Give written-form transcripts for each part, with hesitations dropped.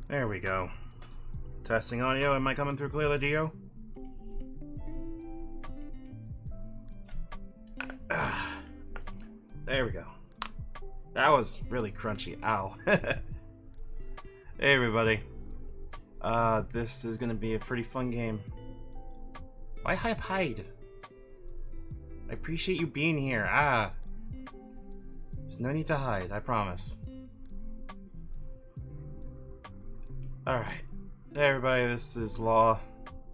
There we go. Testing audio. Am I coming through clearly, Dio? There we go. That was really crunchy. Ow. Hey, everybody. This is gonna be a pretty fun game. Why hide? I appreciate you being here. There's no need to hide, I promise. Alright. Hey everybody, this is Law.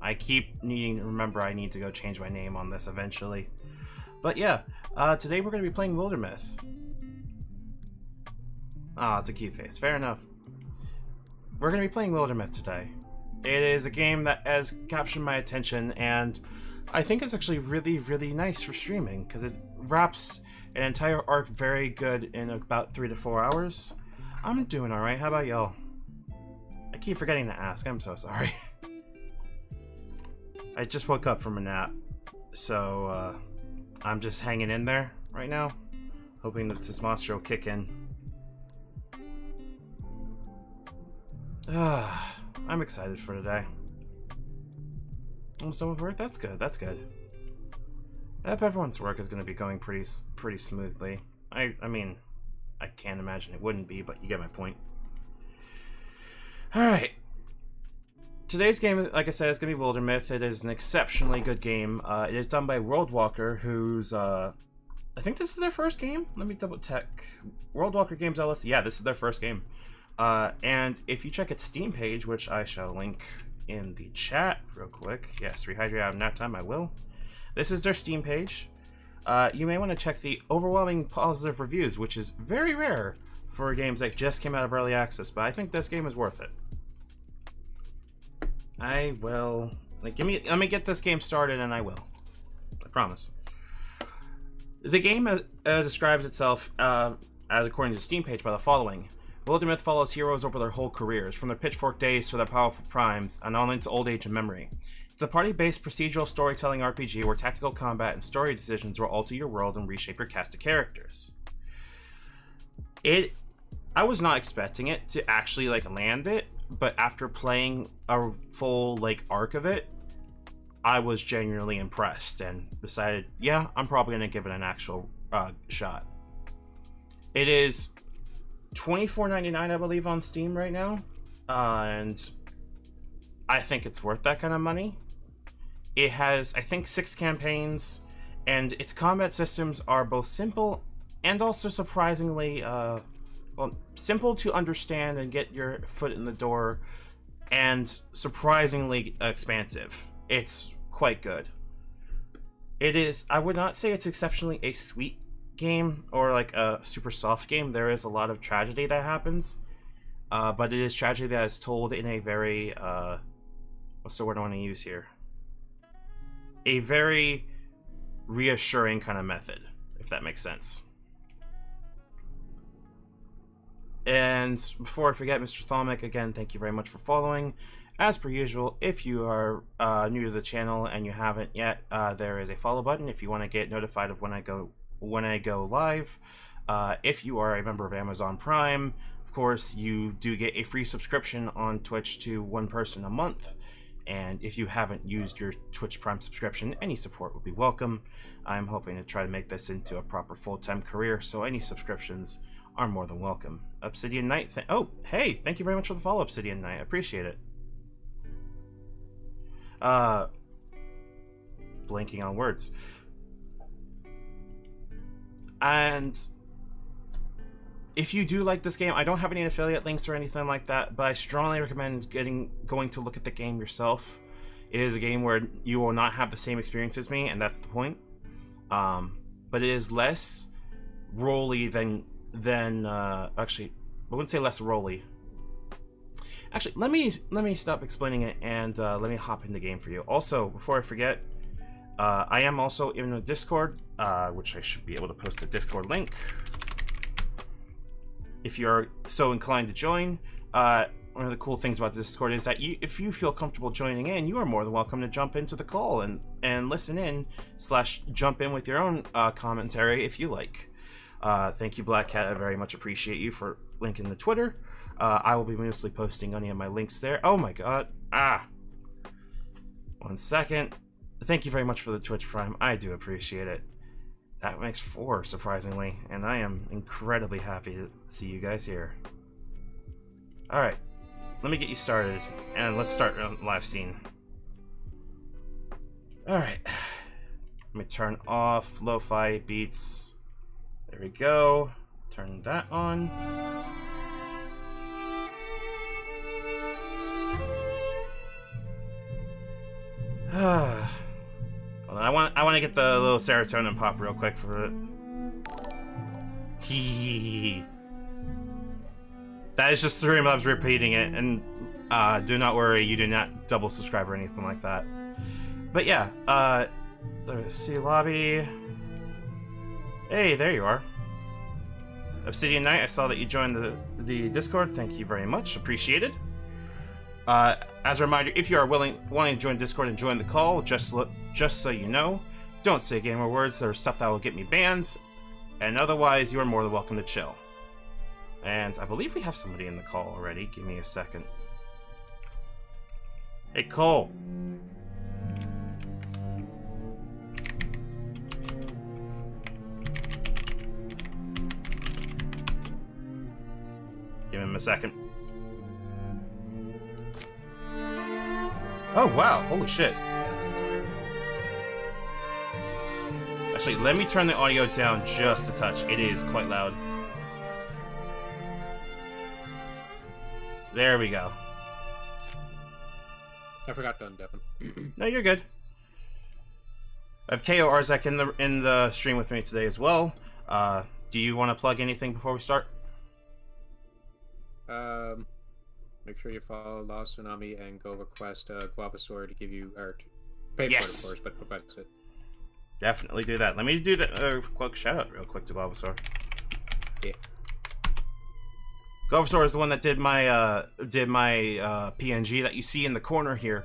I keep needing to remember I need to go change my name on this eventually. But yeah, today we're going to be playing Wildermyth. Ah, it's a cute face. Fair enough. We're going to be playing Wildermyth today. It is a game that has captured my attention, and I think it's actually really, really nice for streaming, because it wraps an entire arc very good in about 3 to 4 hours. I'm doing alright. How about y'all? I keep forgetting to ask. I'm so sorry. I just woke up from a nap, so I'm just hanging in there right now, hoping that this monster will kick in. I'm excited for today. Almost done with work? That's good, that's good. I hope everyone's work is going to be going pretty smoothly. I mean, I can't imagine it wouldn't be, but you get my point. Alright. Today's game, like I said, is going to be Wildermyth. It is an exceptionally good game. It is done by Worldwalker, who's, I think this is their first game? Let me double check. Worldwalker Games LLC. Yeah, this is their first game. And if you check its Steam page, which I shall link in the chat real quick. Yes, rehydrate out of nap time, I will. This is their Steam page. You may want to check the overwhelming positive reviews, which is very rare for games that just came out of early access, but I think this game is worth it. I will, let me get this game started, and I will. I promise. The game describes itself, as according to the Steam page, by the following. Wildermyth follows heroes over their whole careers, from their pitchfork days to their powerful primes, and on into old age and memory. It's a party-based procedural storytelling RPG where tactical combat and story decisions will alter your world and reshape your cast of characters. I was not expecting it to actually, land it, but after playing a full, arc of it, I was genuinely impressed and decided, yeah, I'm probably going to give it an actual shot. It is $24.99, I believe, on Steam right now, and I think it's worth that kind of money. It has, I think, 6 campaigns, and its combat systems are both simple and also surprisingly, simple to understand and get your foot in the door, and surprisingly expansive. It's quite good. It is, I would not say it's exceptionally a sweet game or a super soft game. There is a lot of tragedy that happens, but it is tragedy that is told in a very what's the word I want to use here, a very reassuring kind of method, if that makes sense. And before I forget, Mr. Thalmic, again, thank you very much for following. As per usual, if you are new to the channel and you haven't yet, there is a follow button if you want to get notified of when I go live. If you are a member of Amazon Prime, of course, you do get a free subscription on Twitch to one person a month. And if you haven't used your Twitch Prime subscription, any support would be welcome. I'm hoping to try to make this into a proper full-time career, so any subscriptions are more than welcome. Obsidian Knight, oh, hey, thank you very much for the follow, Obsidian Knight. I appreciate it. Blanking on words. And if you do like this game, I don't have any affiliate links or anything like that, but I strongly recommend going to look at the game yourself. It is a game where you will not have the same experience as me, and that's the point. But it is less rolly than actually, I wouldn't say less rolly. Actually, let me stop explaining it and let me hop in the game for you. Also, before I forget, I am also in a Discord, which I should be able to post a Discord link if you're so inclined to join. One of the cool things about Discord is that if you feel comfortable joining in, you are more than welcome to jump into the call and listen in / jump in with your own commentary if you like. Thank you, Black Cat. I very much appreciate you for link in the Twitter. I will be mostly posting any of my links there. Oh my god. 1 second. Thank you very much for the Twitch Prime. I do appreciate it. That makes 4, surprisingly, and I am incredibly happy to see you guys here. Alright, let me get you started, and let's start a live scene. Alright, let me turn off lo-fi beats. There we go. Turn that on. Hold on, I want to get the little serotonin pop real quick for it. Hee. That is just Streamlabs repeating it, and do not worry, you do not double subscribe or anything like that. But yeah, let's see, lobby. Hey, there you are. Obsidian Knight, I saw that you joined the Discord. Thank you very much, appreciated. As a reminder, if you are wanting to join Discord and join the call, just so you know, don't say gamer words. There's stuff that will get me banned, and otherwise, you are more than welcome to chill. And I believe we have somebody in the call already. Give me a second. Hey, Cole. Give him a second. Oh, wow. Holy shit. Actually, let me turn the audio down just a touch. It is quite loud. There we go. I forgot to undeafen. No, you're good. I have KO Arzek in the stream with me today as well. Do you want to plug anything before we start? Make sure you follow Lost Tsunami and go request Guavasaur to give you art. Pay for it, of course, but request it. Definitely do that. Let me do that quick shout out real quick to Guavasaur. Yeah. Guavasaur is the one that did my PNG that you see in the corner here.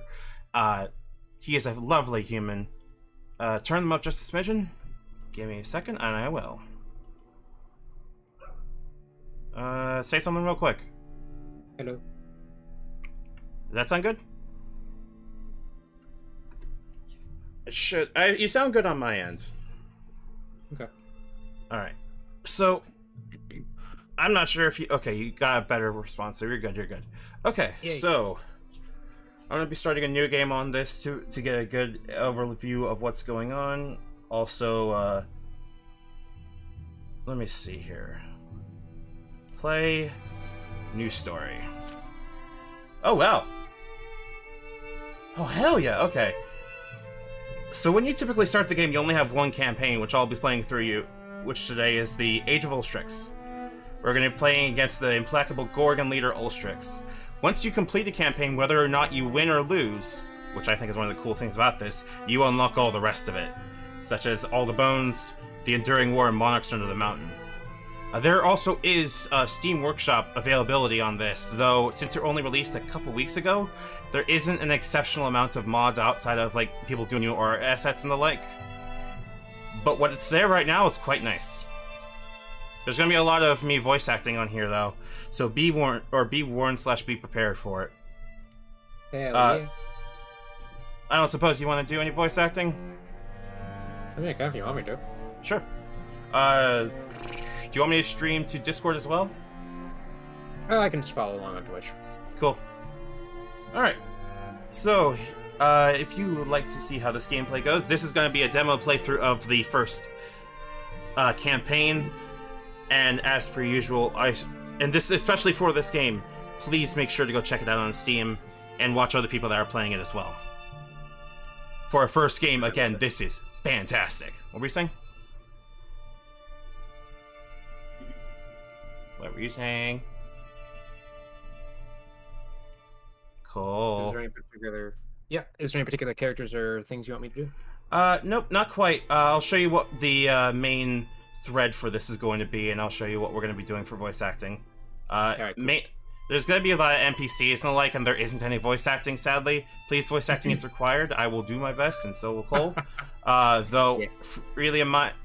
He is a lovely human. Turn them up just a smidgen. Give me a second, and I will. Say something real quick. Hello. Does that sound good? It should. You sound good on my end. Okay. Alright. So, I'm not sure if you... Okay, you got a better response, so you're good, you're good. Okay, yay. So... I'm going to be starting a new game on this to get a good overview of what's going on. Also, let me see here. Play... New story. Oh, wow. Oh, hell yeah, okay. So when you typically start the game, you only have one campaign, which I'll be playing through you, which today is the Age of Ulstryx. We're going to be playing against the implacable Gorgon leader Ulstryx. Once you complete a campaign, whether or not you win or lose, which I think is one of the cool things about this, you unlock all the rest of it, such as All the Bones, the Enduring War, and Monarchs Under the Mountain. There also is Steam Workshop availability on this, though since it only released a couple weeks ago, there isn't an exceptional amount of mods outside of like people doing new art assets and the like. But what's there right now is quite nice. There's gonna be a lot of me voice acting on here though, so be warned / be prepared for it. Hell yeah. I don't suppose you want to do any voice acting? I mean, I can if you want me to. Sure. Do you want me to stream to Discord as well? Oh, I can just follow along on Twitch. Cool. Alright. So, if you would like to see how this gameplay goes, this is going to be a demo playthrough of the first campaign. And as per usual, and this especially for this game, please make sure to go check it out on Steam and watch other people that are playing it as well. For a first game, again, this is fantastic. What were you saying? What were you saying? Cool. Is there any particular... Yeah, is there any particular characters or things you want me to do? Nope, not quite. I'll show you what the main thread for this is going to be, and I'll show you what we're going to be doing for voice acting. Right, cool. There's going to be a lot of NPCs and the like, and there isn't any voice acting, sadly. Please, voice acting is required. I will do my best, and so will Cole. Though, yeah.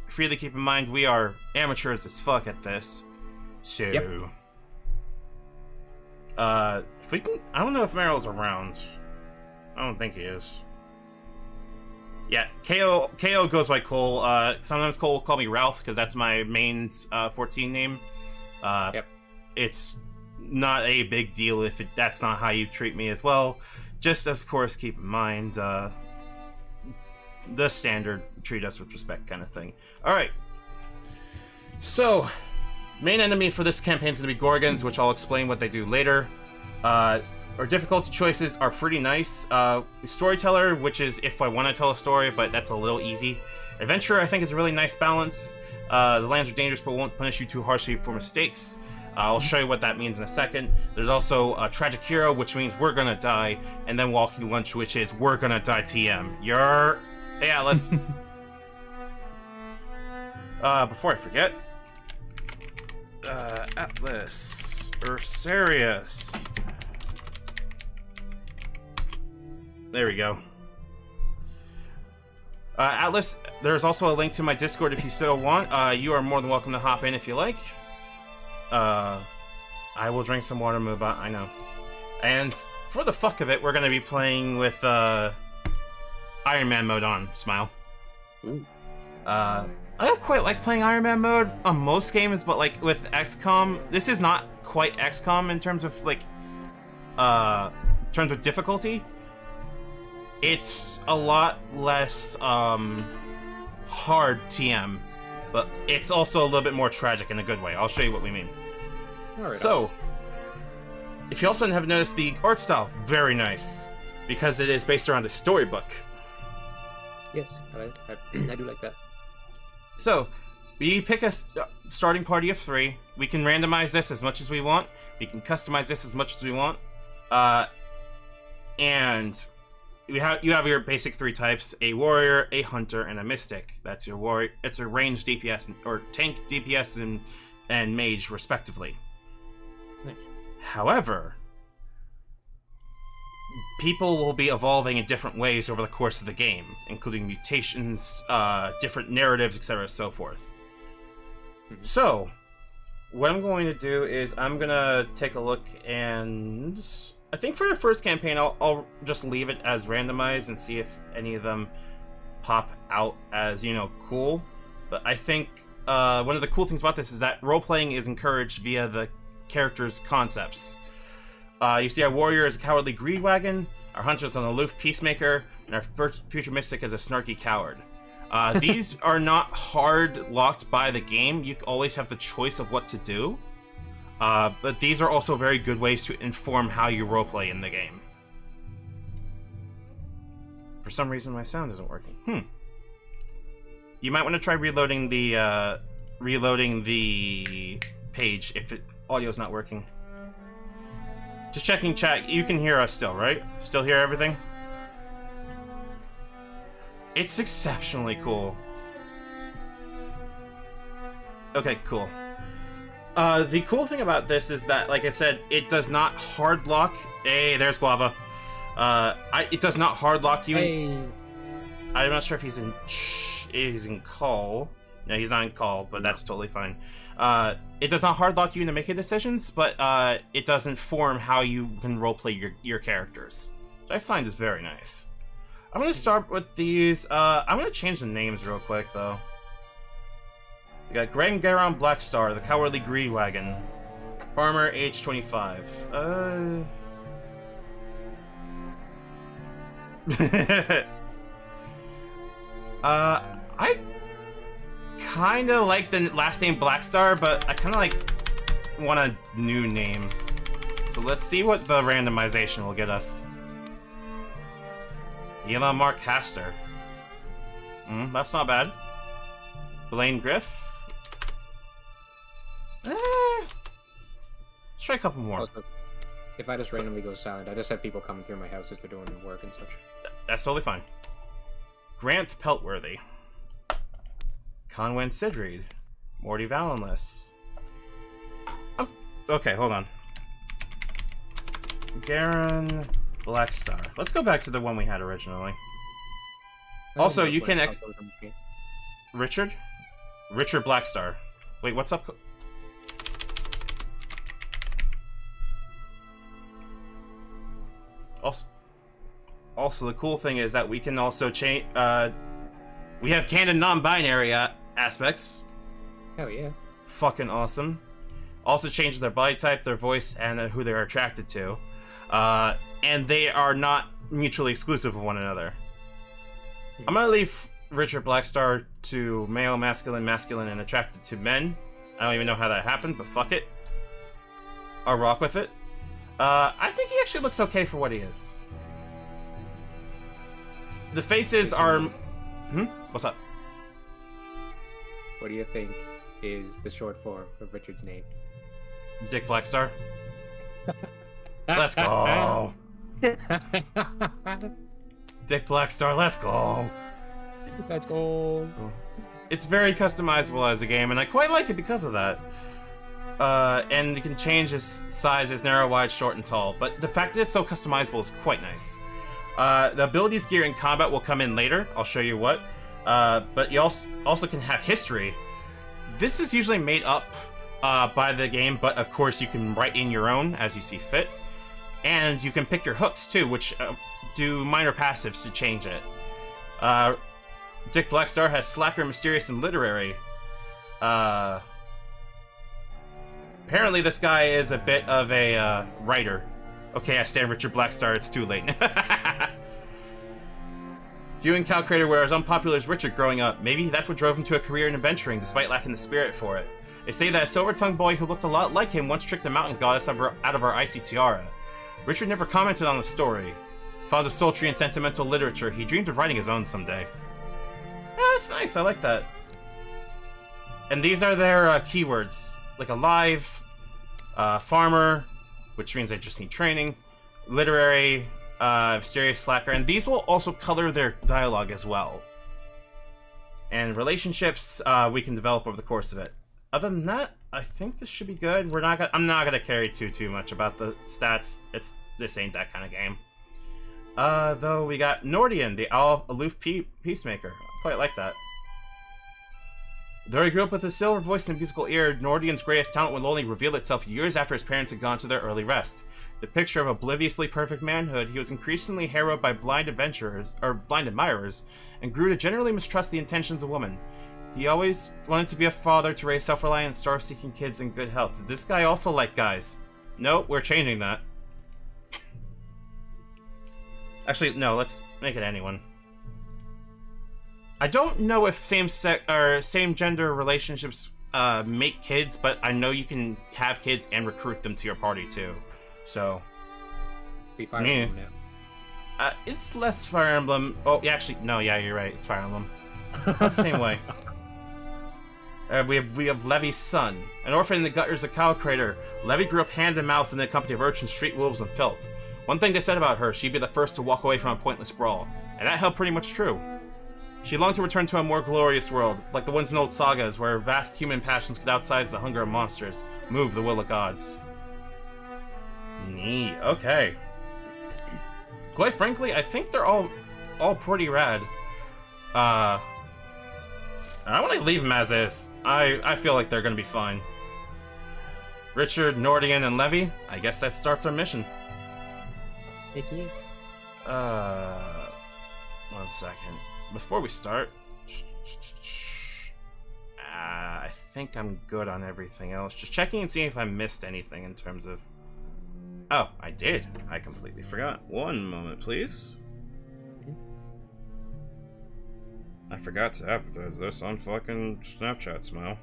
freely keep in mind, we are amateurs as fuck at this. So, If we can, I don't know if Meryl's around. I don't think he is. Yeah, KO goes by Cole. Sometimes Cole will call me Ralph because that's my main's 14 name. Yep. It's not a big deal if that's not how you treat me as well. Just, of course, keep in mind the standard treat us with respect kind of thing. Alright. So, main enemy for this campaign is going to be Gorgons, which I'll explain what they do later. Our difficulty choices are pretty nice. Storyteller, which is if I want to tell a story, but that's a little easy. Adventurer, I think, is a really nice balance. The lands are dangerous, but won't punish you too harshly for mistakes. I'll show you what that means in a second. There's also a Tragic Hero, which means we're gonna die, and then Walking Lunch, which is we're gonna die TM. Hey, Atlas. Before I forget, Atlas, Ursarius. There we go. Atlas, there's also a link to my Discord if you still want. You are more than welcome to hop in if you like. I will drink some water, Muba, I know. And for the fuck of it, we're gonna be playing with, Iron Man mode on. Smile. Ooh. I don't quite like playing Iron Man mode on most games, but, like, with XCOM, this is not quite XCOM in terms of, like, terms of difficulty. It's a lot less, hard TM, but it's also a little bit more tragic in a good way. I'll show you what we mean. Right, so, if you also haven't noticed, the art style, very nice, because it is based around a storybook. Yes, I do like that. So, we pick a starting party of 3. We can randomize this as much as we want. We can customize this as much as we want. And you have your basic 3 types: a warrior, a hunter, and a mystic. That's your warrior. It's a ranged DPS or tank DPS and mage, respectively. Nice. However, people will be evolving in different ways over the course of the game, including mutations, different narratives, etc., so forth. Mm-hmm. So, what I'm going to do is I'm gonna take a look, and I think for the first campaign, I'll just leave it as randomized and see if any of them pop out as, you know, cool. But I think one of the cool things about this is that role-playing is encouraged via the characters' concepts. You see our warrior is a cowardly greed wagon, our hunter is an aloof peacemaker, and our future mystic is a snarky coward. These are not hard locked by the game. You always have the choice of what to do. But these are also very good ways to inform how you roleplay in the game. For some reason, my sound isn't working. You might want to try reloading the page if audio's not working. Just checking chat. You can hear us still, right? Still hear everything? It's exceptionally cool. Okay, cool. The cool thing about this is that, like I said, it does not hard lock. Hey, there's Guava. It does not hard lock you. Hey. I'm not sure if he's in call. No, he's not in call, but that's totally fine. It does not hard lock you into making decisions, but it does inform how you can roleplay your characters, which I find is very nice. I'm gonna start with these. I'm gonna change the names real quick, though. We got Graham Garon Blackstar, the Cowardly Greed Wagon. Farmer, age 25. I kinda like the last name Blackstar, but I kinda want a new name. So let's see what the randomization will get us. Elon Mark Haster. That's not bad. Blaine Griff. Let's try a couple more. Also, if I just randomly go silent, I just have people coming through my house as they're doing work and such. That's totally fine. Grant Peltworthy. Conwen Sidreed. Morty Valenless. Oh, okay, hold on. Garen Blackstar. Let's go back to the one we had originally. Also, you can Richard Blackstar. Wait, what's up? Also, the cool thing is that we can also change. We have canon non-binary aspects. Hell yeah. Fucking awesome. Also changes their body type, their voice, and who they're attracted to. And they are not mutually exclusive of one another. I'm gonna leave Richard Blackstar to male, masculine, and attracted to men. I don't even know how that happened, but fuck it. I'll rock with it. I think he actually looks okay for what he is. The faces are... What's up? What do you think is the short form of Richard's name? Dick Blackstar. Let's go. Dick Blackstar, let's go. Let's go. It's very customizable as a game, and I quite like it because of that. And you can change his size as narrow, wide, short, and tall. But the fact that it's so customizable is quite nice. The abilities gear in combat will come in later. I'll show you what. But you also can have history. This is usually made up by the game, but of course you can write in your own as you see fit. And you can pick your hooks too, which do minor passives to change it. Dick Blackstar has Slacker, Mysterious, and Literary. Apparently this guy is a bit of a writer. Okay, I stand Richard Blackstar, it's too late. Viewing calculator were as unpopular as Richard growing up. Maybe that's what drove him to a career in adventuring, despite lacking the spirit for it. They say that a silver-tongued boy who looked a lot like him once tricked a mountain goddess out of our icy tiara. Richard never commented on the story. Fond of sultry and sentimental literature, he dreamed of writing his own someday. Yeah, that's nice, I like that. And these are their keywords. Like alive, farmer, which means I just need training, literary, mysterious, slacker, and these will also color their dialogue as well. And relationships, we can develop over the course of it. Other than that, I think this should be good. I'm not gonna carry too much about the stats. This ain't that kind of game. Though we got Nordian, the aloof peacemaker. I quite like that. Though he grew up with a silver voice and musical ear, Nordian's greatest talent would only reveal itself years after his parents had gone to their early rest. The picture of obliviously perfect manhood, he was increasingly harrowed by blind admirers, and grew to generally mistrust the intentions of women. He always wanted to be a father to raise self-reliant, star-seeking kids in good health. Did this guy also like guys? Nope, we're changing that. Actually, no, let's make it anyone. I don't know if same-gender relationships make kids, but I know you can have kids and recruit them to your party too. So, be Fire Emblem now. It's less Fire Emblem. Oh, yeah, actually, no, yeah, you're right. It's Fire Emblem. The same way. We have Levy's son, an orphan in the gutters of Cow Crater. Levy grew up hand to mouth in the company of urchins, street wolves, and filth. One thing they said about her: she'd be the first to walk away from a pointless brawl, and that held pretty much true. She longed to return to a more glorious world, like the ones in old sagas, where vast human passions could outsize the hunger of monsters, move the will of gods. Neat. Okay. Quite frankly, I think they're all pretty rad. I want to leave them as is. I feel like they're gonna be fine. Richard, Nordian, and Levy. I guess that starts our mission. Thank you. 1 second. Before we start, I think I'm good on everything else. Just checking and seeing if I missed anything in terms of... Oh, I did. I completely forgot. One moment, please. I forgot to advertise this on fucking Snapchat, Smile.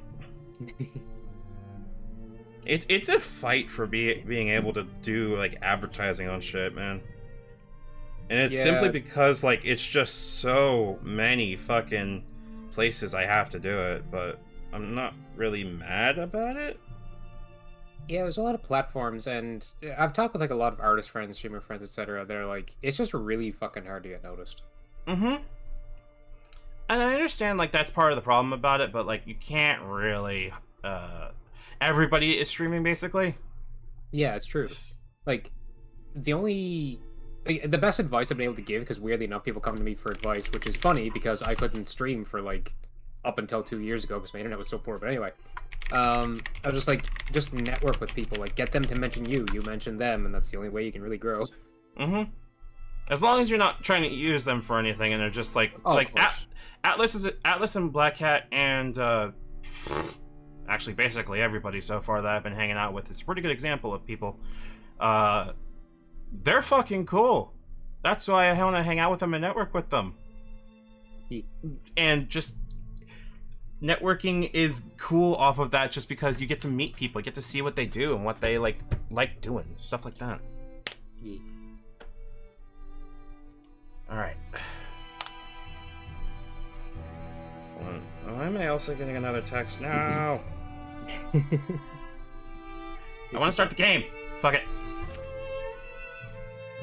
It's a fight for being able to do, like, advertising on shit, man. And it's simply because, like, it's just so many fucking places I have to do it, but I'm not really mad about it. Yeah, there's a lot of platforms, and I've talked with, like, a lot of artist friends, streamer friends, etc. They're like, it's just really fucking hard to get noticed. Mm-hmm. And I understand, like, that's part of the problem about it, but, like, you can't really, everybody is streaming, basically. Yeah, it's true. Like, the best advice I've been able to give, because weirdly enough, people come to me for advice, which is funny, because I couldn't stream for, like, up until 2 years ago, because my internet was so poor, but anyway. I was just like, just network with people, like, get them to mention you mention them, and that's the only way you can really grow. Mm-hmm. As long as you're not trying to use them for anything, and they're just like Atlas and Black Hat and actually basically everybody so far that I've been hanging out with is a pretty good example of people. They're fucking cool. That's why I want to hang out with them and network with them. Yeah. And just networking is cool off of that, just because you get to meet people, you get to see what they do and what they like doing, stuff like that. Yeah. All right. Why am I also getting another text now? I want to start the game. Fuck it.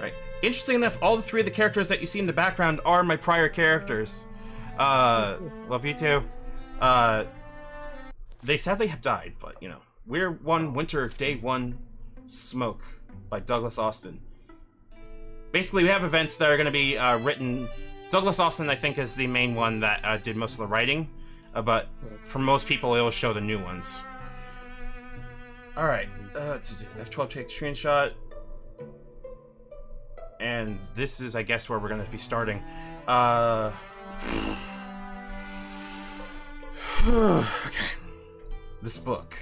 Right. Interesting enough, all the 3 of the characters that you see in the background are my prior characters. Love you too. They sadly have died, but you know. We're One Winter, Day 1, Smoke by Douglas Austin. Basically, we have events that are going to be written. Douglas Austin, I think, is the main one that did most of the writing, but for most people, it will show the new ones. All right, F12 take screenshot, and this is, I guess, where we're going to be starting. Okay, this book.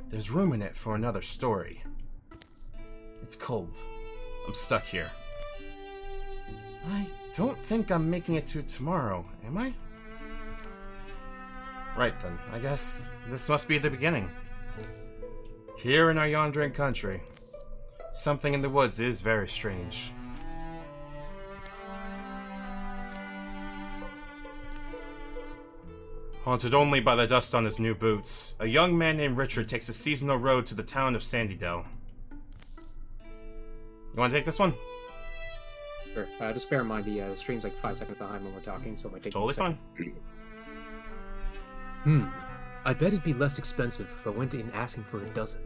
There's room in it for another story. It's cold. I'm stuck here. I don't think I'm making it to tomorrow, am I? Right then, I guess this must be the beginning. Here in our yondering country, something in the woods is very strange. Haunted only by the dust on his new boots, a young man named Richard takes a seasonal road to the town of Sandydale. You want to take this one? Sure. Just bear in mind the stream's like 5 seconds behind when we're talking, so it might take totally fine. I bet it'd be less expensive if I went in asking for a dozen.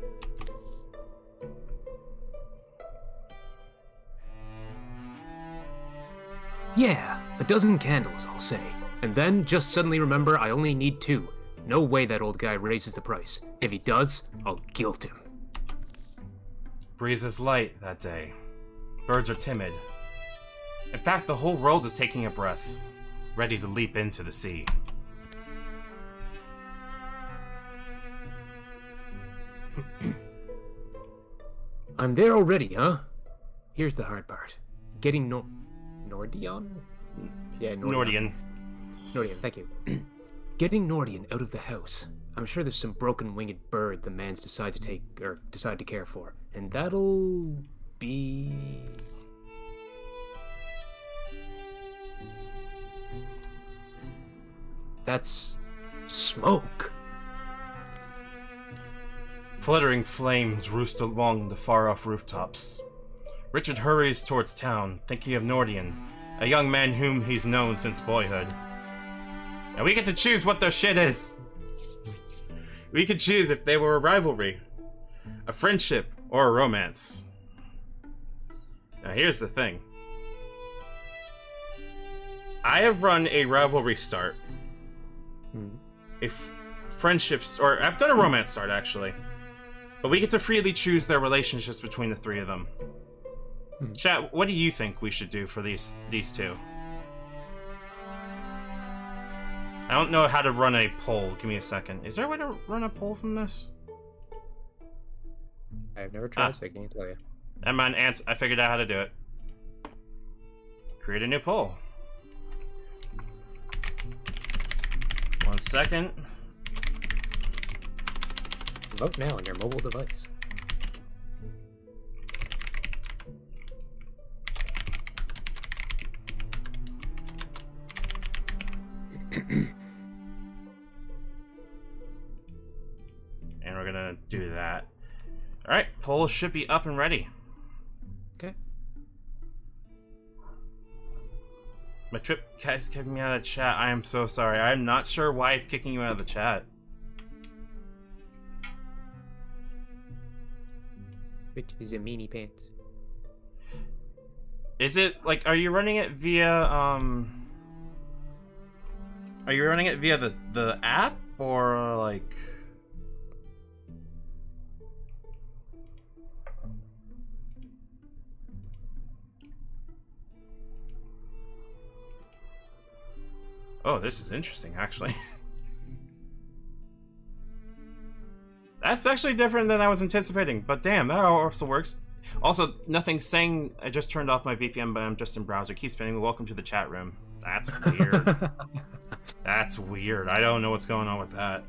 Yeah, a dozen candles, I'll say. And then just suddenly remember I only need 2. No way that old guy raises the price. If he does, I'll guilt him. Breeze is light that day. Birds are timid. In fact, the whole world is taking a breath, ready to leap into the sea. I'm there already, huh? Here's the hard part. Getting Nordion? Yeah, Nordion. Nordion, thank you. Getting Nordion out of the house. I'm sure there's some broken winged bird the man's decide to care for. And that'll be... That's... smoke. Fluttering flames roost along the far-off rooftops. Richard hurries towards town, thinking of Nordion, a young man whom he's known since boyhood. And we get to choose what their shit is. We could choose if they were a rivalry, a friendship, or a romance. Now here's the thing. I have run a rivalry start. If friendships, or I've done a romance start actually. But we get to freely choose their relationships between the 3 of them. Chat, what do you think we should do for these 2? I don't know how to run a poll. Give me a second. Is there a way to run a poll from this? I've never tried, so I can't tell you. And man, ants, I figured out how to do it. Create a new poll. 1 second. Vote now on your mobile device. And we're gonna do that. Alright, poll should be up and ready. Okay. My trip is kicking me out of the chat. I am so sorry. I'm not sure why it's kicking you out of the chat. Which is a mini pants. Is it like, are you running it via are you running it via the app or like Oh, this is interesting, actually. That's actually different than I was anticipating, but damn, that also works. Also, nothing saying I just turned off my VPN, but I'm just in browser. Keep spinning. Welcome to the chat room. That's weird. That's weird. I don't know what's going on with that.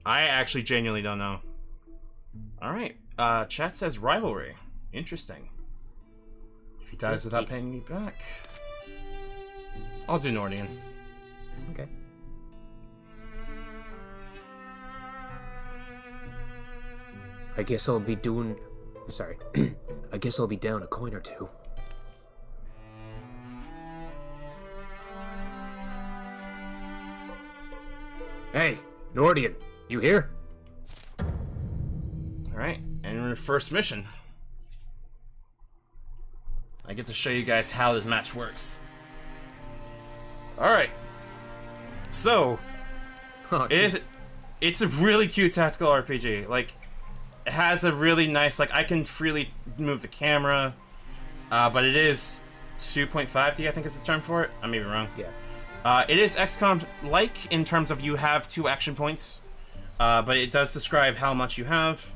I actually genuinely don't know. Alright. Chat says rivalry. Interesting. If he dies without paying me back. I'll do Nordian. Okay. I guess I'll be doing... Sorry. I guess I'll be down a coin or two. Hey, Nordian, you here? Alright, and we're in first mission. I get to show you guys how this match works. Alright. So, it's a really cute tactical RPG. Like, it has a really nice, like, I can freely move the camera, but it is 2.5D, I think is the term for it. I may be wrong. Yeah. It is XCOM-like in terms of you have 2 action points, but it does describe how much you have.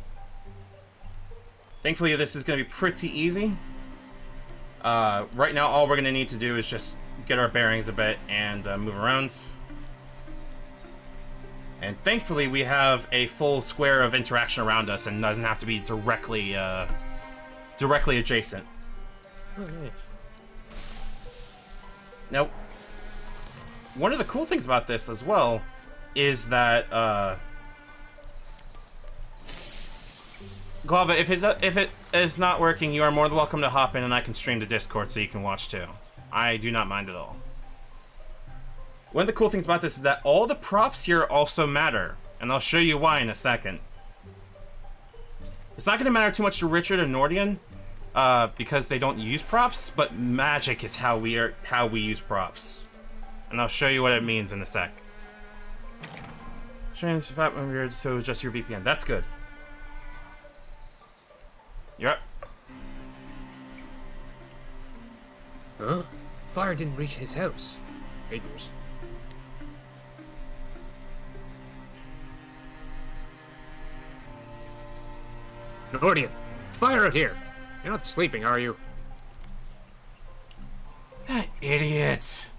Thankfully, this is going to be pretty easy. Right now, all we're going to need to do is just get our bearings a bit and move around. And thankfully, we have a full square of interaction around us and doesn't have to be directly adjacent. Oh, nice. Now, one of the cool things about this as well is that Guava, if it is not working, you are more than welcome to hop in and I can stream to Discord so you can watch too. I do not mind at all. One of the cool things about this is that all the props here also matter, and I'll show you why in a second. It's not going to matter too much to Richard and Nordian, because they don't use props, but magic is how we use props. And I'll show you what it means in a sec. So it's just your VPN. That's good. You're up. Huh? Fire didn't reach his house. Figures. Nordian, fire out here. You're not sleeping, are you? That idiot.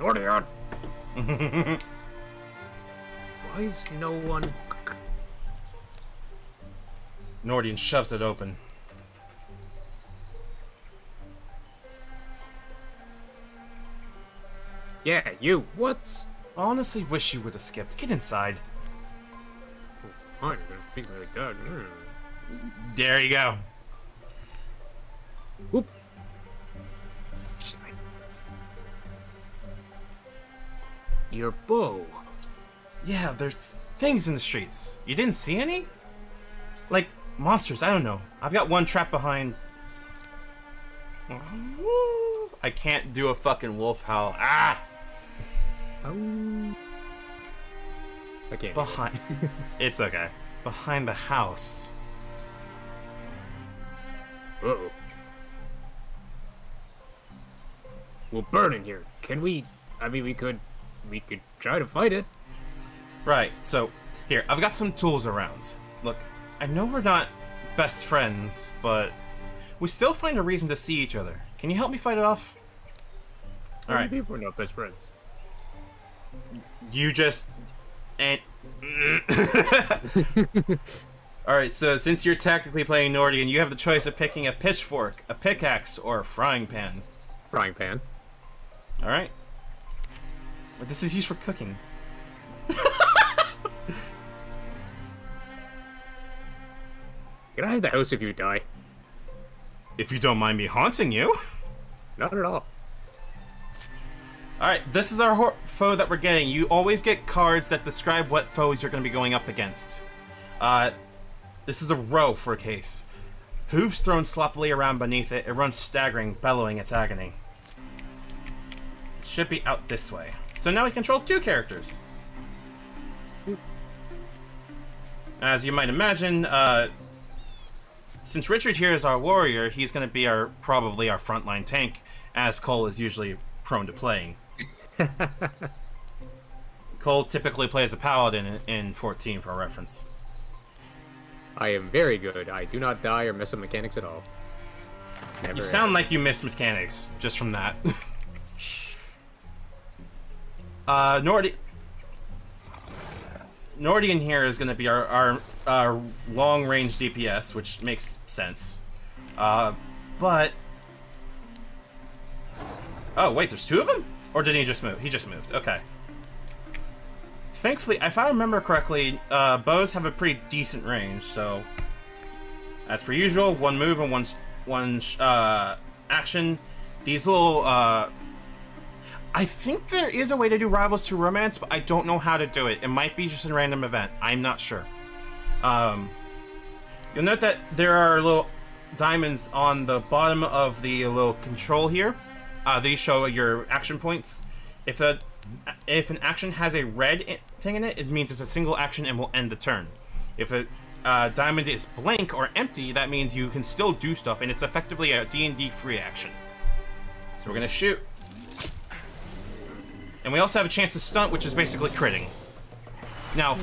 Nordian! Why is no one... Nordian shoves it open. Yeah, you. What's... I honestly wish you would have skipped. Get inside. Fine, I'm gonna think like that. There you go. Whoop. Your bow. Yeah, there's things in the streets. You didn't see any? Like, monsters, I don't know. I've got one trapped behind... I can't do a fucking wolf howl. Ah! Oh. I can't. Behind... It's okay. Behind the house. Uh-oh. We'll burn in here. Can we... I mean, we could try to fight it. Right, so... Here, I've got some tools around. Look, I know we're not best friends, but... we still find a reason to see each other. Can you help me fight it off? Alright. People are not best friends. You just... and... Alright, so since you're technically playing Nordian, you have the choice of picking a pitchfork, a pickaxe, or a frying pan. Frying pan. Alright. But this is used for cooking. Can I have the house if you die? If you don't mind me haunting you. Not at all. Alright, this is our foe that we're getting. You always get cards that describe what foes you're going to be going up against. This is a row for a case. Hooves thrown sloppily around beneath it. It runs staggering, bellowing its agony. It should be out this way. So now we control 2 characters. As you might imagine, since Richard here is our warrior, he's going to be probably our frontline tank, as Cole is usually prone to playing. Cole typically plays a paladin in 14 for reference. I am very good. I do not die or mess up mechanics at all. Never You sound like you miss mechanics just from that. Nordian here is going to be our long-range DPS, which makes sense. But... Oh, wait, there's two of them? Or did he just move? He just moved. Okay. Thankfully, if I remember correctly, bows have a pretty decent range, so... As per usual, one move and one action. These little, I think there is a way to do Rivals to Romance, but I don't know how to do it. It might be just a random event. I'm not sure. You'll note that there are little diamonds on the bottom of the little control here. These show your action points. If an action has a red thing in it, it means it's a single action and will end the turn. If a diamond is blank or empty, that means you can still do stuff, and it's effectively a D&D free action. So we're gonna shoot. And we also have a chance to stunt, which is basically critting. Now,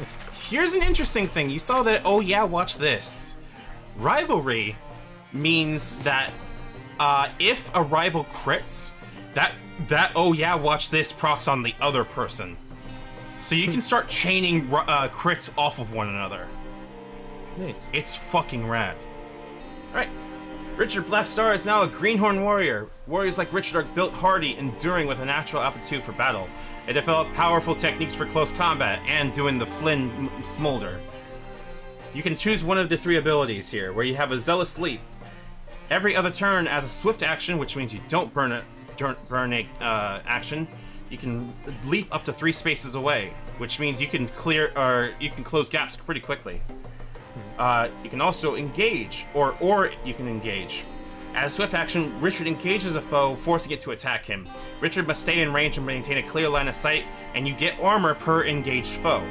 here's an interesting thing. You saw that, oh yeah, watch this. Rivalry means that if a rival crits, that oh yeah, watch this procs on the other person. So you can start chaining crits off of one another. Nice. It's fucking rad. Alright. Richard Blackstar is now a Greenhorn warrior. Warriors like Richard are built hardy, enduring with a natural aptitude for battle. They develop powerful techniques for close combat and doing the Flynn Smolder. You can choose one of the three abilities here, where you have a Zealous Leap. Every other turn as a swift action, which means you don't burn a action, you can leap up to 3 spaces away, which means you can close gaps pretty quickly. You can also engage, or you can engage. As a swift action, Richard engages a foe, forcing it to attack him. Richard must stay in range and maintain a clear line of sight, and you get armor per engaged foe.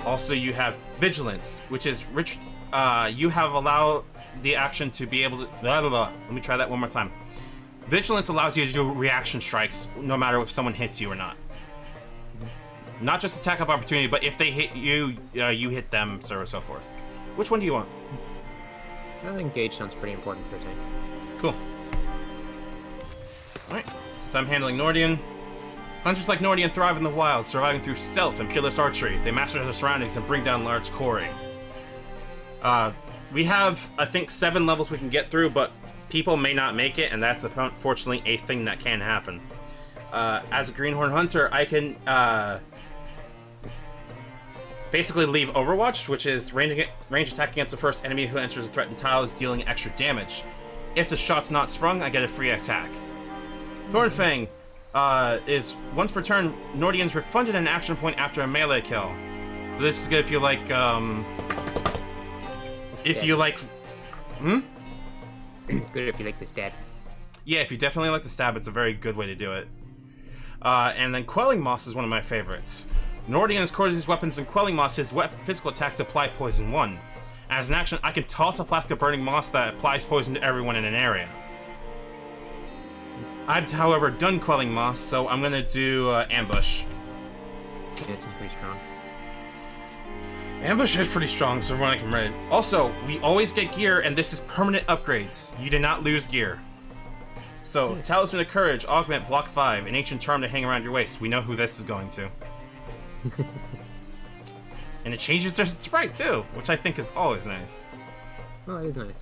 Also, you have Vigilance, which is you have allowed the action to be able to... Blah, blah, blah. Let me try that one more time. Vigilance allows you to do reaction strikes, no matter if someone hits you or not. Not just attack of opportunity, but if they hit you, you hit them, so on and so forth. Which one do you want? I think Engage sounds pretty important for a tank. Cool. Alright, since I'm handling Nordian. Hunters like Nordian thrive in the wild, surviving through stealth and peerless archery. They master their surroundings and bring down large quarry. We have, I think, 7 levels we can get through, but people may not make it, and that's unfortunately a thing that can happen. As a Greenhorn Hunter, I can basically leave Overwatch, which is range attack against the first enemy who enters the threatened tiles, dealing extra damage. If the shot's not sprung, I get a free attack. Thornfang is once per turn, Nordian's refunded an action point after a melee kill. So this is good if you like, Good if you like the stab. Yeah, if you definitely like the stab, it's a very good way to do it. And then Quelling Moss is one of my favorites. Nordian cores his weapons, and Quelling Moss, his physical attack to apply Poison 1. As an action, I can toss a flask of burning moss that applies poison to everyone in an area. I've, however, done Quelling Moss, so I'm gonna do Ambush. Yeah, it seems pretty strong. Ambush is pretty strong, so everyone can read it. Also, we always get gear, and this is permanent upgrades. You do not lose gear. So, Talisman of Courage, augment block 5, an ancient charm to hang around your waist. We know who this is going to. And it changes their sprite too, which I think is always nice. Oh, it is nice.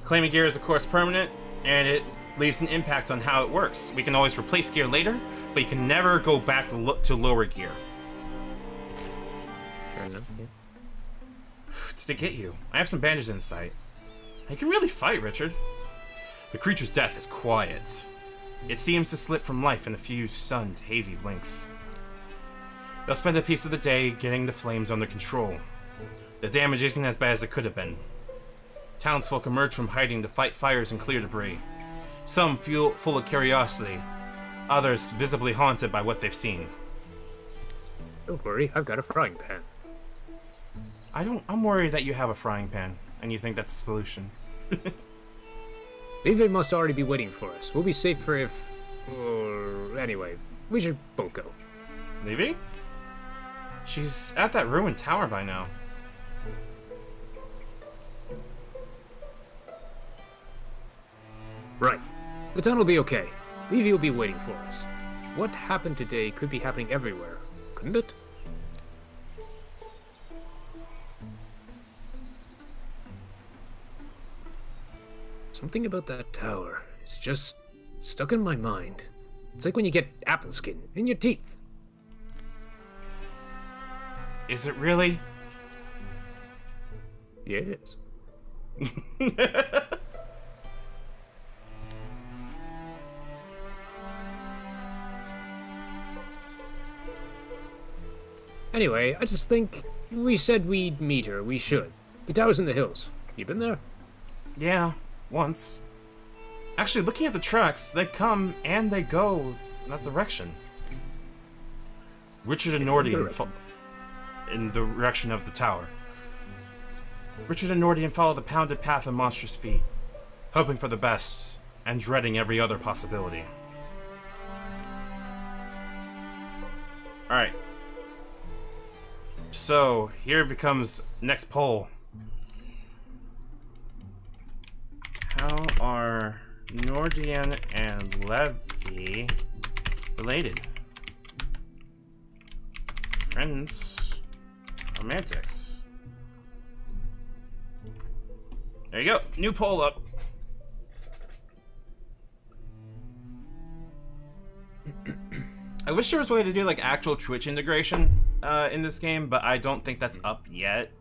Claiming gear is of course permanent, and it leaves an impact on how it works. We can always replace gear later, but you can never go back to lower gear. Fair enough, yeah. Did it get you? I have some bandages in sight. You can really fight, Richard. The creature's death is quiet. It seems to slip from life in a few stunned, hazy blinks. They'll spend a piece of the day getting the flames under control. The damage isn't as bad as it could have been. Townsfolk emerge from hiding to fight fires and clear debris. Some full of curiosity, others visibly haunted by what they've seen. Don't worry, I've got a frying pan. I'm worried that you have a frying pan, and you think that's a solution. Levy must already be waiting for us. We'll be safer if... anyway, we should both go. Levy? She's at that ruined tower by now. Right. The tunnel will be okay. Levy will be waiting for us. What happened today could be happening everywhere, couldn't it? Something about that tower is just stuck in my mind. It's like when you get apple skin in your teeth. Is it really? Yes. Anyway, I just think we said we'd meet her. We should. The tower's in the hills. You been there? Yeah, once. Actually, looking at the tracks, they come and they go in that direction. Richard and Nordian in the direction of the tower. Richard and Nordian follow the pounded path of monstrous feet, hoping for the best and dreading every other possibility. Alright. So, here becomes next poll. How are Nordian and Levy related? Friends? Romantics? There you go. New poll up. I wish there was a way to do like actual Twitch integration in this game, but I don't think that's up yet.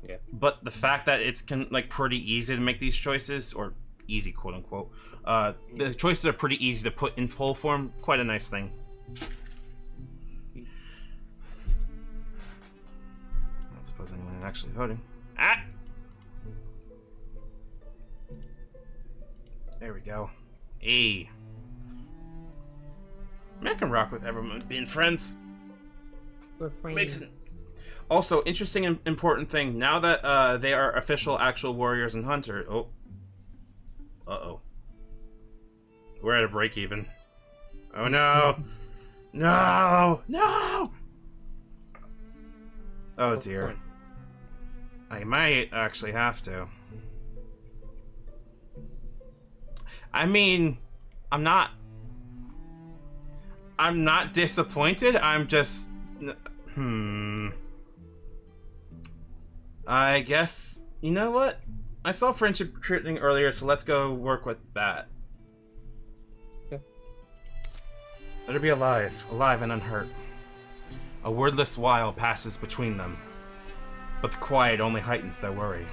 Yeah. But the fact that it's like pretty easy to make these choices, or easy quote unquote, the choices are pretty easy to put in poll form. Quite a nice thing. Not suppose anyone is actually voting. Ah. There we go. Hey. I can rock with everyone being friends. We're friends. Makes it. Also, interesting and important thing. Now that they are official, actual warriors and hunters. Oh. Uh-oh. We're at a break even. Oh no. No. No. Oh dear. I might actually have to. I mean, I'm not disappointed. I'm just... I guess... You know what? I saw friendship recruiting earlier, so let's go work with that. Yeah. Let her be alive. Alive and unhurt. A wordless while passes between them, but the quiet only heightens their worry.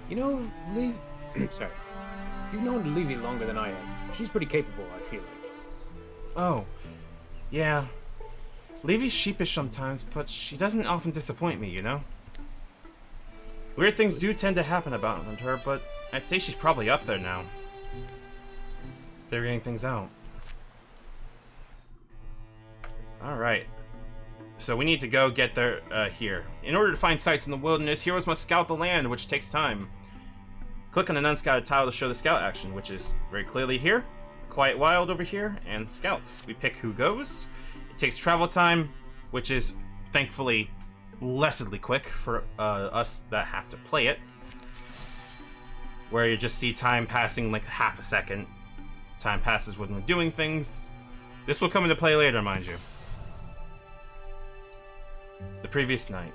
You know, sorry. You've known Levy longer than I have. She's pretty capable, I feel like. Oh, yeah. Levy's sheepish sometimes, but she doesn't often disappoint me, you know? Weird things do tend to happen about her, but I'd say she's probably up there now. Figuring things out. Alright. So we need to go get there here. In order to find sites in the wilderness, heroes must scout the land, which takes time. Click on an unscouted tile to show the scout action, which is very clearly here. Quiet Wild over here, and scouts. We pick who goes. It takes travel time, which is thankfully blessedly quick for us that have to play it. Where you just see time passing like half a second. Time passes when we're doing things. This will come into play later, mind you. The previous night.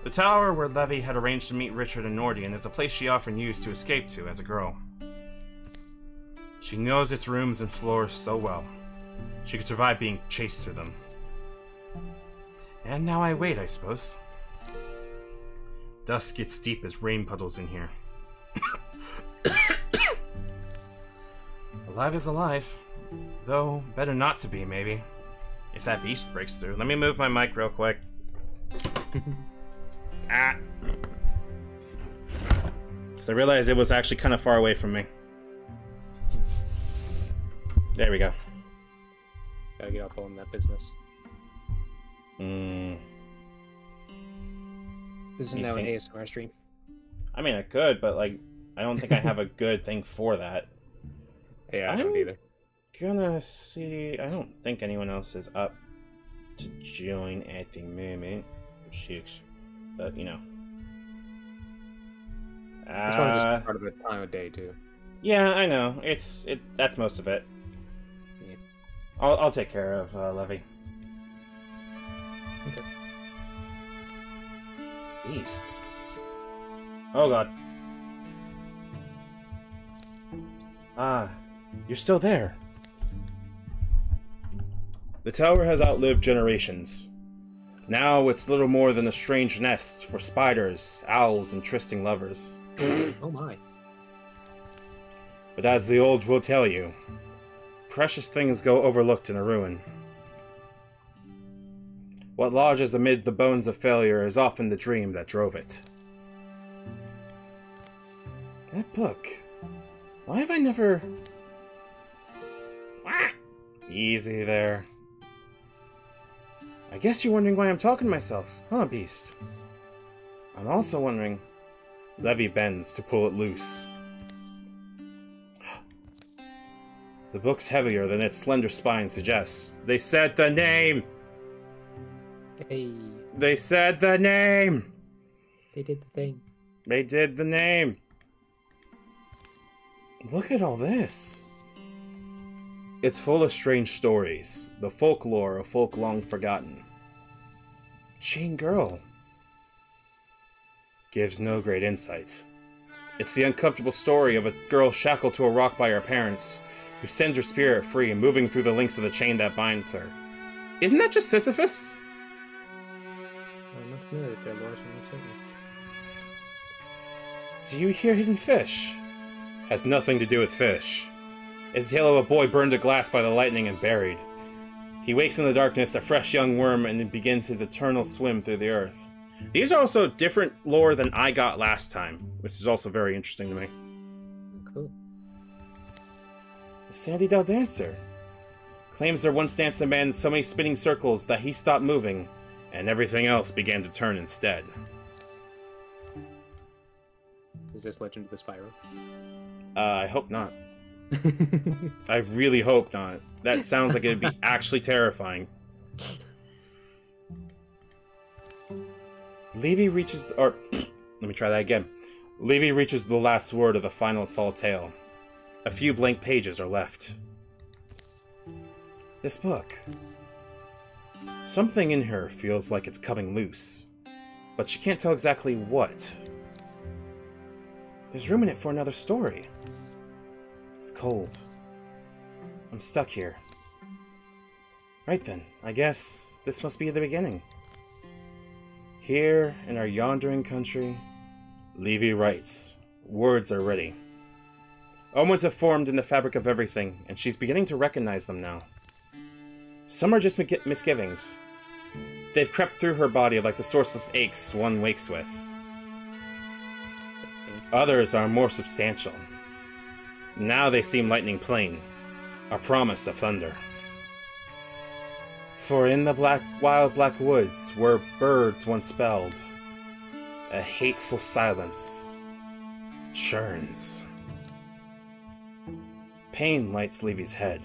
The tower where Levy had arranged to meet Richard and Nordian is a place she often used to escape to as a girl. She knows its rooms and floors so well. She could survive being chased through them. And now I wait, I suppose. Dusk gets deep as rain puddles in here. Alive is alive. Though, better not to be, maybe. If that beast breaks through. Let me move my mic real quick. Ah! Because I realized it was actually kind of far away from me. There we go. Gotta get up on that business. This is now an ASMR stream. I mean, I could, but like, I don't think I have a good thing for that. Yeah, I don't either. Gonna see. I don't think anyone else is up to join at the moment. Shooks. But, you know. That's probably just part of the time of day, too. Yeah, I know. That's most of it. Yeah. I'll take care of Levy. Okay. East. Oh god. Ah, you're still there. The tower has outlived generations. Now it's little more than a strange nest for spiders, owls, and trysting lovers. Oh my. But as the old will tell you, precious things go overlooked in a ruin. What lodges amid the bones of failure is often the dream that drove it. That book. Why have I never... Easy there. I guess you're wondering why I'm talking to myself, huh, Beast? I'm also wondering... Levy bends to pull it loose. The book's heavier than its slender spine suggests. They said the name! Hey. They said the name! They did the thing. They did the name! Look at all this. It's full of strange stories, the folklore of folk long forgotten. Chain Girl gives no great insight. It's the uncomfortable story of a girl shackled to a rock by her parents, who sends her spirit free, moving through the links of the chain that binds her. Isn't that just Sisyphus? I'm not familiar with that lore, so I'm not certain. Do you hear hidden fish? Has nothing to do with fish. It's the tale of a boy burned to glass by the lightning and buried. He wakes in the darkness, a fresh young worm, and begins his eternal swim through the earth. These are also different lore than I got last time, which is also very interesting to me. Cool. The Sandy Dell Dancer claims there once danced a man in so many spinning circles that he stopped moving, and everything else began to turn instead. Is this Legend of the Spiral? I hope not. I really hope not. That sounds like it'd be actually terrifying. Levy reaches let me try that again. Levy reaches the last word of the final tall tale. A few blank pages are left. This book. Something in her feels like it's coming loose, but she can't tell exactly what. There's room in it for another story. It's cold. I'm stuck here. Right then, I guess this must be the beginning. Here, in our yondering country, Levy writes. Words are ready. Omens have formed in the fabric of everything, and she's beginning to recognize them now. Some are just misgivings. They've crept through her body like the sourceless aches one wakes with. Others are more substantial. Now they seem lightning plain, a promise of thunder. For in the wild black woods, where birds once spelled, a hateful silence churns. Pain lights Levy's head,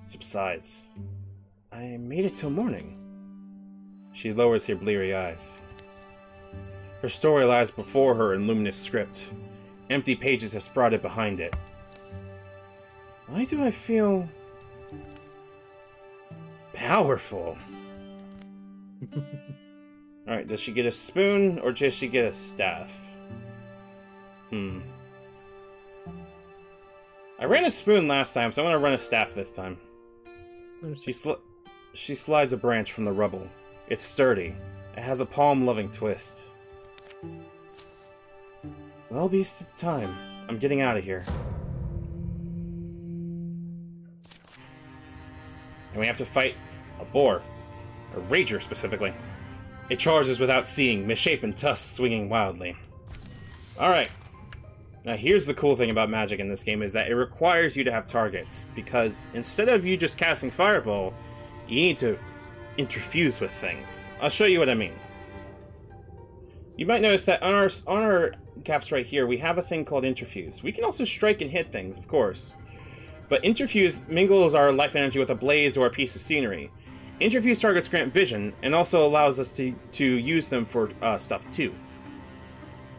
subsides. I made it till morning. She lowers her bleary eyes. Her story lies before her in luminous script. Empty pages have sprouted behind it. Why do I feel... powerful? Alright, does she get a spoon, or does she get a staff? I ran a spoon last time, so I'm gonna run a staff this time. She slides a branch from the rubble. It's sturdy. It has a palm-loving twist. Well, Beast, it's time. I'm getting out of here. And we have to fight a boar. A rager, specifically. It charges without seeing, misshapen tusks swinging wildly. Alright. Now here's the cool thing about magic in this game is that it requires you to have targets, because instead of you just casting Fireball, you need to interfuse with things. I'll show you what I mean. You might notice that on our caps right here, we have a thing called Interfuse. We can also strike and hit things, of course. But Interfuse mingles our life energy with a blaze or a piece of scenery. Interfuse targets grant vision, and also allows us to use them for stuff too.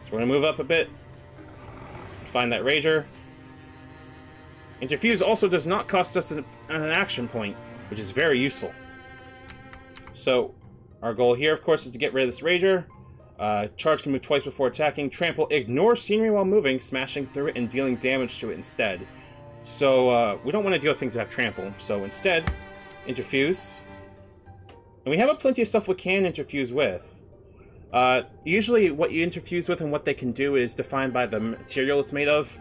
So we're going to move up a bit. Find that Rager. Interfuse also does not cost us an action point, which is very useful. So, our goal here, of course, is to get rid of this Rager. Charge can move twice before attacking. Trample ignores scenery while moving, smashing through it and dealing damage to it instead. So, we don't want to deal with things that have trample. So, instead, Interfuse. And we have plenty of stuff we can interfuse with. Usually what you interfuse with and what they can do is defined by the material it's made of.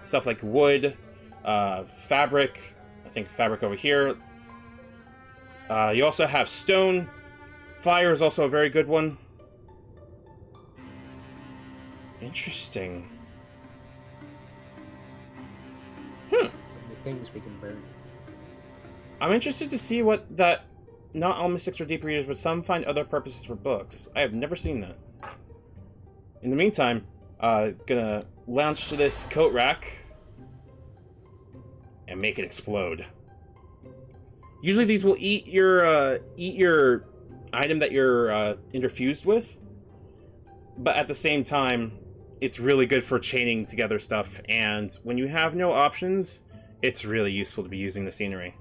Stuff like wood, fabric, I think fabric over here. You also have stone. Fire is also a very good one. Interesting. So many things we can burn. I'm interested to see what that... Not all mystics are deep readers, but some find other purposes for books. I have never seen that. In the meantime, gonna launch to this coat rack and make it explode. Usually these will eat your item that you're interfused with, but at the same time, it's really good for chaining together stuff. And when you have no options, it's really useful to be using the scenery.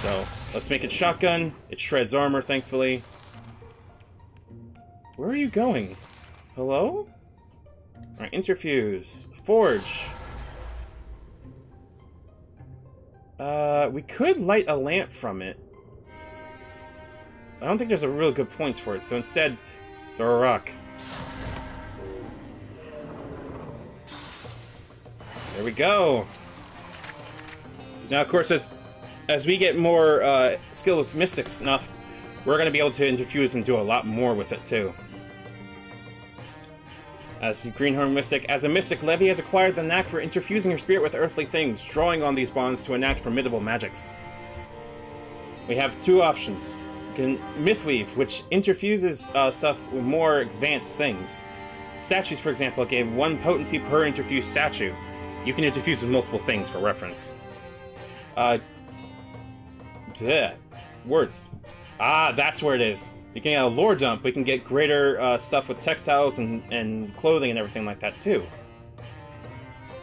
So, let's make it shotgun. It shreds armor, thankfully. Where are you going? Hello? Alright, interfuse. Forge. We could light a lamp from it. I don't think there's a real good point for it, so instead, throw a rock. There we go. Now, of course, as we get more skill with mystic stuff, we're going to be able to interfuse and do a lot more with it, too. As Greenhorn Mystic, as a mystic, Levy has acquired the knack for interfusing her spirit with earthly things, drawing on these bonds to enact formidable magics. We have two options. You can Mythweave, which interfuses stuff with more advanced things. Statues, for example, gave 1 potency per interfused statue. You can interfuse with multiple things for reference. Words. Ah, that's where it is. You can get a lore dump. We can get greater stuff with textiles and clothing and everything like that too.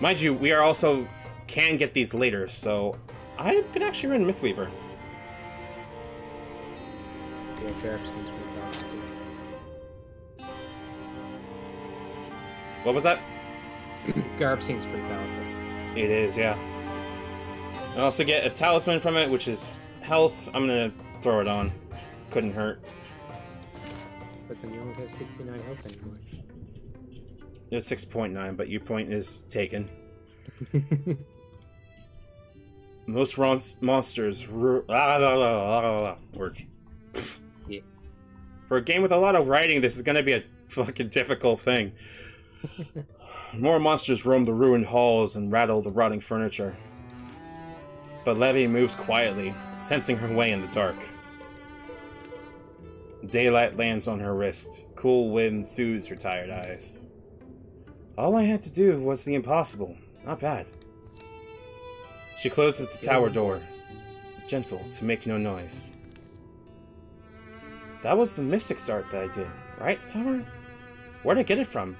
Mind you, we are also can get these later, so I could actually run Mythweaver. Yeah, Garrett seems pretty powerful. What was that? Garb seems pretty powerful. It is, yeah. I also get a talisman from it, which is health. I'm gonna throw it on. Couldn't hurt. But then you only have 69 health anymore. It's 6.9, but your point is taken. Most monsters... Words. Yeah. For a game with a lot of writing, this is gonna be a fucking difficult thing. More monsters roam the ruined halls and rattle the rotting furniture. But Levy moves quietly, sensing her way in the dark. Daylight lands on her wrist. Cool wind soothes her tired eyes. All I had to do was the impossible. Not bad. She closes the tower door, gentle to make no noise. That was the mystic's art that I did, right, Tower? Where'd I get it from?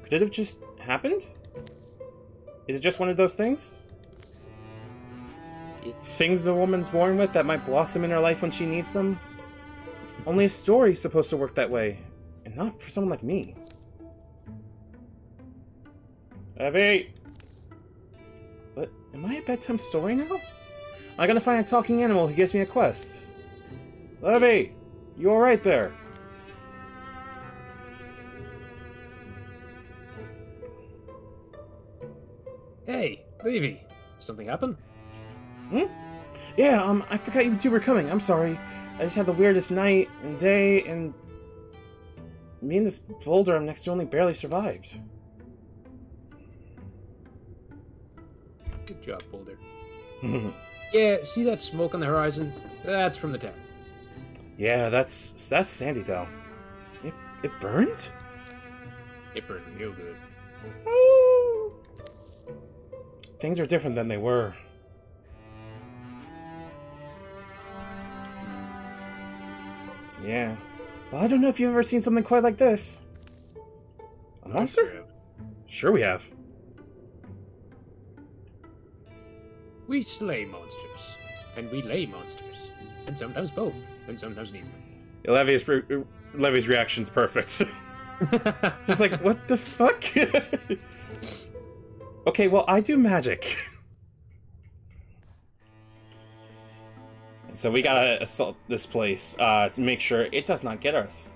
Could it have just happened? Is it just one of those things? Things a woman's born with that might blossom in her life when she needs them? Only a story's supposed to work that way, and not for someone like me. Abby! What? Am I a bedtime story now? I'm gonna find a talking animal who gives me a quest. Abby! You alright there? Hey, Levy. Something happened? Hmm? Yeah, I forgot you two were coming. I'm sorry. I just had the weirdest night and day, and me and this boulder I'm next to only barely survived. Good job, Boulder. Yeah, see that smoke on the horizon? That's from the town. Yeah, that's Sandy Dell. It burned? It burned real good. Oh. Things are different than they were. Yeah. Well, I don't know if you've ever seen something quite like this. A monster? Sure we have. We slay monsters, and we lay monsters, and sometimes both, and sometimes neither. Levy's reaction's perfect. Just like, what the fuck? Okay, well, I do magic. So we gotta assault this place to make sure it does not get us.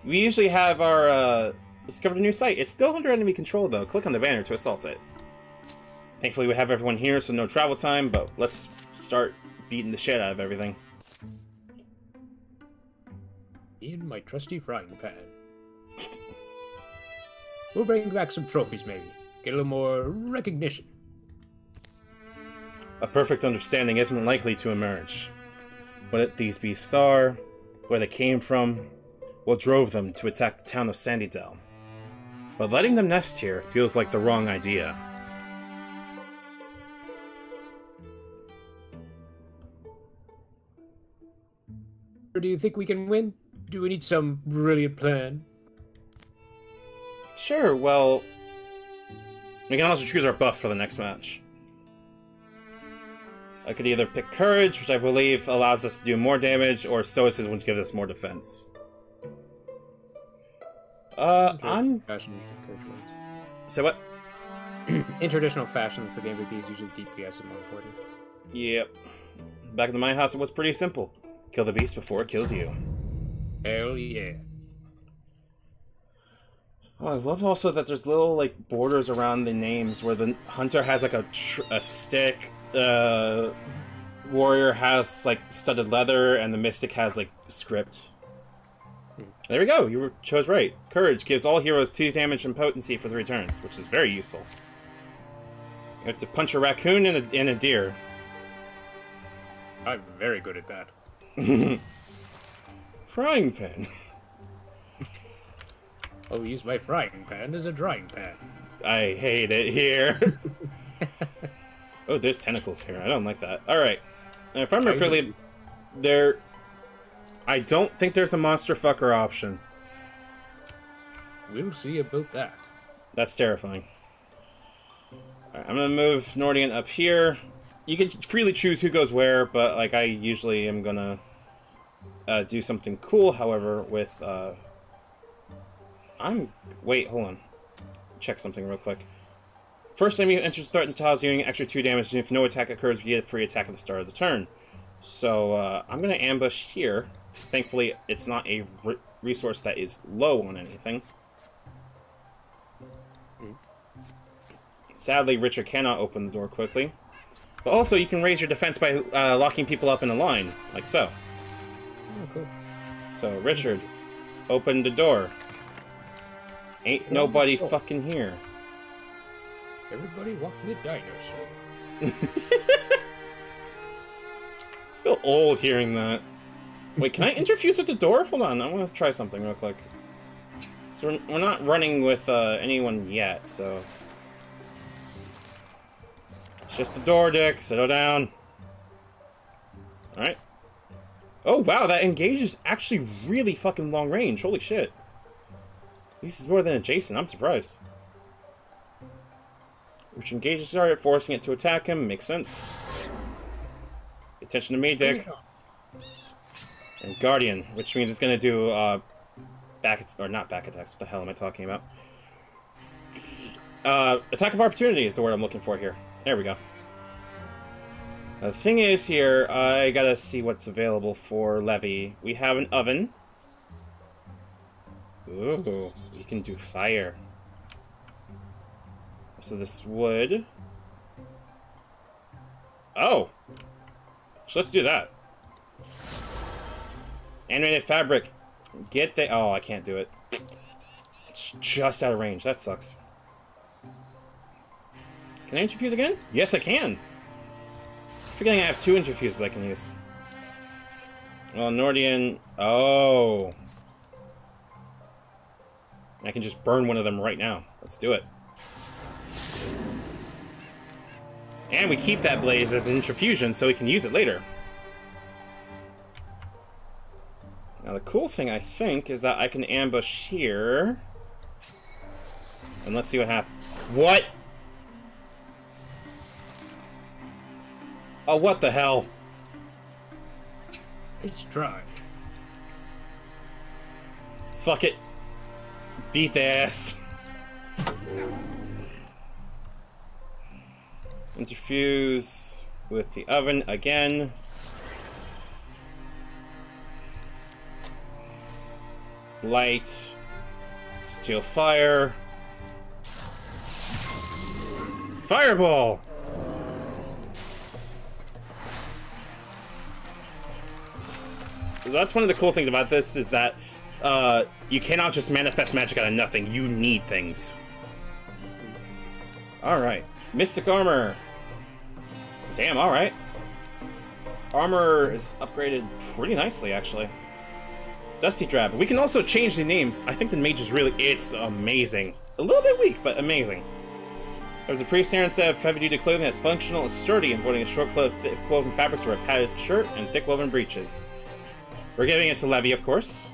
We usually have our discovered a new site. It's still under enemy control, though. Click on the banner to assault it. Thankfully, we have everyone here, so no travel time, but let's start beating the shit out of everything. In my trusty frying pan. We'll bring back some trophies, maybe. Get a little more recognition. A perfect understanding isn't likely to emerge. What these beasts are, where they came from, what drove them to attack the town of Sandydell. But letting them nest here feels like the wrong idea. Or do you think we can win? Do we need some brilliant plan? Sure, well... we can also choose our buff for the next match. I could either pick Courage, which I believe allows us to do more damage, or Stoicism, which gives us more defense. I'm... Say what? In traditional fashion, for games like these, usually DPS is more important. Yep. Back in my house, it was pretty simple. Kill the beast before it kills you. Hell yeah. Oh, I love also that there's little, like, borders around the names where the hunter has, like, a stick, warrior has, like, studded leather, and the mystic has, like, script. There we go, you chose right. Courage gives all heroes 2 damage and potency for 3 turns, which is very useful. You have to punch a raccoon and a deer. I'm very good at that. Frying pan. I'll use my frying pan as a drying pan. I hate it here. Oh, there's tentacles here. I don't like that. Alright. If I remember correctly, I don't think there's a monster fucker option. We'll see about that. That's terrifying. Alright, I'm gonna move Nordian up here. You can freely choose who goes where, but like I usually am gonna do something cool, however, with wait, hold on. Check something real quick. First time you enter threatened tiles, dealing extra 2 damage, and if no attack occurs, you get a free attack at the start of the turn. So, I'm gonna ambush here, because thankfully it's not a resource that is low on anything. Sadly, Richard cannot open the door quickly. But also, you can raise your defense by locking people up in a line, like so. Oh, cool. So, Richard, open the door. Ain't nobody fucking here. Everybody walk the dinosaur. I feel old hearing that. Wait, can I interfuse with the door? Hold on, I want to try something real quick. So we're not running with anyone yet, so... It's just the door, Dick. Settle down. Alright. Oh, wow, that engage is actually really fucking long range. Holy shit. This is more than adjacent. I'm surprised. Which engages target, forcing it to attack him. Makes sense. Pay attention to me, Dick. And Guardian, which means it's gonna do not back attacks. What the hell am I talking about? Attack of opportunity is the word I'm looking for here. There we go. The thing is here, I gotta see what's available for Levy. We have an oven. Ooh, you can do fire. So this wood. Oh! So let's do that. Animated fabric. Get the... Oh, I can't do it. It's just out of range. That sucks. Can I interfuse again? Yes, I can. Forgetting I have 2 interfuses I can use. Well, Nordian... Oh. I can just burn one of them right now. Let's do it. And we keep that blaze as an interfusion so we can use it later. Now the cool thing, I think, is that I can ambush here. And let's see what happens. What? Oh, what the hell? Let's try. Fuck it. Beat the ass. Interfuse with the oven again. Light. Steal fire. Fireball! That's one of the cool things about this is that you cannot just manifest magic out of nothing. You need things. Alright. Mystic armor. Damn, alright. Armor is upgraded pretty nicely, actually. Dusty Drab. We can also change the names. I think the mage is really... It's amazing. A little bit weak, but amazing. There's a priest here instead of heavy-duty clothing that's functional and sturdy, avoiding a short thick woven fabrics or a padded shirt and thick woven breeches. We're giving it to Levy, of course.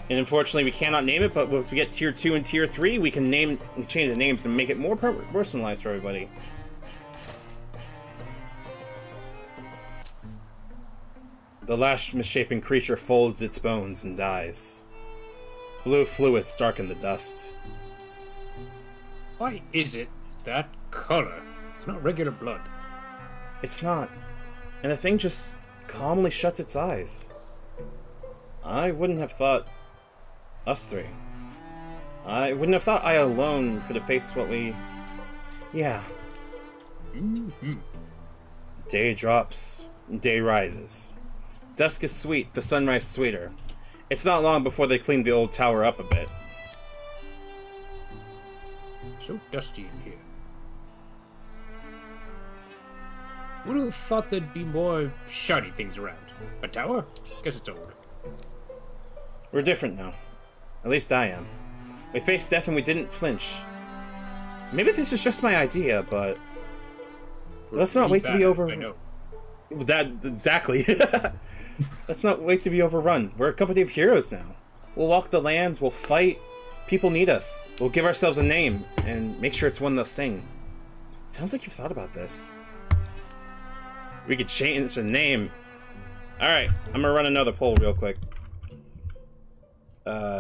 And unfortunately, we cannot name it, but once we get Tier 2 and Tier 3, we can change the names and make it more personalized for everybody. The last misshapen creature folds its bones and dies. Blue fluids darken the dust. Why is it that color? It's not regular blood. It's not. And the thing just calmly shuts its eyes. I wouldn't have thought us three. I wouldn't have thought I alone could have faced what we... Yeah. Day drops, day rises. Dusk is sweet, the sunrise sweeter. It's not long before they clean the old tower up a bit. So dusty in here. Would have thought there'd be more shiny things around. A tower? Guess it's old. We're different now. At least I am. We faced death and we didn't flinch. Maybe this is just my idea, but... Let's not wait to be over... I know. That... Exactly. Let's not wait to be overrun. We're a company of heroes now. We'll walk the land, we'll fight. People need us. We'll give ourselves a name, and make sure it's one they'll sing. Sounds like you've thought about this. We could change the name. Alright, I'm gonna run another poll real quick.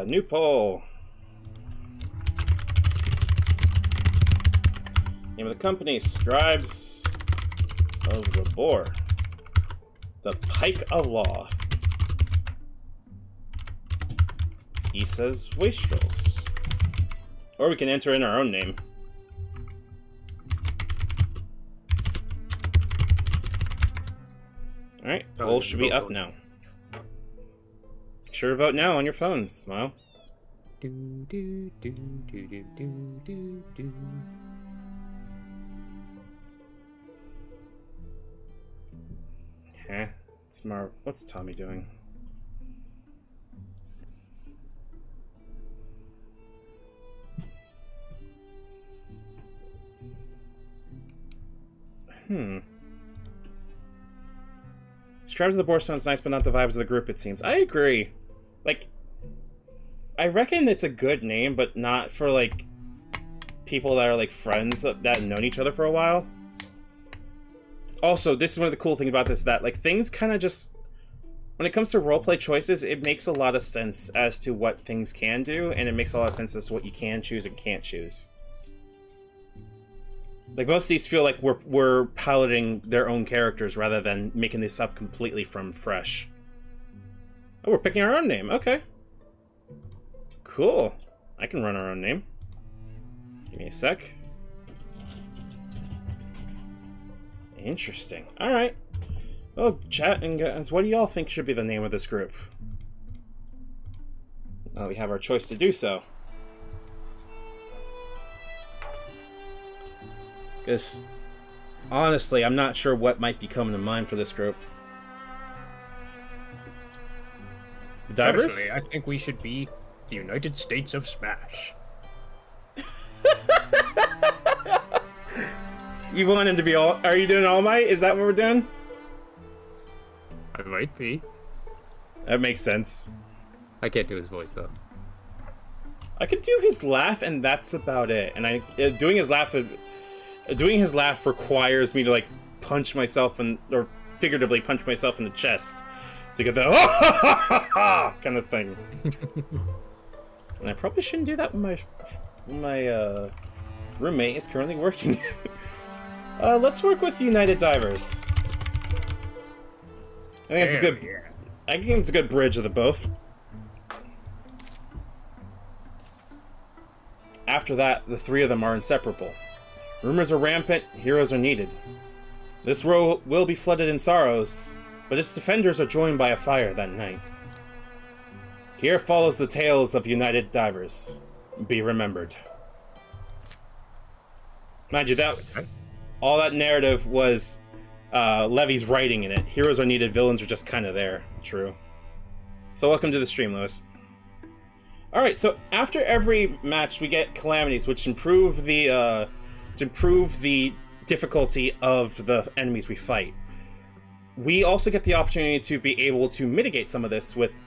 New poll. Name of the company, Scribes of the Boar. The Pike of Law. He says Wastrels. Or we can enter in our own name. Alright, poll should be up now. Sure vote now on your phones, Smile. Do, do, do, do, do, do, do, do. Huh? Smart. What's Tommy doing? Scribes of the Boar sounds nice, but not the vibes of the group, it seems. I agree. Like, I reckon it's a good name, but not for, like, people that are, like, friends that have known each other for a while. Also, this is one of the cool things about this, that, like, things kind of just... When it comes to roleplay choices, it makes a lot of sense as to what things can do, and it makes a lot of sense as to what you can choose and can't choose. Like, most of these feel like we're piloting their own characters rather than making this up completely from fresh. Oh, we're picking our own name. Okay. Cool. I can run our own name. Give me a sec. Interesting. Alright. Well, chat and guys, what do y'all think should be the name of this group? Well, we have our choice to do so. Because, honestly, I'm not sure what might be coming to mind for this group. The Divers? Personally, I think we should be the United States of Smash. You want him to be all... Are you doing All Might? Is that what we're doing? I might be. That makes sense. I can't do his voice, though. I could do his laugh, and that's about it. And doing his laugh requires me to, like, punch myself in... Or figuratively punch myself in the chest to get the kind of thing. And I probably shouldn't do that when my roommate is currently working. Let's work with United Divers. I think it's a good. Yeah. I think it's a good bridge of the both. After that, the three of them are inseparable. Rumors are rampant, heroes are needed. This world will be flooded in sorrows, but its defenders are joined by a fire that night. Here follows the tales of United Divers. Be remembered. Mind you, all that narrative was Levy's writing in it. Heroes are needed, villains are just kind of there. True. So welcome to the stream, Lewis. Alright, so after every match we get calamities, which improve the difficulty of the enemies we fight. We also get the opportunity to be able to mitigate some of this with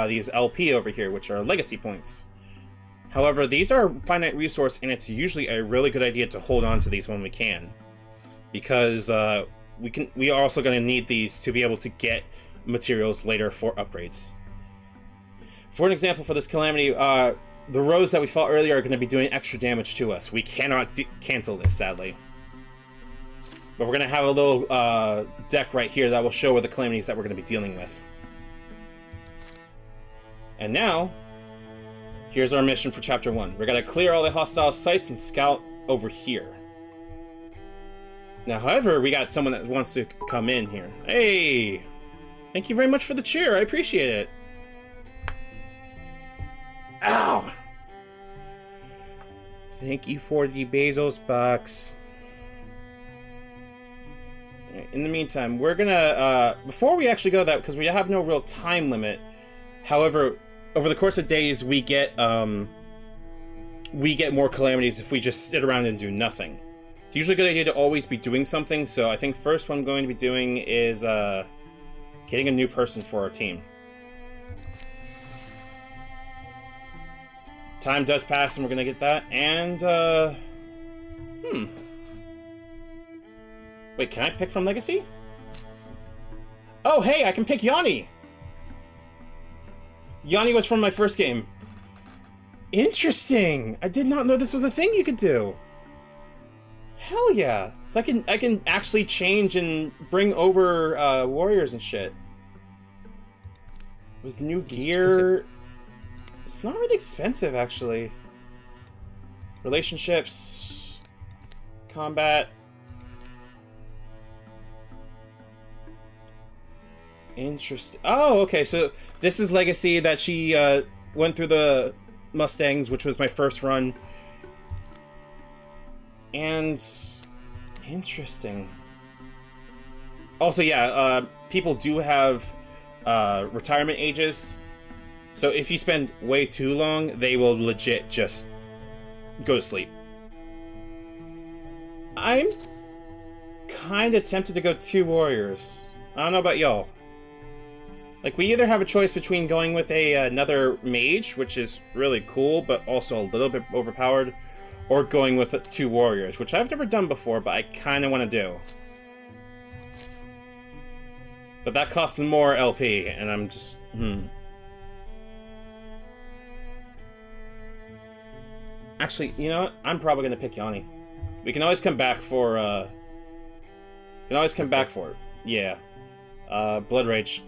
these LP over here, which are legacy points. However, these are a finite resource, and it's usually a really good idea to hold on to these when we can. Because we are also going to need these to be able to get materials later for upgrades. For an example for this calamity, the rows that we fought earlier are going to be doing extra damage to us. We cannot cancel this, sadly. But we're going to have a little deck right here that will show where the calamities that we're going to be dealing with. And now, here's our mission for Chapter 1. We're going to clear all the hostile sites and scout over here. Now, however, we got someone that wants to come in here. Hey! Thank you very much for the cheer, I appreciate it. Ow! Thank you for the Bezos box. In the meantime, we're gonna, before we actually go that, because we have no real time limit, however, over the course of days, we get more calamities if we just sit around and do nothing. It's usually a good idea to always be doing something, so I think first what I'm going to be doing is, getting a new person for our team. Time does pass, and we're gonna get that, and, Wait, can I pick from Legacy? Oh, hey, I can pick Yanni! Yanni was from my first game. Interesting! I did not know this was a thing you could do. Hell yeah! So I can actually change and bring over warriors and shit. With new gear... It's not really expensive, actually. Relationships... Combat... Interesting. Oh, okay, so this is Legacy that she went through the Mustangs, which was my first run. And... Interesting. Also, yeah, people do have retirement ages. So if you spend way too long, they will legit just go to sleep. I'm kind of tempted to go 2 warriors. I don't know about y'all. Like, we either have a choice between going with another mage, which is really cool, but also a little bit overpowered, or going with 2 warriors, which I've never done before, but I kind of want to do. But that costs more LP, and I'm just... Actually, you know what? I'm probably going to pick Yanni. We can always come back for, We can always come back for it. Yeah. Blood Rage.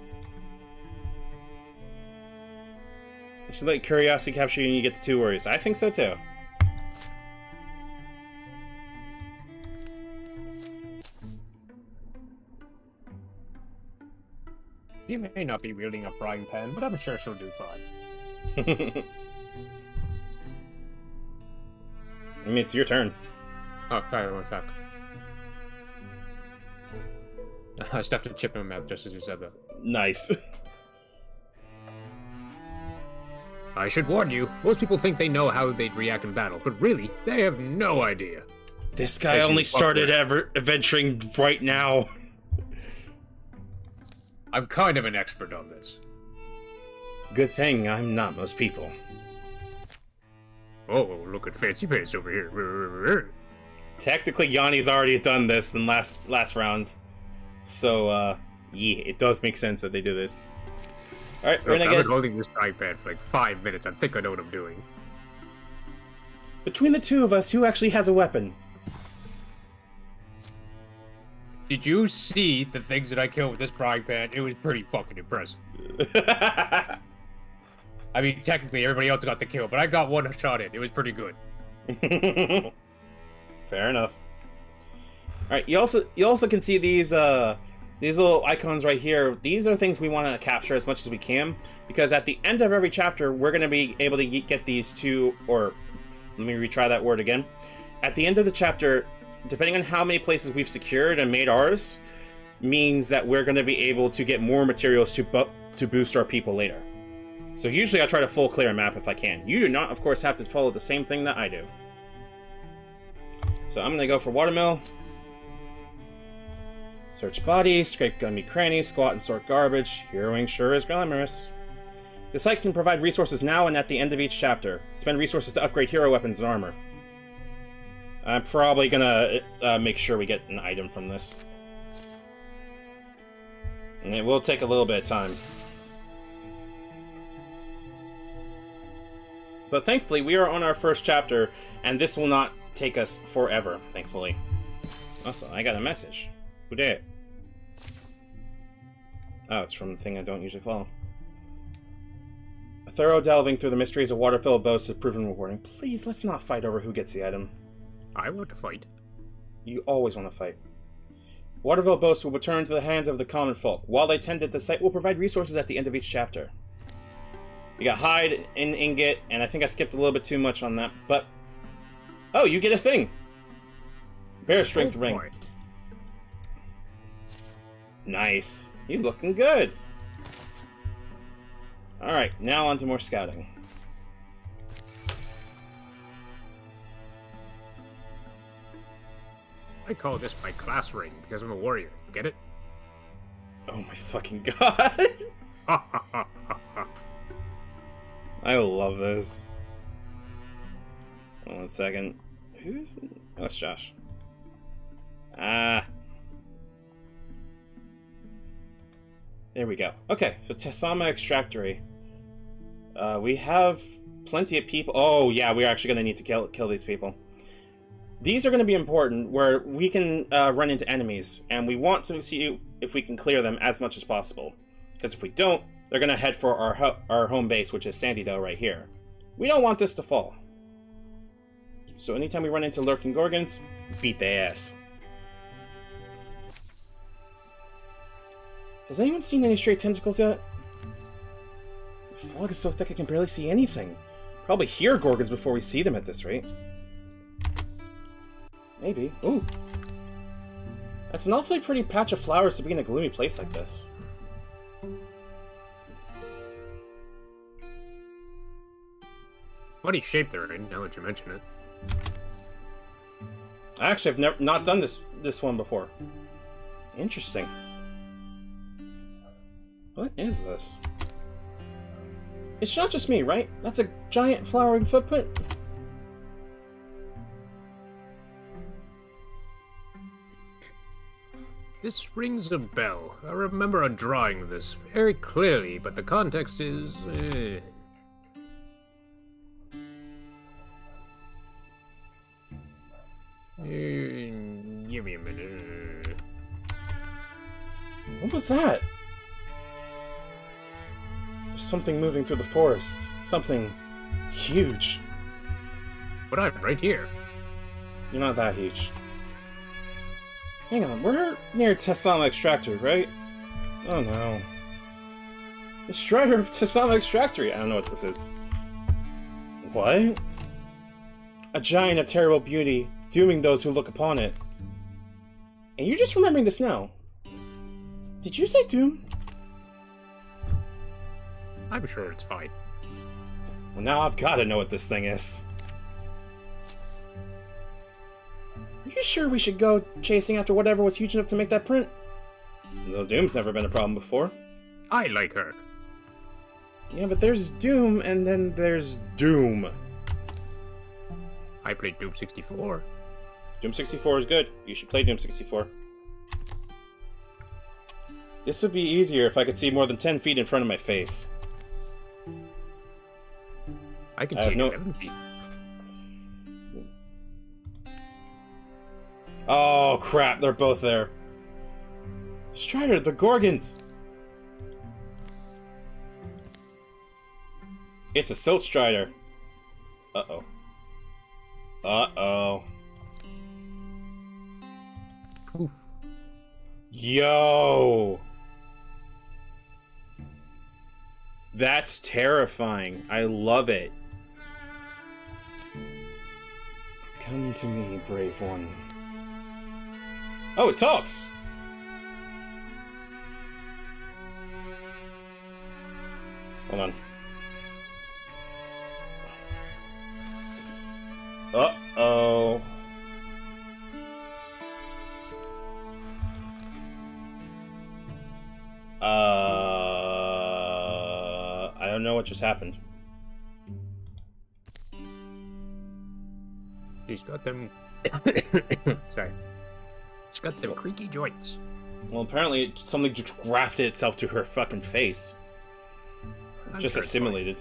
I should let Curiosity capture you and you get to 2 warriors. I think so too. She may not be wielding a frying pan, but I'm sure she'll do fine. I mean, it's your turn. Oh, sorry, one sec. I stuffed a chip in my mouth just as you said that. Nice. I should warn you, most people think they know how they'd react in battle, but really, they have no idea. This guy only started adventuring right now. I'm kind of an expert on this. Good thing I'm not most people. Oh, look at fancy pants over here. Technically, Yanni's already done this in last round. So, yeah, it does make sense that they do this. Alright, we're gonna I've been holding this iPad for like 5 minutes. I think I know what I'm doing. Between the two of us, who actually has a weapon? Did you see the things that I killed with this frying pan? It was pretty fucking impressive. I mean, technically, everybody else got the kill, but I got one shot in. It was pretty good. Fair enough. Alright, you also can see these little icons right here. These are things we want to capture as much as we can, because at the end of every chapter, we're going to be able to get these two, or let me retry that word again. At the end of the chapter, depending on how many places we've secured and made ours, means that we're going to be able to get more materials to boost our people later. So usually I try to full clear a map if I can. You do not, of course, have to follow the same thing that I do. So I'm going to go for watermill. Search bodies, scrape gummy crannies, squat and sort garbage. Heroing sure is glamorous. The site can provide resources now and at the end of each chapter. Spend resources to upgrade hero weapons and armor. I'm probably gonna make sure we get an item from this. And it will take a little bit of time. But thankfully, we are on our first chapter, and this will not take us forever, thankfully. Also, I got a message. Who did? Oh, it's from the thing I don't usually follow. A thorough delving through the mysteries of water-filled boats has proven rewarding. Please, let's not fight over who gets the item. I want to fight. You always want to fight. Waterville boats will return to the hands of the common folk. While they tend it, the site will provide resources at the end of each chapter. We got hide and ingot, and I think I skipped a little bit too much on that, but... Oh, you get a thing! Bear strength ring. Boy. Nice. You looking good. Alright, now on to more scouting. I call this my class ring because I'm a warrior. Get it? Oh my fucking god. I love this. Hold on 1 second. Who's... Oh, it's Josh. Ah. There we go. Okay, so Tsunami Extractory. We have plenty of people. Oh, yeah, we're actually going to need to kill these people. These are going to be important, where we can run into enemies, and we want to see if we can clear them as much as possible. Because if we don't, they're going to head for our home base, which is Sandydoe right here. We don't want this to fall. So anytime we run into lurking Gorgons, beat their ass. Has anyone seen any straight tentacles yet? The fog is so thick I can barely see anything. Probably hear Gorgons before we see them at this rate. Maybe. Ooh. That's an awfully pretty patch of flowers to be in a gloomy place like this. Funny shape they're in, now that you mention it. Actually, I've not done this one before. Interesting. What is this? It's not just me, right? That's a giant flowering footprint. This rings a bell. I remember a drawing of this very clearly, but the context is... Give me a minute. What was that? There's something moving through the forest. Something huge. But I'm right here. You're not that huge. Hang on, we're near Tsunami Extractor, right? Oh no. The Strider of Tsunami Extractory! I don't know what this is. What? A giant of terrible beauty, dooming those who look upon it. And you're just remembering this now? Did you say Doom? I'm sure it's fine. Well, now I've got to know what this thing is. Are you sure we should go chasing after whatever was huge enough to make that print? Though Doom's never been a problem before. I like her. Yeah, but there's Doom, and then there's Doom. I played Doom 64. Doom 64 is good. You should play Doom 64. This would be easier if I could see more than 10 feet in front of my face. I can see 11 feet. Oh, crap. They're both there. Strider, the Gorgons! It's a Silt Strider. Uh-oh. Uh-oh. Oof. Yo! That's terrifying. I love it. Come to me, brave one. Oh, it talks! Hold on. Uh-oh. I don't know what just happened. She's got them... Sorry. She's got them creaky joints. Well, apparently something just grafted itself to her fucking face. Just assimilated.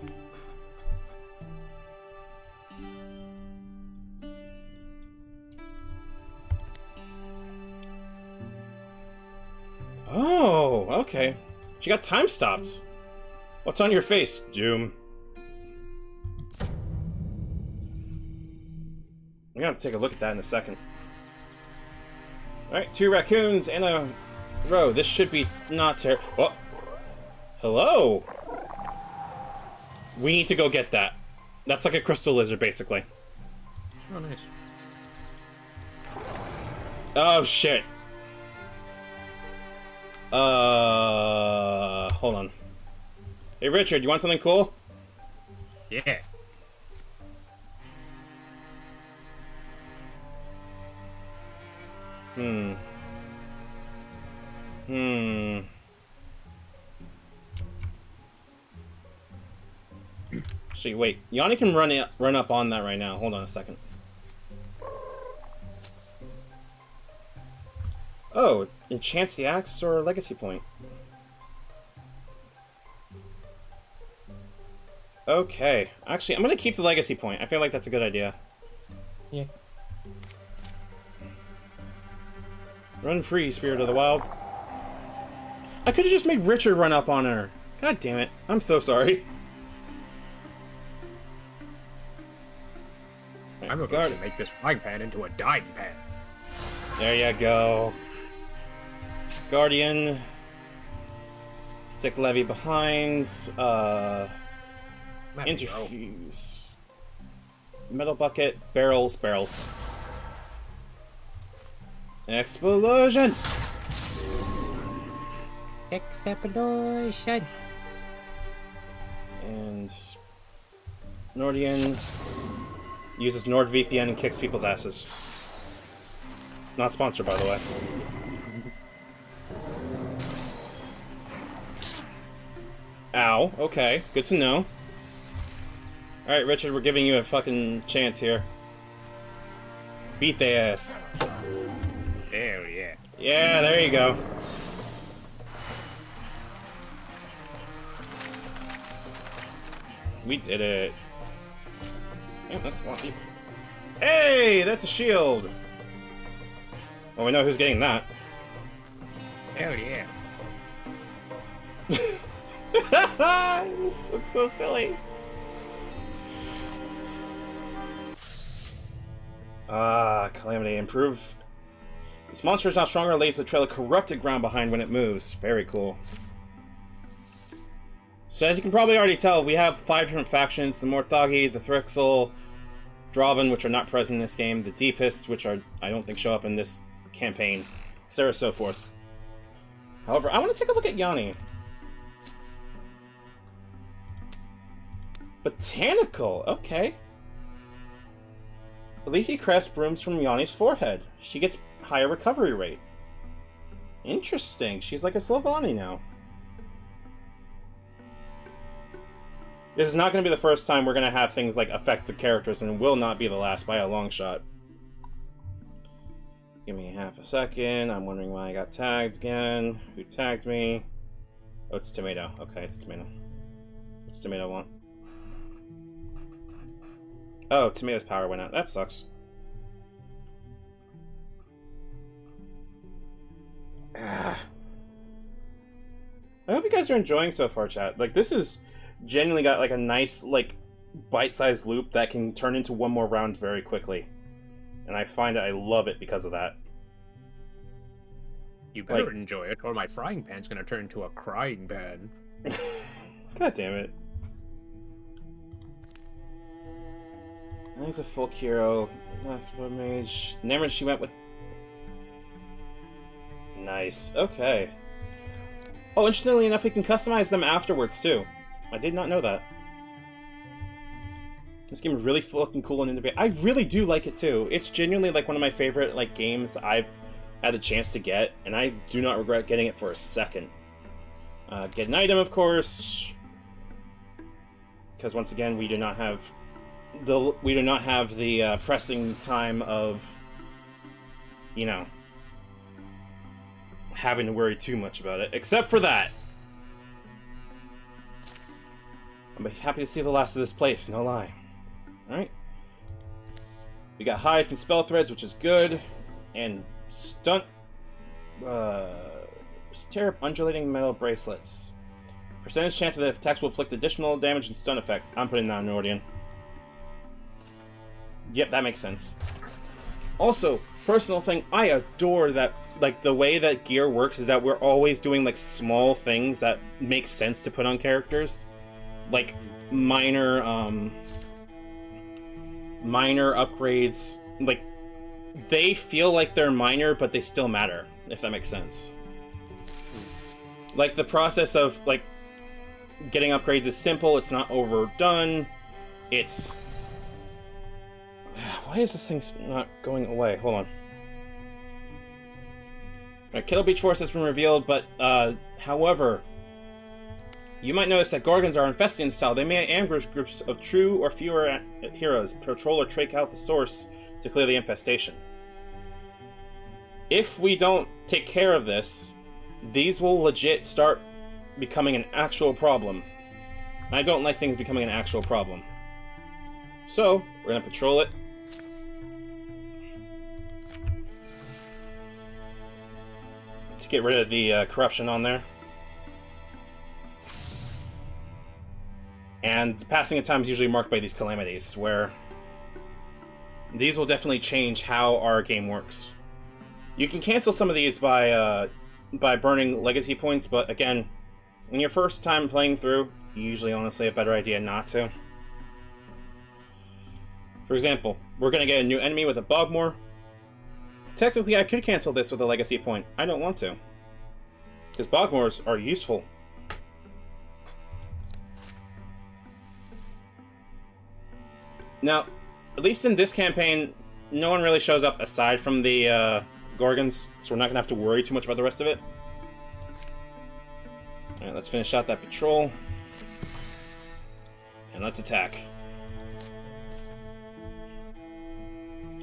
Oh, okay. She got time stopped. What's on your face, Doom? I'm gonna take a look at that in a second. Alright, 2 raccoons in a row. This should be not terrible. Oh! Hello! We need to go get that. That's like a crystal lizard, basically. Oh, nice. Oh, shit. Hold on. Hey, Richard, you want something cool? Yeah. Actually, wait. Yanni can run up on that right now. Hold on a second. Oh, enchants the axe or legacy point. Okay. Actually, I'm gonna keep the legacy point. I feel like that's a good idea. Yeah. Run free, Spirit of the Wild. I could have just made Richard run up on her. God damn it. I'm so sorry. I'm about to make this frying pan into a dying pan. There you go. Guardian. Stick Levy behind. Interfuse. Metal bucket. Barrels. Explosion! Explosion! And Nordian uses NordVPN and kicks people's asses. Not sponsored, by the way. Ow. Okay. Good to know. Alright, Richard, we're giving you a fucking chance here. Beat their ass. Hell yeah. Yeah, there you go. We did it. Damn, that's a lot of people. Hey, that's a shield! Well, we know who's getting that. Hell yeah. This looks so silly. Calamity. Improve. This monster is now stronger and leaves a trail of corrupted ground behind when it moves. Very cool. So as you can probably already tell, we have 5 different factions. The Morthagi, the Thrixel, Draven, which are not present in this game, the Deepists, which are I don't think show up in this campaign, etc. so forth. However, I want to take a look at Yanni. Botanical, okay. A leafy crest brooms from Yanni's forehead. She gets higher recovery rate. Interesting. She's like a Sylvani now. This is not going to be the first time we're going to have things like affect the characters, and will not be the last by a long shot. Give me half a second. I'm wondering why I got tagged again. Who tagged me? Oh, it's Tomato. Okay, it's Tomato. What's Tomato want? Oh, Tomato's power went out. That sucks. I hope you guys are enjoying so far, chat. Like, this is genuinely got like a nice, like, bite-sized loop that can turn into one more round very quickly. And I find that I love it because of that. You better enjoy it, or my frying pan's gonna turn into a crying pan. God damn it. He's a full hero. Last one mage. Never she went with. Nice. Okay. Oh, interestingly enough, we can customize them afterwards too. I did not know that. This game is really fucking cool and innovative. I really do like it too. It's genuinely like one of my favorite like games I've had the chance to get, and I do not regret getting it for a second. Get an item, of course, because once again, we do not have the pressing time of, you know, having to worry too much about it. Except for that, I'm happy to see the last of this place. No lie. All right, we got hides and spell threads, which is good, and stunt. Tear of undulating metal bracelets. Percentage chance that attacks will inflict additional damage and stun effects. I'm putting that on Nordian. Yep, that makes sense. Also, personal thing, I adore that, like, the way that gear works is that we're always doing, like, small things that make sense to put on characters. Like, minor upgrades. Like, they feel like they're minor, but they still matter, if that makes sense. Like, the process of, like, getting upgrades is simple, it's not overdone, it's... Why is this thing not going away? Hold on. Alright, Kettle Beach Force has been revealed, but, however, you might notice that Gorgons are infested in style. They may ambush groups of 2 or fewer heroes, patrol or trake out the source to clear the infestation. If we don't take care of this, these will legit start becoming an actual problem. I don't like things becoming an actual problem. So, we're gonna patrol it. To get rid of the corruption on there. And passing of time is usually marked by these calamities, where these will definitely change how our game works. You can cancel some of these by burning legacy points, but again, when your first time playing through, usually honestly a better idea not to. For example, we're going to get a new enemy with a Bogmore. Technically, I could cancel this with a legacy point. I don't want to, because Bogmores are useful. Now, at least in this campaign, no one really shows up aside from the Gorgons, so we're not going to have to worry too much about the rest of it. Alright, let's finish out that patrol. And let's attack.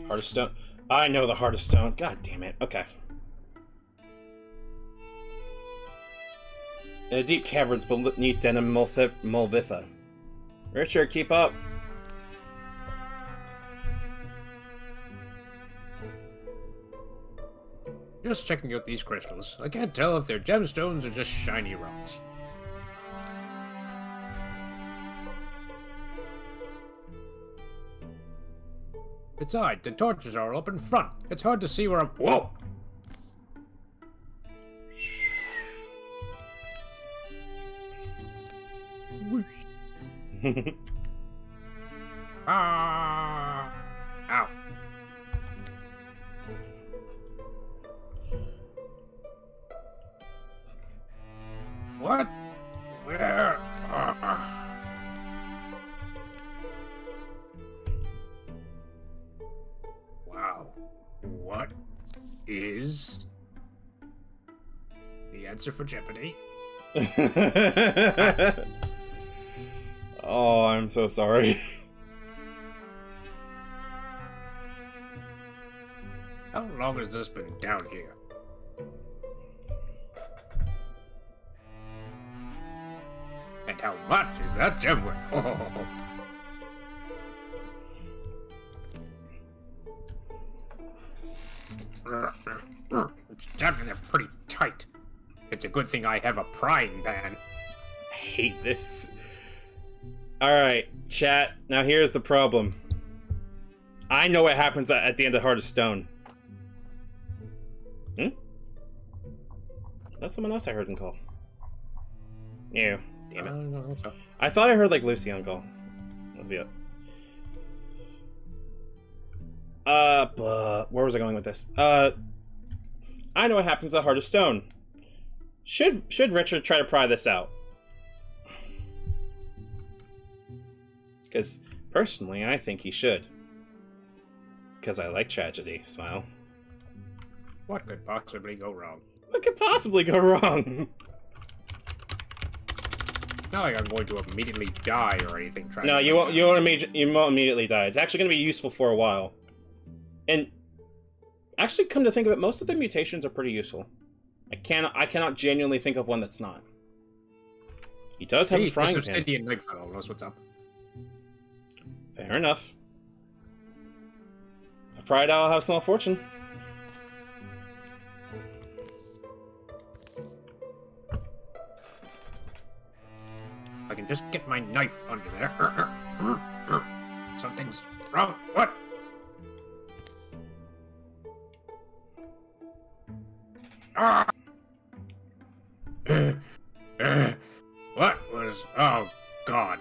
Heart of Stone. I know the Heart of Stone. God damn it. Okay. In the deep caverns beneath Denim Mulvitha. Richard, keep up. Just checking out these crystals. I can't tell if they're gemstones or just shiny rocks. Besides, the torches are up in front. It's hard to see where I'm... Whoa! Ah! Ow. What? Where? Wow. What is the answer for Jeopardy? Oh, I'm so sorry. How long has this been down here? And how much is that gem worth? It's down there pretty tight. It's a good thing I have a prying pan. I hate this. Alright, chat. Now here's the problem. I know what happens at the end of Heart of Stone. Hmm? That's someone else I heard him call. Ew. Damn it. No. I thought I heard, like, Lucy on call. That'll be it. But where was I going with this? I know what happens at Heart of Stone. Should Richard try to pry this out? Because, personally, I think he should. Because I like tragedy. Smile. What could possibly go wrong? What could possibly go wrong? Not like I'm going to immediately die or anything. No, you won't immediately die. It's actually going to be useful for a while. And actually, come to think of it, most of the mutations are pretty useful. I cannot genuinely think of one that's not. He does have a frying pan. Obsidian Nightfellow knows what's up. Fair enough. I pride I'll have small fortune. I can just get my knife under there. Something's wrong. What? Ah! What was... Oh, God.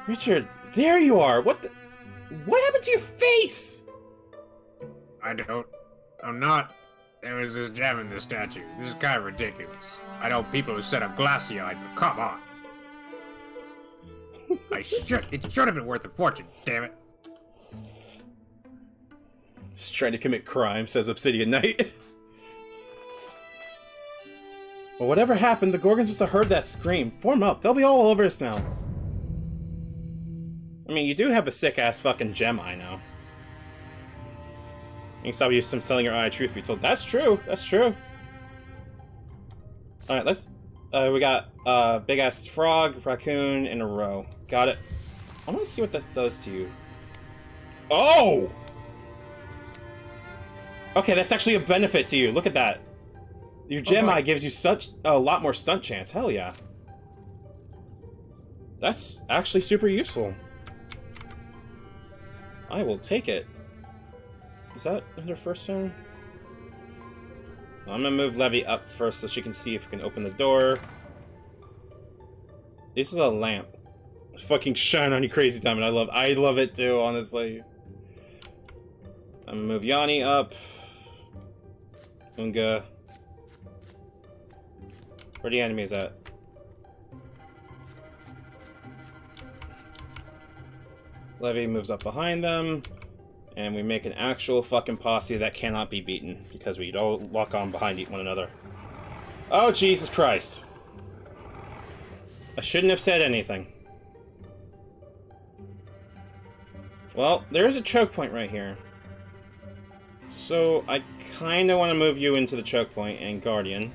Richard, there you are! What happened to your face? I'm not... There was this gem in this statue. This is kind of ridiculous. I know people who said I'm glassy-eyed, but come on. It should have been worth a fortune, damn it. Just trying to commit crime, says Obsidian Knight. Well, whatever happened, the Gorgons must have heard that scream. Form up, they'll be all over us now. I mean, you do have a sick-ass fucking gem eye now. You can stop you from selling your eye, truth be told. That's true, that's true. Alright, let's... we got, big-ass frog, raccoon, and a row. Got it. I want to see what that does to you. Oh! Okay, that's actually a benefit to you. Look at that. Your gem eye gives you such a lot more stunt chance. Hell yeah. That's actually super useful. I will take it. Is that under first zone? I'm gonna move Levy up first so she can see if we can open the door. This is a lamp. Fucking shine on you, Crazy Diamond. I love it too, honestly. I'm gonna move Yanni up. Unga. Where are the enemies at? Levy moves up behind them. And we make an actual fucking posse that cannot be beaten. Because we don't lock on behind one another. Oh, Jesus Christ. I shouldn't have said anything. Well, there is a choke point right here. So, I kind of want to move you into the choke point and Guardian.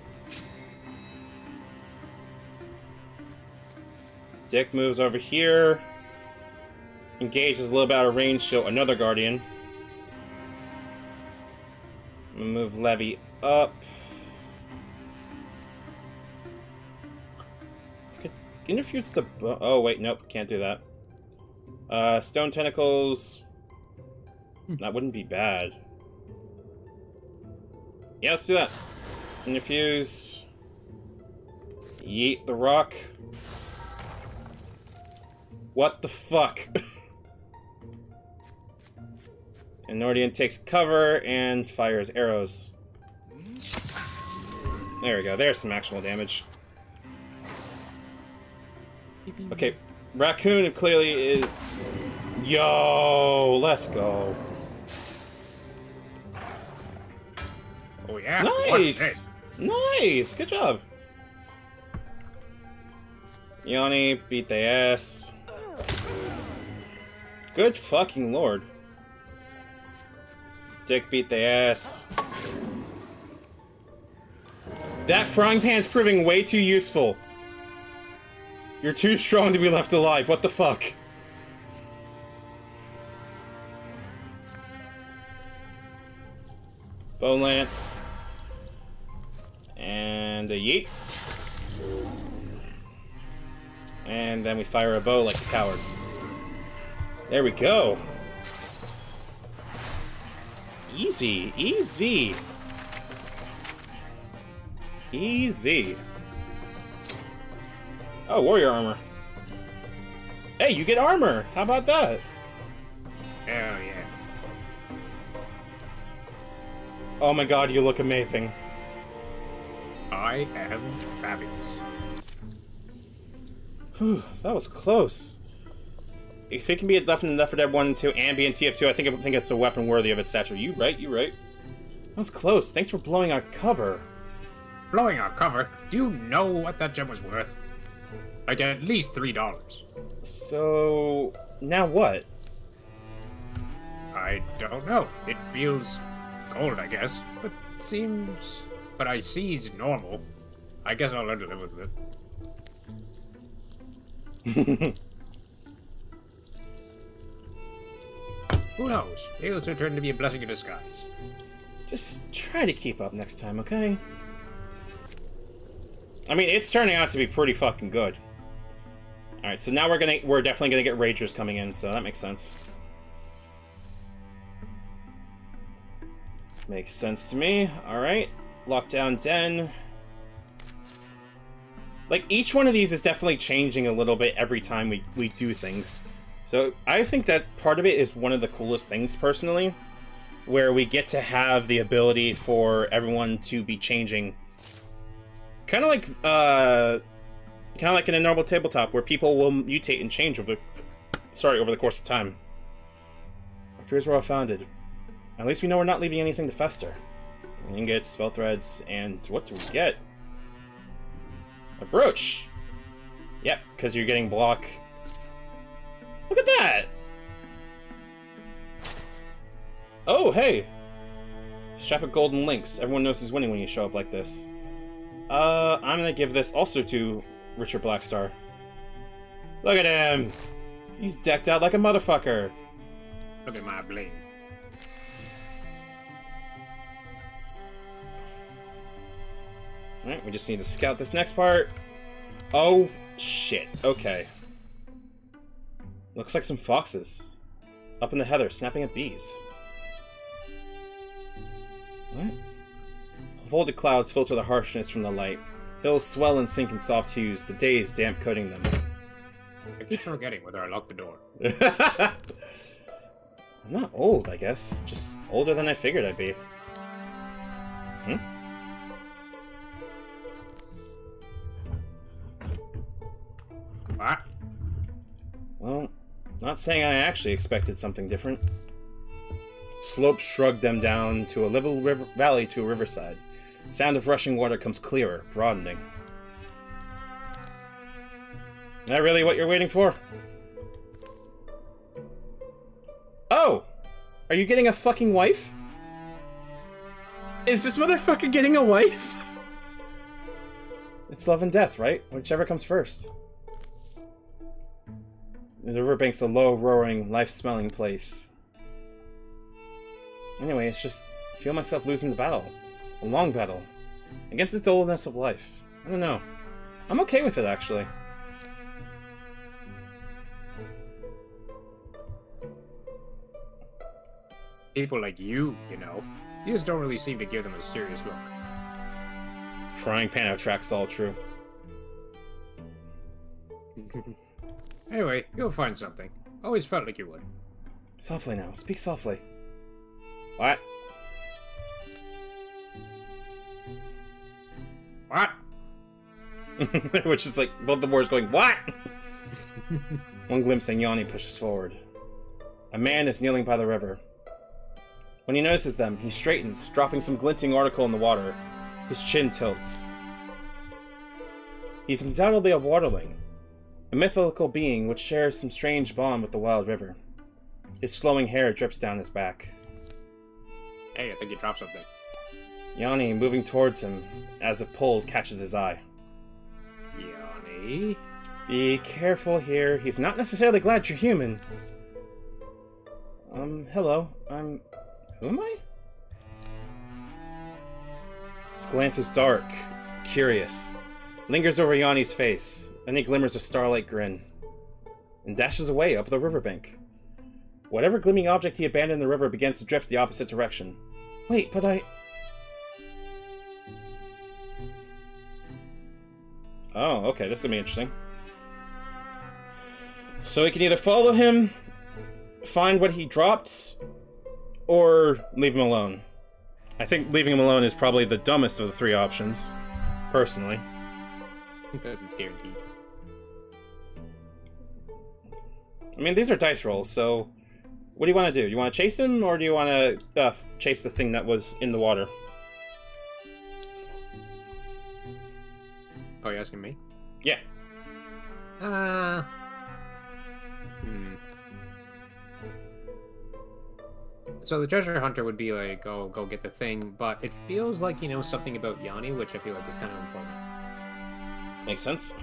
Dick moves over here. Engage is a little bit out of range, so another Guardian. I'm gonna move Levy up. I could interfuse with the... Oh, wait, nope, can't do that. Stone Tentacles... That wouldn't be bad. Yeah, let's do that. Interfuse. Yeet the rock. What the fuck? And Nordian takes cover and fires arrows. There we go. There's some actual damage. Okay, Raccoon clearly is... Yo, let's go. Oh yeah. Nice! Nice! Good job. Yanni beat the ass. Good fucking lord. Dick beat the ass. That frying pan's proving way too useful. You're too strong to be left alive. What the fuck? Bow lance. And a yeet. And then we fire a bow like a coward. There we go. Easy, easy. Easy. Oh, warrior armor. Hey, you get armor. How about that? Hell yeah. Oh my god, you look amazing. I am fabulous. Whew, that was close. If it can be left in Left 4 Dead 1 and 2 and be in TF2, I think it's a weapon worthy of its stature. You right, you right. That was close. Thanks for blowing our cover. Blowing our cover? Do you know what that gem was worth? Like at least $3. So now what? I don't know. It feels cold, I guess, but I see's normal. I guess I'll learn to live with it. Who knows? It'll also turn to be a blessing in disguise. Just try to keep up next time, okay? I mean, it's turning out to be pretty fucking good. Alright, so now we're definitely gonna get Ragers coming in, so that makes sense. Makes sense to me. Alright. Lockdown Den. Like, each one of these is definitely changing a little bit every time we do things. So, I think that part of it is one of the coolest things, personally. Where we get to have the ability for everyone to be changing. Kind of like in a normal tabletop, where people will mutate and change over the course of time. Our fears were all founded. At least we know we're not leaving anything to fester. Ingots, spell threads, and what do we get? A brooch! Yep, because you're getting block. Look at that! Oh, hey! Strap of golden links. Everyone knows who's winning when you show up like this. I'm gonna give this also to Richard Blackstar. Look at him! He's decked out like a motherfucker! Look at my bling. Alright, we just need to scout this next part. Oh, shit. Okay. Looks like some foxes. Up in the heather, snapping at bees. What? Folded clouds filter the harshness from the light. Hills swell and sink in soft hues, the days damp coating them. I keep forgetting whether I locked the door. I'm not old, I guess. Just older than I figured I'd be. Hmm? What? Well, not saying I actually expected something different. Slopes shrugged them down to a level valley to a riverside. Sound of rushing water comes clearer, broadening. Is that really what you're waiting for? Oh! Are you getting a fucking wife? Is this motherfucker getting a wife? It's love and death, right? Whichever comes first. The riverbank's a low, roaring, life-smelling place. Anyway, it's just... I feel myself losing the battle. A long battle. Against the dullness of life. I don't know. I'm okay with it, actually. People like you know. You just don't really seem to give them a serious look. Frying pan attracts all true. Anyway, you'll find something. Always felt like you would. Softly now. Speak softly. What? What? Which is like both the boys going, what? One glimpse and Yanni pushes forward. A man is kneeling by the river. When he notices them, he straightens, dropping some glinting article in the water. His chin tilts. He's undoubtedly a waterling, a mythical being which shares some strange bond with the wild river. His flowing hair drips down his back. Hey, I think you dropped something. Yanni, moving towards him, as if pulled, catches his eye. Yanni? Be careful here. He's not necessarily glad you're human. Hello. Who am I? His glance is dark, curious, lingers over Yanni's face, then he glimmers a starlight grin, and dashes away up the riverbank. Whatever gleaming object he abandoned in the river begins to drift the opposite direction. Wait, but I... Oh, okay, this is gonna be interesting. So we can either follow him, find what he dropped, or leave him alone. I think leaving him alone is probably the dumbest of the three options, personally. Because it's guaranteed. I mean, these are dice rolls, so what do you want to do? Do you want to chase him, or do you want to chase the thing that was in the water? Oh, you're asking me? Yeah. So the treasure hunter would be like, oh, go get the thing, but it feels like he knows something about Yanni, which I feel like is kind of important. Makes sense.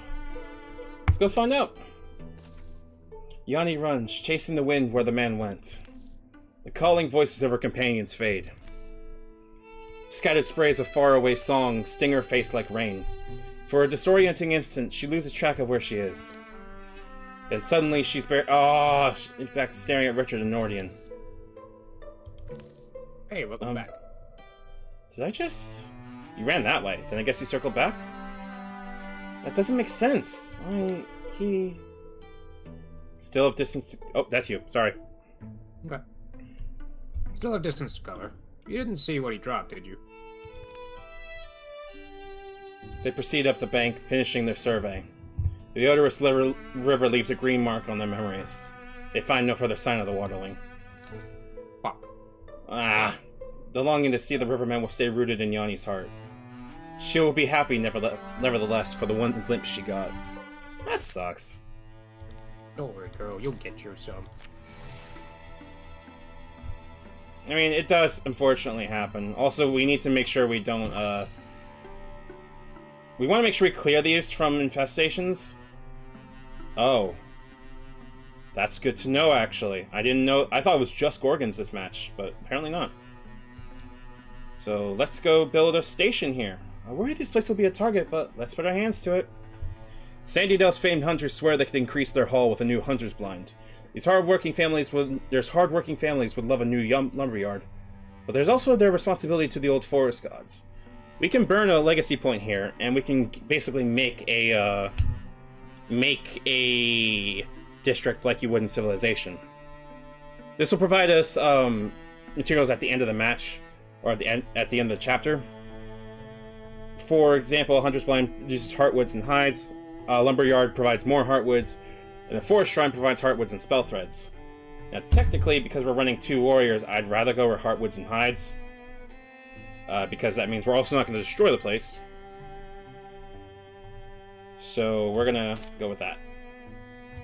Let's go find out. Yanni runs, chasing the wind where the man went. The calling voices of her companions fade. Scattered sprays of faraway song sting her face like rain. For a disorienting instant, she loses track of where she is. Then suddenly she's back to staring at Richard and Nordian. Hey, welcome back. Did I just... You ran that way, then I guess you circled back? That doesn't make sense. He... Still have distance to... Oh, that's you. Sorry. Okay. Still have distance to cover. You didn't see what he dropped, did you? They proceed up the bank, finishing their survey. The odorous river leaves a green mark on their memories. They find no further sign of the waterling. Fuck. The longing to see the riverman will stay rooted in Yanni's heart. She will be happy nevertheless for the one glimpse she got. That sucks. Don't worry, girl. You'll get your some. I mean, it does unfortunately happen. Also, we need to make sure we don't, we want to make sure we clear these from infestations. Oh. That's good to know, actually. I didn't know... I thought it was just Gorgons this match, but apparently not. So, let's go build a station here. I worry this place will be a target, but let's put our hands to it. Sandydale's famed hunters swear they could increase their haul with a new hunter's blind. There's hard-working families would love a new lumberyard. But there's also their responsibility to the old forest gods. We can burn a legacy point here, and we can basically make a district like you would in Civilization. This will provide us materials at the end of the match, or at the end of the chapter. For example, Hunter's Blind uses heartwoods and hides. Lumberyard provides more heartwoods, and the Forest Shrine provides heartwoods and spell threads. Now, technically, because we're running 2 warriors, I'd rather go with heartwoods and hides. Because that means we're also not going to destroy the place. So we're going to go with that.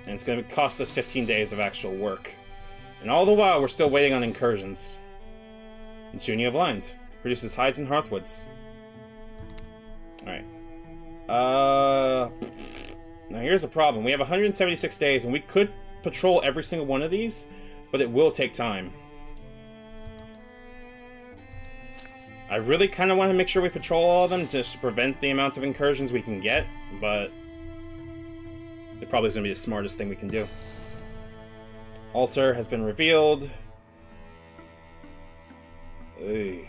And it's going to cost us 15 days of actual work. And all the while, we're still waiting on incursions. Junia Blind produces hides and hearthwoods. Alright. Now here's the problem. We have 176 days, and we could patrol every single one of these, but it will take time. I really kind of want to make sure we patrol all of them just to prevent the amount of incursions we can get, but it probably isn't going to be the smartest thing we can do. Altar has been revealed. Ugh.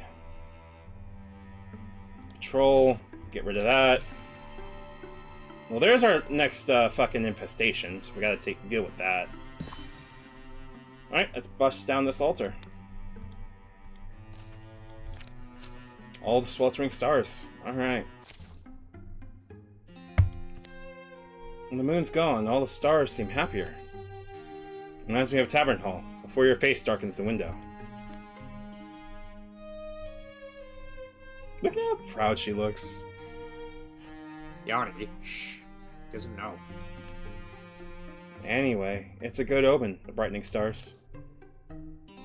Patrol. Get rid of that. Well, there's our next fucking infestation, so we gotta deal with that. Alright, let's bust down this altar. All the sweltering stars. Alright. When the moon's gone, all the stars seem happier. Reminds me of a tavern hall, before your face darkens the window. Look at how proud she looks. Yanni, shh. Doesn't know. Anyway, it's a good omen, the brightening stars.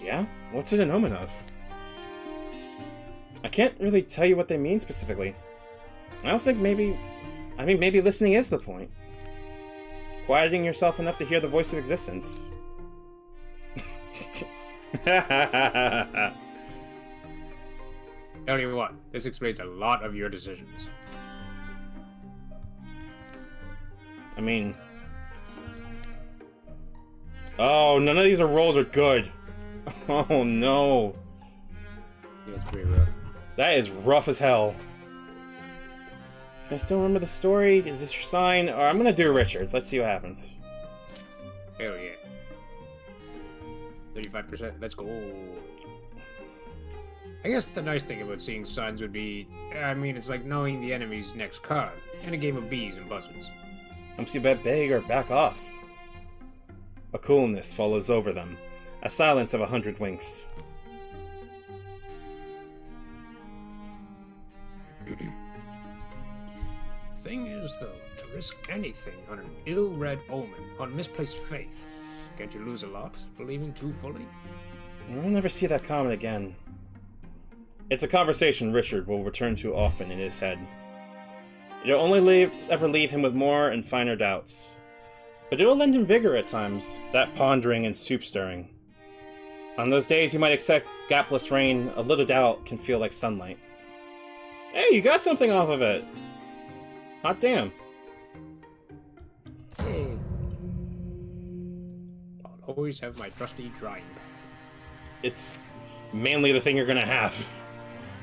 Yeah? What's it an omen of? I can't really tell you what they mean specifically. I also think maybe listening is the point. Quieting yourself enough to hear the voice of existence. Tell you what, this explains a lot of your decisions. I mean... Oh, none of these rolls are good. Oh no. Yeah, it's pretty rough. That is rough as hell. Can I still remember the story? Is this your sign? Or I'm gonna do Richard. Let's see what happens. Hell yeah. 35%, let's go. I guess the nice thing about seeing signs would be, I mean, it's like knowing the enemy's next card, in a game of bees and buzzards. You bet big or back off. A coolness follows over them, a silence of 100 winks. Thing is, though, to risk anything on an ill-read omen, on misplaced faith, can't you lose a lot, believing too fully? I'll never see that comment again. It's a conversation Richard will return to often in his head. It'll only ever leave him with more and finer doubts. But it'll lend him vigor at times, that pondering and soup-stirring. On those days you might expect gapless rain, a little doubt can feel like sunlight. Hey, you got something off of it! Hot damn. Hey. I'll always have my trusty drying pan. It's mainly the thing you're gonna have.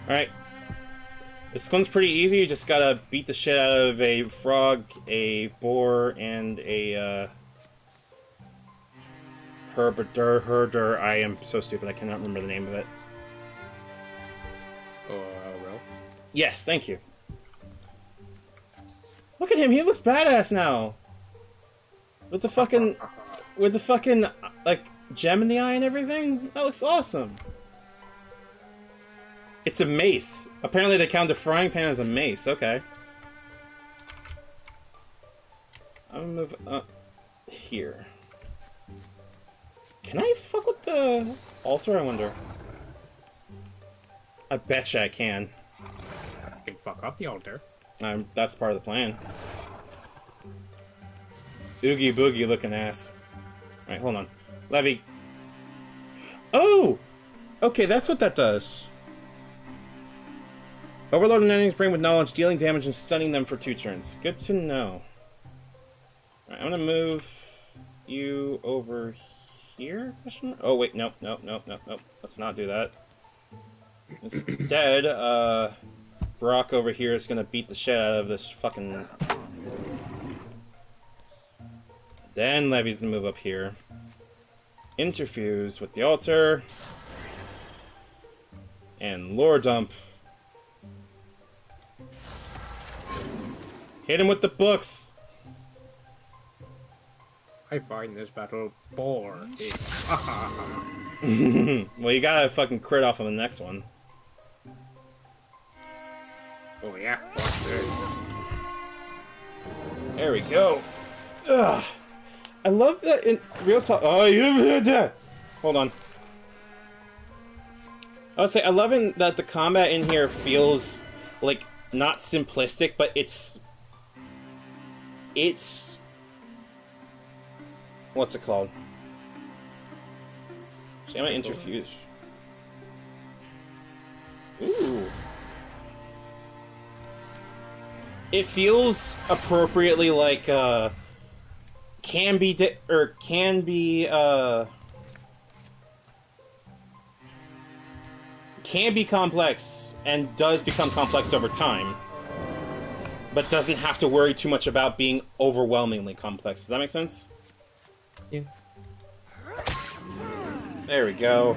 Alright. This one's pretty easy, you just gotta beat the shit out of a frog, a boar, and a, herder. I am so stupid, I cannot remember the name of it. Well? Yes, thank you. Look at him, he looks badass now! With the fucking, like, gem in the eye and everything? That looks awesome! It's a mace. Apparently they count the frying pan as a mace. Okay. I'm gonna move up here. Can I fuck with the altar, I wonder? I betcha I can. You can fuck up the altar. That's part of the plan. Oogie boogie looking ass. Alright, hold on. Levy. Oh! Okay, that's what that does. Overload an enemy's brain with knowledge, dealing damage and stunning them for 2 turns. Good to know. Alright, I'm gonna move you over here? Oh, wait, nope. Let's not do that. Instead, Brock over here is gonna beat the shit out of this fucking... Then Levy's gonna move up here. Interfuse with the altar. And lore dump. Hit him with the books! I find this battle boring. Well, you gotta fucking crit off on the next one. Oh yeah, there we go. Ugh. I love that in real talk. Oh, hold on. I would say I love that the combat in here feels like not simplistic, but it's what's it called? See, I'm gonna interfuse. Ooh. It feels appropriately like can be complex and does become complex over time, but doesn't have to worry too much about being overwhelmingly complex. Does that make sense? Yeah. There we go.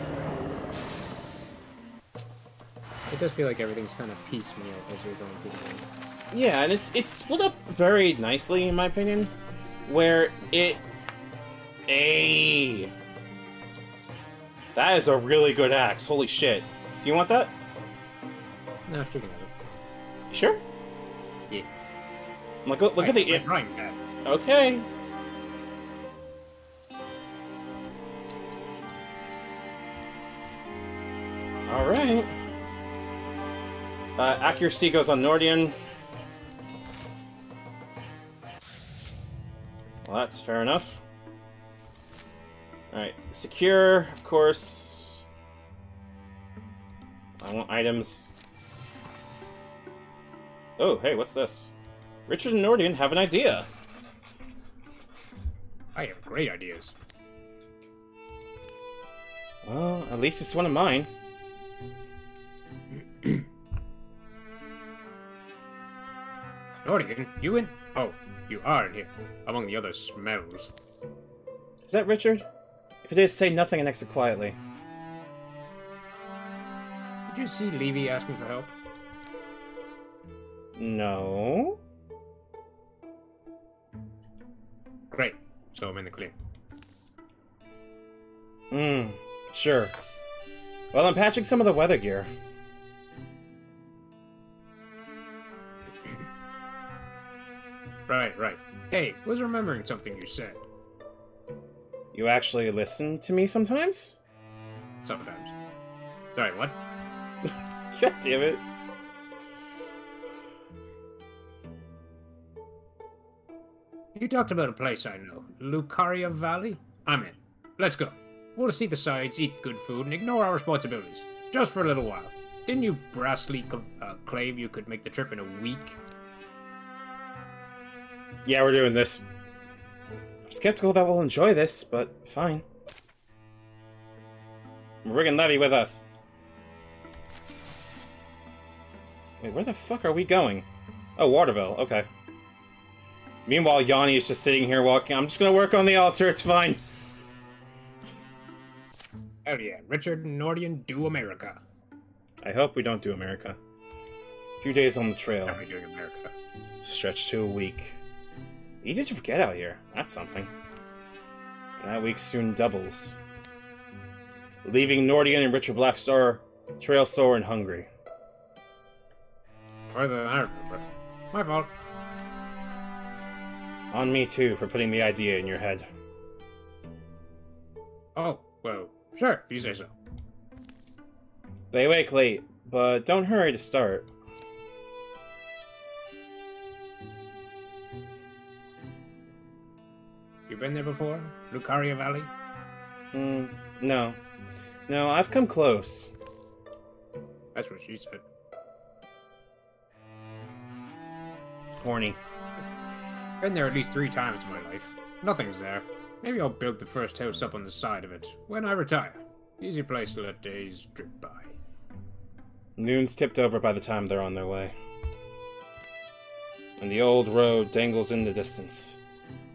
It does feel like everything's kind of piecemeal as you're going through the game. Yeah, and it's split up very nicely, in my opinion, where it... Hey! That is a really good axe, holy shit. Do you want that? No, sure can have it. You sure? Yeah. Look at the... Right. Okay. Alright. Accuracy goes on Nordian. Well, that's fair enough. Alright, secure, of course. I want items. Oh, hey, what's this? Richard and Nordian have an idea. I have great ideas. Well, at least it's one of mine. Nordian, you in? Oh, you are in here, among the other smells. Is that Richard? If it is, say nothing and exit quietly. Did you see Levy asking for help? No. Great, so I'm in the clear. Sure. Well, I'm patching some of the weather gear. Right. Hey, was remembering something you said. You actually listen to me sometimes? Sometimes. Sorry, what? God damn it. You talked about a place I know, Lucaria Valley? I'm in. Let's go. We'll see the sights, eat good food, and ignore our responsibilities. Just for a little while. Didn't you brassly claim you could make the trip in a week? Yeah, we're doing this. I'm skeptical that we'll enjoy this, but fine. We're bringing Levy with us. Wait, where the fuck are we going? Oh, Waterville, okay. Meanwhile, Yanni is just sitting here walking. I'm just gonna work on the altar, it's fine. Hell yeah, Richard and Nordian do America. I hope we don't do America. A few days on the trail. Are we doing America? Stretched to a week. Easy to forget out here. That's something. And that week soon doubles. Leaving Nordian and Richard Blackstar trail sore and hungry. Further than I remember. My fault. On me too, for putting the idea in your head. Oh, well, sure, if you say so. They wake late, but don't hurry to start. You been there before? Lucaria Valley? No. No, I've come close. That's what she said. Horny. Been there at least 3 times in my life. Nothing's there. Maybe I'll build the first house up on the side of it when I retire. Easy place to let days drip by. Noon's tipped over by the time they're on their way. And the old road dangles in the distance.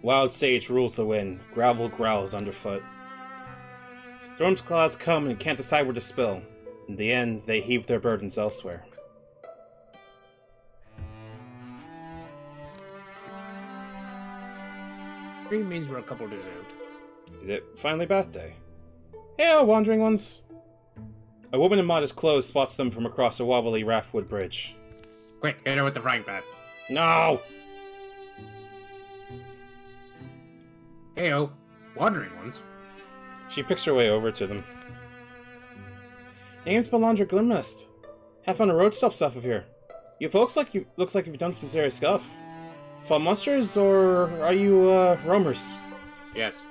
Wild sage rules the wind, gravel growls underfoot. Storm clouds come and can't decide where to spill. In the end, they heave their burdens elsewhere. Green means we're a couple days out. Is it finally bath day? Hey, wandering ones! A woman in modest clothes spots them from across a wobbly raftwood bridge. Quick, hit her with the frying pan. No! Heyo, wandering ones. She picks her way over to them. Name's Belandra Glimnest. Have fun a road stop stuff of here. You folks looks like you've done some serious stuff. Fall monsters, or are you, roamers? Yes.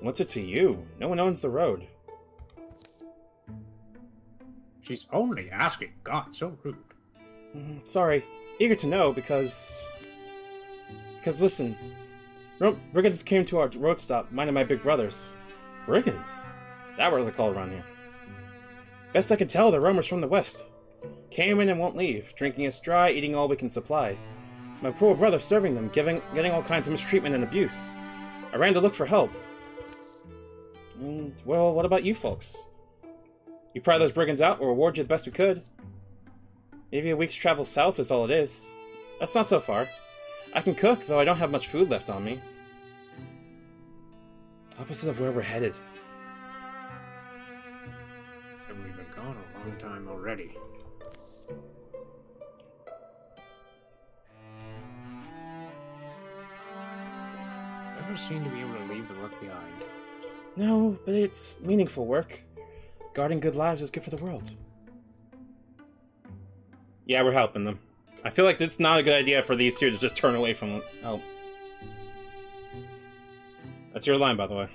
What's it to you? No one owns the road. She's only asking. God, so rude. Sorry. Eager to know, because listen. Brigands came to our road stop, mine and my big brothers. Brigands? That what they're called around here. Best I can tell, they're roamers from the west. Came in and won't leave, drinking us dry, eating all we can supply. My poor brother serving them, getting all kinds of mistreatment and abuse. I ran to look for help. Well, what about you folks? You pry those brigands out, we'll reward you the best we could. Maybe a week's travel south is all it is. That's not so far. I can cook, though I don't have much food left on me. Opposite of where we're headed. So we've been gone a long time already. Never seem to be able to leave the work behind. No, but it's meaningful work. Guarding good lives is good for the world. Yeah, we're helping them. I feel like it's not a good idea for these two to just turn away from help. That's your line, by the way.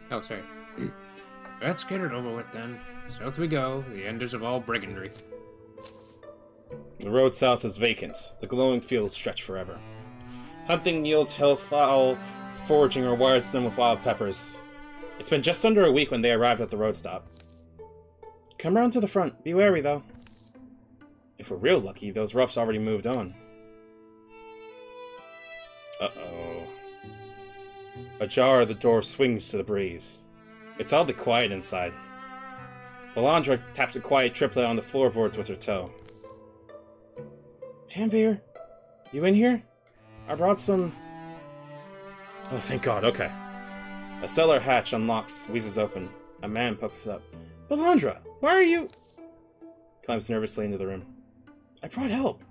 Oh, sorry. Let's get it over with then. South we go, the enders of all brigandry. The road south is vacant. The glowing fields stretch forever. Hunting yields hellfowl, foraging rewards them with wild peppers. It's been just under a week when they arrived at the road stop. Come round to the front. Be wary, though. If we're real lucky, those roughs already moved on. Uh-oh. Ajar, the door swings to the breeze. It's oddly quiet inside. Valandra taps a quiet triplet on the floorboards with her toe. Panveer, you in here? I brought some... Oh, thank God, okay. A cellar hatch unlocks, squeezes open. A man pokes up. Valandra, why are you... Climbs nervously into the room. I brought help.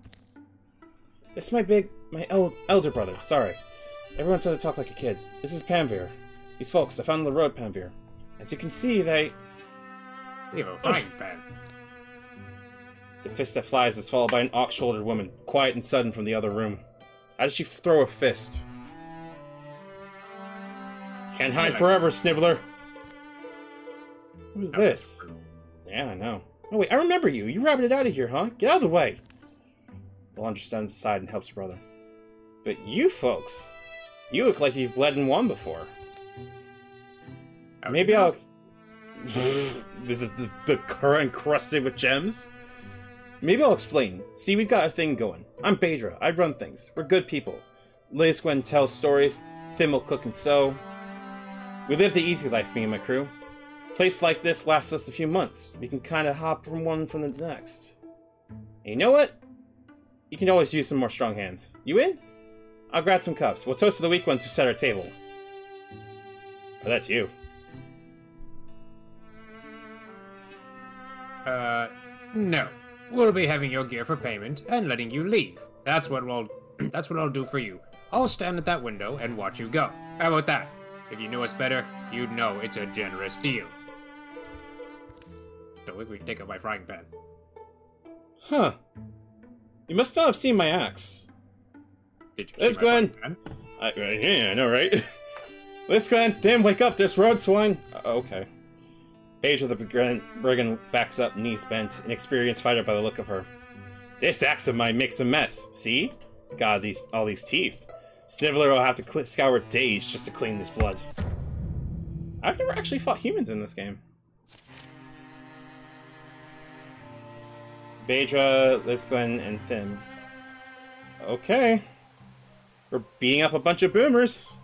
This is my elder brother, sorry. Everyone said to talk like a kid. This is Panveer. These folks, I found on the road, Panveer. As you can see, they... We have a frying pan. The fist that flies is followed by an ox-shouldered woman, quiet and sudden from the other room. How does she throw a fist? Can't hide forever, Sniveler! Who's this? Yeah, I know. Oh wait, I remember you! You rabbited out of here, huh? Get out of the way! Valandra stands aside and helps her brother. But you folks... You look like you've bled and won before. Maybe I'll... Is it the current encrusted with gems? Maybe I'll explain. See, we've got a thing going. I'm Baedra. I run things. We're good people. Lizgwen tells stories. Tim will cook and sew. We live the easy life, me and my crew. A place like this lasts us a few months. We can kind of hop from one from the next. And you know what? You can always use some more strong hands. You in? I'll grab some cups. We'll toast to the weak ones who set our table. Oh, that's you. No. We'll be having your gear for payment and letting you leave. That's what I'll do for you. I'll stand at that window and watch you go. How about that? If you knew us better, you'd know it's a generous deal. So we can take up my frying pan. Huh. You must not have seen my axe. Did you see my frying pan? Yeah, I know, right? Lizgwen, Tim, wake up, there's road swine! Okay. Baedra the brigand backs up, knees bent, an experienced fighter by the look of her. This axe of mine makes a mess, see? God, all these teeth. Sniveler will have to scour days just to clean this blood. I've never actually fought humans in this game. Baedra, Lizgwen, and Tim. Okay. We're beating up a bunch of boomers.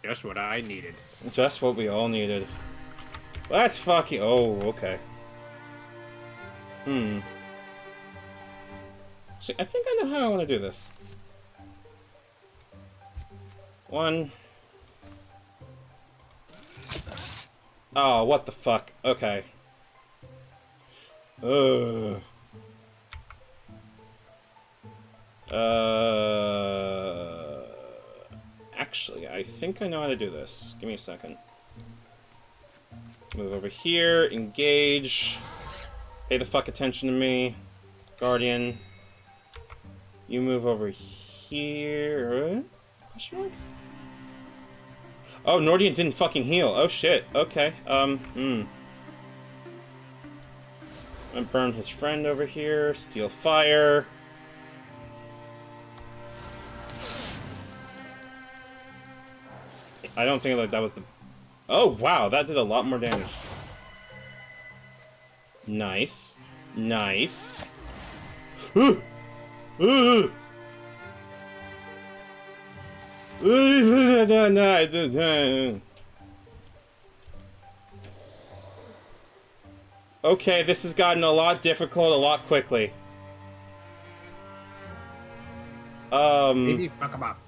Just what I needed. Just what we all needed. That's fucking... Oh, okay. Actually, I think I know how I want to do this. One. Oh, what the fuck? Okay. Actually, I think I know how to do this. Give me a second. Move over here, engage. Pay the fuck attention to me. Guardian. You move over here. Question mark? Oh, Nordian didn't fucking heal. Oh shit. Okay. I burn his friend over here. Steal fire. I don't think like that was the... Oh, wow, that did a lot more damage. Nice. Nice. Okay, this has gotten a lot difficult a lot quickly. Maybe fuck him up.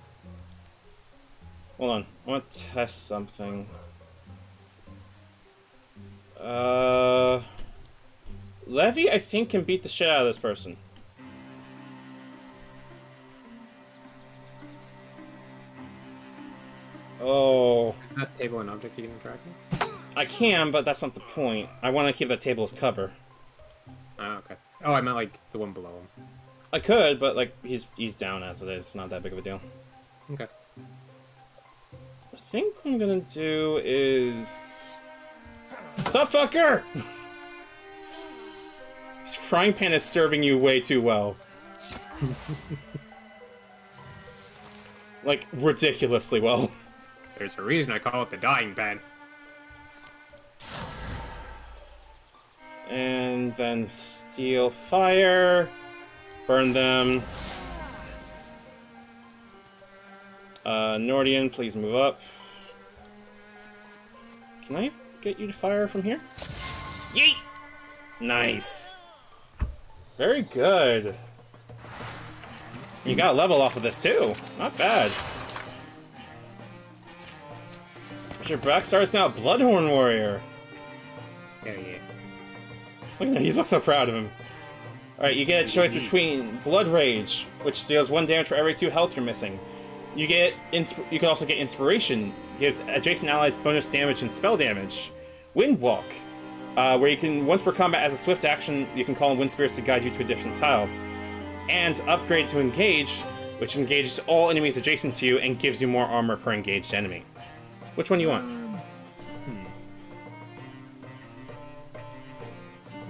Hold on. I want to test something. Levy, I think, can beat the shit out of this person. Oh. Is that table an object you can interact with? I can, but that's not the point. I want to keep that table as cover. Oh, okay. Oh, I meant like the one below him. I could, but like he's down as it is. It's not that big of a deal. Okay. I think what I'm gonna do is... Sup, fucker! This frying pan is serving you way too well. Like, ridiculously well. There's a reason I call it the dying pan. And then steal fire. Burn them. Nordian, please move up. Can I get you to fire from here? Yeet! Nice. Very good. You got a level off of this too. Not bad. Your Backstar is now a Bloodhorn Warrior. Yeah. Look at him, he looks so proud of him. Alright, you get a choice between Blood Rage, which deals 1 damage for every 2 health you're missing. You can also get Inspiration, gives adjacent allies bonus damage and spell damage. Windwalk, where you can, once per combat as a swift action, you can call on Wind Spirits to guide you to a different tile. And Upgrade to Engage, which engages all enemies adjacent to you and gives you more armor per engaged enemy. Which one do you want?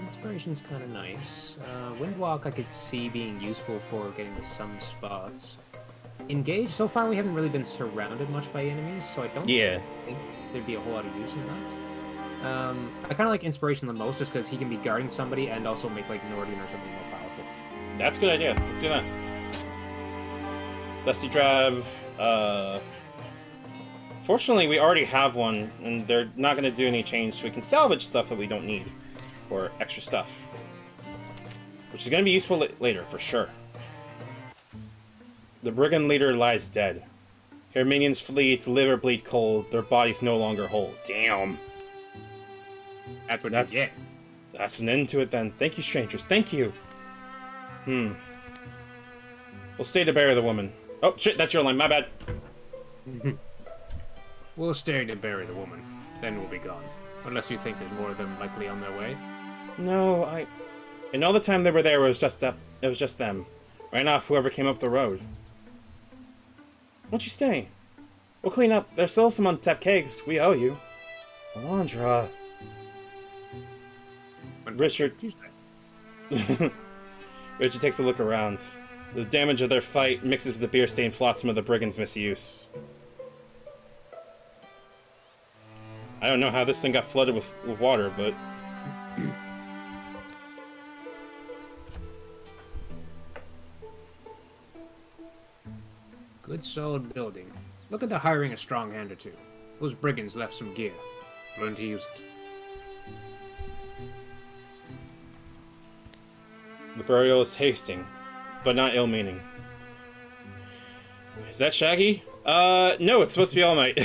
Inspiration's kind of nice. Windwalk I could see being useful for getting to some spots. Engage, so far we haven't really been surrounded much by enemies, so I don't think there'd be a whole lot of use in that. I kind of like Inspiration the most just because he can be guarding somebody and also make like Nordian or something more powerful. That's a good idea. Let's do that. Dusty Drab, fortunately, we already have one, and they're not going to do any change, so we can salvage stuff that we don't need for extra stuff. Which is going to be useful later, for sure. The brigand leader lies dead. Her minions flee to live or bleed cold, their bodies no longer whole. Damn! That's what you get. That's an end to it then. Thank you, strangers. Thank you! We'll stay to bury the woman. Oh, shit, that's your line. My bad. We'll stay to bury the woman. Then we'll be gone. Unless you think there's more of them likely on their way. No, and all the time they were there, it was just them. Ran off whoever came up the road. Won't you stay? We'll clean up. There's still some untapped kegs. We owe you. Alondra. Richard. Richard takes a look around. The damage of their fight mixes with the beer-stained flotsam of the brigands' misuse. I don't know how this thing got flooded with water, but... Good solid building. Look at the hiring a strong hand or two. Those brigands left some gear. Learn to use it. The burial is tasting, but not ill-meaning. Is that Shaggy? No, it's supposed to be All Might.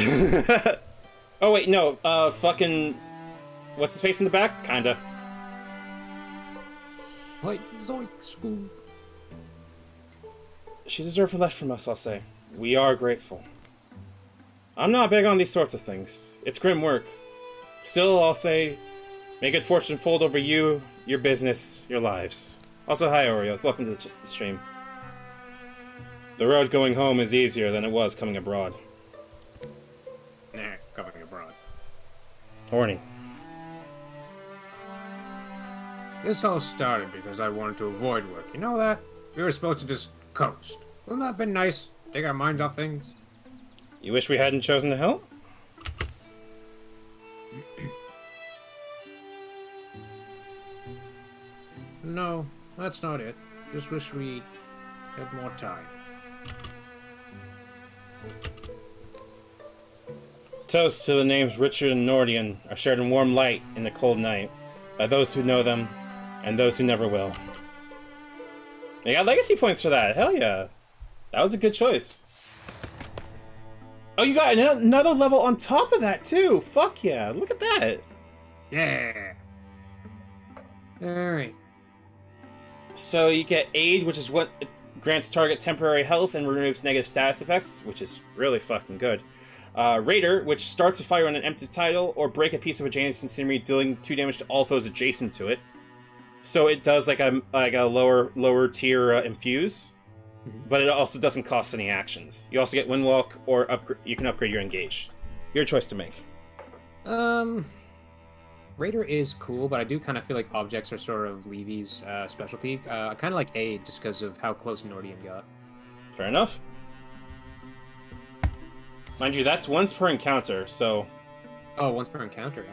Oh wait, no, fucking... What's his face in the back? Kinda. Like, zoink, scoop. She deserved a lot from us, I'll say. We are grateful. I'm not big on these sorts of things. It's grim work. Still, I'll say, may good fortune fold over you, your business, your lives. Also, hi Oreos, welcome to the stream. The road going home is easier than it was coming abroad. Nah, coming abroad. Horny. This all started because I wanted to avoid work. You know that? We were supposed to just coast. Wouldn't that have been nice? Take our minds off things? You wish we hadn't chosen to help? No, that's not it. Just wish we had more time. Toast to the names Richard and Nordian are shared in warm light in the cold night. by those who know them and those who never will. You got legacy points for that. Hell yeah. That was a good choice. Oh, you got another level on top of that, too. Fuck yeah. Look at that. Yeah. Alright. So you get Aid, which is what it grants target temporary health and removes negative status effects, which is really fucking good. Raider, which starts a fire on an empty tile or break a piece of adjacent scenery, dealing 2 damage to all foes adjacent to it. So it does like a lower tier infuse, but it also doesn't cost any actions. You also get Windwalk, or you can upgrade your engage. Your choice to make. Raider is cool, but I do kind of feel like objects are sort of Levy's specialty. I kind of like Aid just because of how close Nordian got. Fair enough. Mind you, that's once per encounter, so... Oh, once per encounter?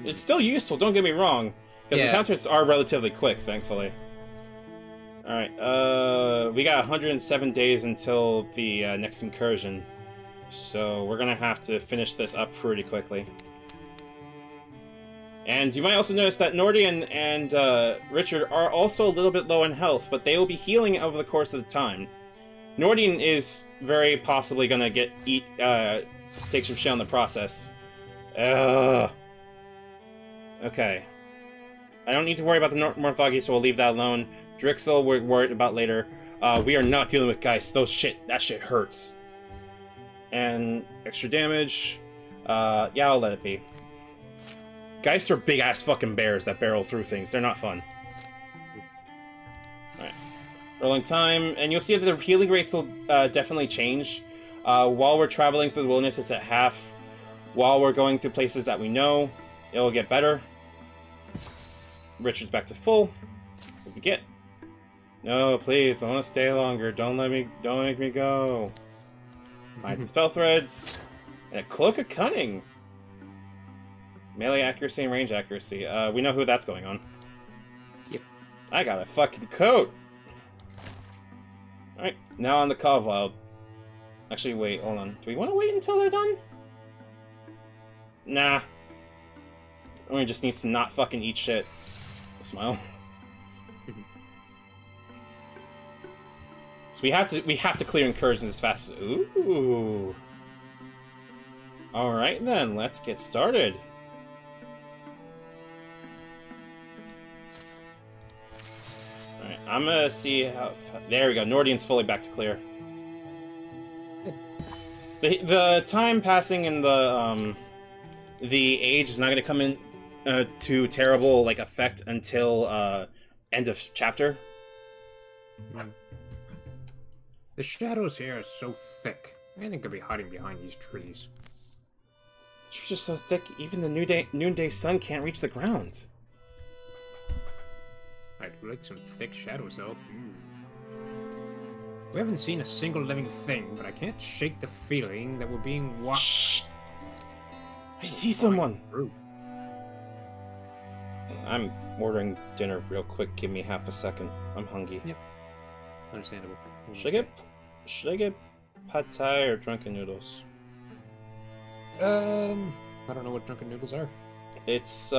It's still useful, don't get me wrong. Because encounters are relatively quick, thankfully. Alright, we got 107 days until the next incursion. So we're gonna have to finish this up pretty quickly. And you might also notice that Nordian and Richard are also a little bit low in health, but they will be healing over the course of the time. Nordian is very possibly gonna take some shit in the process. Ugh. Okay. I don't need to worry about the Morthagi, so we'll leave that alone. Drixel, we're worried about later. We are not dealing with Geist. That shit hurts. And extra damage. Yeah, I'll let it be. Geists are big-ass fucking bears that barrel through things. They're not fun. Alright. Rolling time. And you'll see that the healing rates will definitely change. While we're traveling through the wilderness, it's at half. While we're going through places that we know, it'll get better. Richard's back to full. What we get? No, please, I want to stay longer. Don't make me go. Find some spell threads. And a Cloak of Cunning. Melee accuracy and range accuracy. We know who that's going on. Yep. I got a fucking coat! Alright, now on the Cobweb. Actually, wait, hold on. Do we want to wait until they're done? Nah. Or just needs to not fucking eat shit. Smile. So we have to clear incursions as fast as... Ooh. Alright then, let's get started. Alright, I'm gonna see how... There we go, Nordian's fully back to clear. The time passing in the age is not gonna come in to terrible like effect until end of chapter. The shadows here are so thick. Anything could be hiding behind these trees. Trees are so thick, even the noonday sun can't reach the ground. I'd like some thick shadows, though. We haven't seen a single living thing, but I can't shake the feeling that we're being watched. Shh! I see someone! I'm ordering dinner real quick. Give me half a second. I'm hungry. Yep. Understandable. Should I get pad thai or drunken noodles? I don't know what drunken noodles are. It's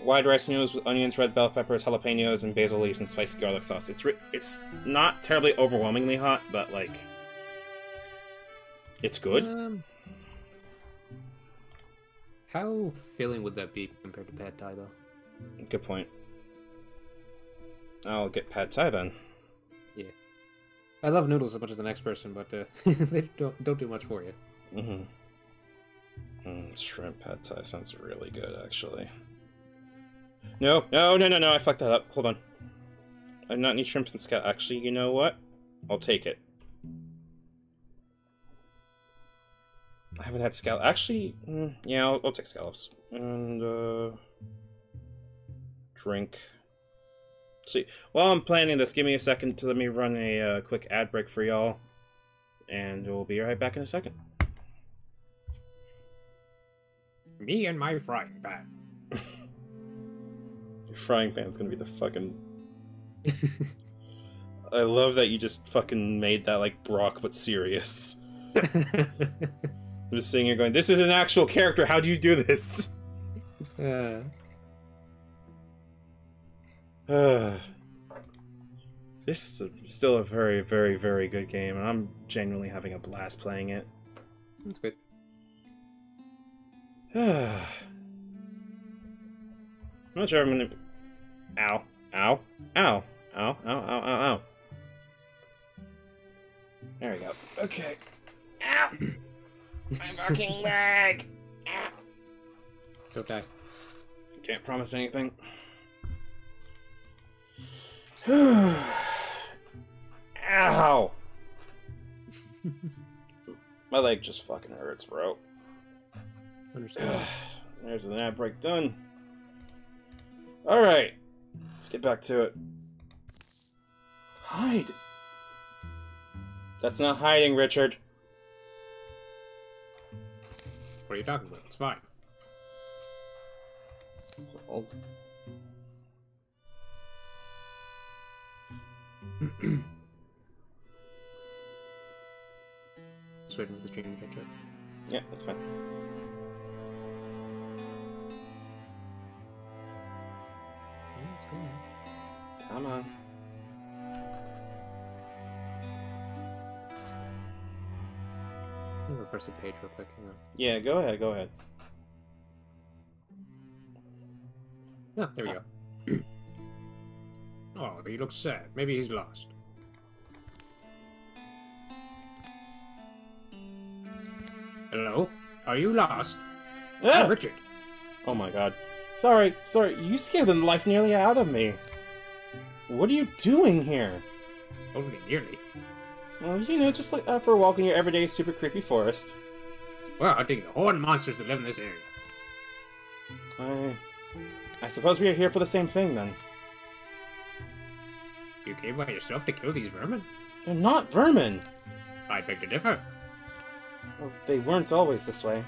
white rice noodles with onions, red bell peppers, jalapenos, and basil leaves and spicy garlic sauce. It's not terribly overwhelmingly hot, but like it's good. How filling would that be compared to pad thai, though? Good point. I'll get pad thai then. Yeah, I love noodles as much as the next person, but they don't do much for you. Shrimp pad thai sounds really good, actually. No, I fucked that up. Hold on. I do not need shrimps and scallops. Actually, you know what? I'll take it. I haven't had scallops. Actually, yeah, I'll take scallops. And, drink. See, while I'm planning this, give me a second to let me run a quick ad break for y'all. And we'll be right back in a second. Me and my frying pan. Your frying pan's gonna be the fucking... I love that you just fucking made that like Brock, but serious. I'm just sitting here going, this is an actual character, how do you do this? This is still a very, very, very good game, and I'm genuinely having a blast playing it. That's good. I'm not sure I'm gonna... Ow. Ow. Ow. Ow. Ow. Ow. Ow. Ow. There we go. Okay. Ow! My fucking leg! Ow! Don't die. Can't promise anything. Ow! My leg just fucking hurts, bro. Understand. There's an ad break done. Alright. Let's get back to it. Hide! That's not hiding, Richard. What are you talking about? It's fine. So old. Just waiting for the train to catch up. Yeah, that's fine. Yeah, it's going. Come on. I'm gonna press the page real quick. Hang on. Yeah, go ahead, go ahead. Ah, there we go. Oh, he looks sad. Maybe he's lost. Hello? Are you lost? Ah! I'm Richard. Oh my god. Sorry, you scared the life nearly out of me. What are you doing here? Only nearly. Well, you know, just like for a walk in your everyday super creepy forest. Well, I think the horned monsters that live in this area. I suppose we are here for the same thing, then. You came by yourself to kill these vermin? They're not vermin! I beg to differ. Well, they weren't always this way.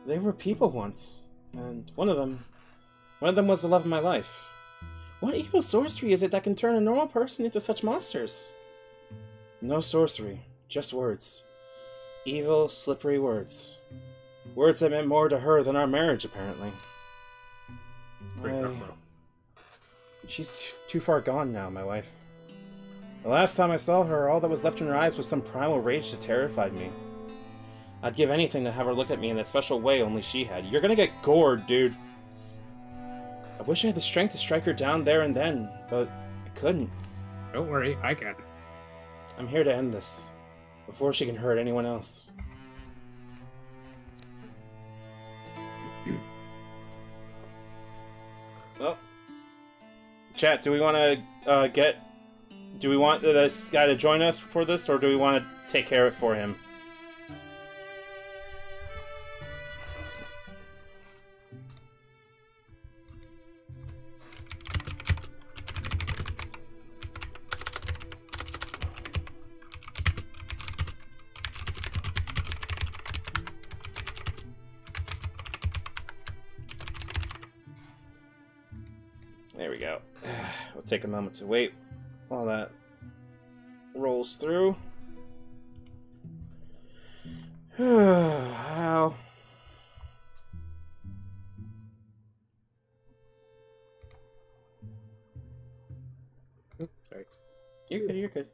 They were people once, and one of them was the love of my life. What evil sorcery is it that can turn a normal person into such monsters? No sorcery, just words. Evil, slippery words. Words that meant more to her than our marriage, apparently. She's too far gone now, my wife. The last time I saw her, all that was left in her eyes was some primal rage that terrified me. I'd give anything to have her look at me in that special way only she had. You're gonna get gored, dude. I wish I had the strength to strike her down there and then, but I couldn't. Don't worry, I can. I'm here to end this, before she can hurt anyone else. Well, chat, do we want to do we want this guy to join us for this, or do we want to take care of it for him? There we go. We'll take a moment to wait while that rolls through. Ow. Oops, sorry. You're good, you're good.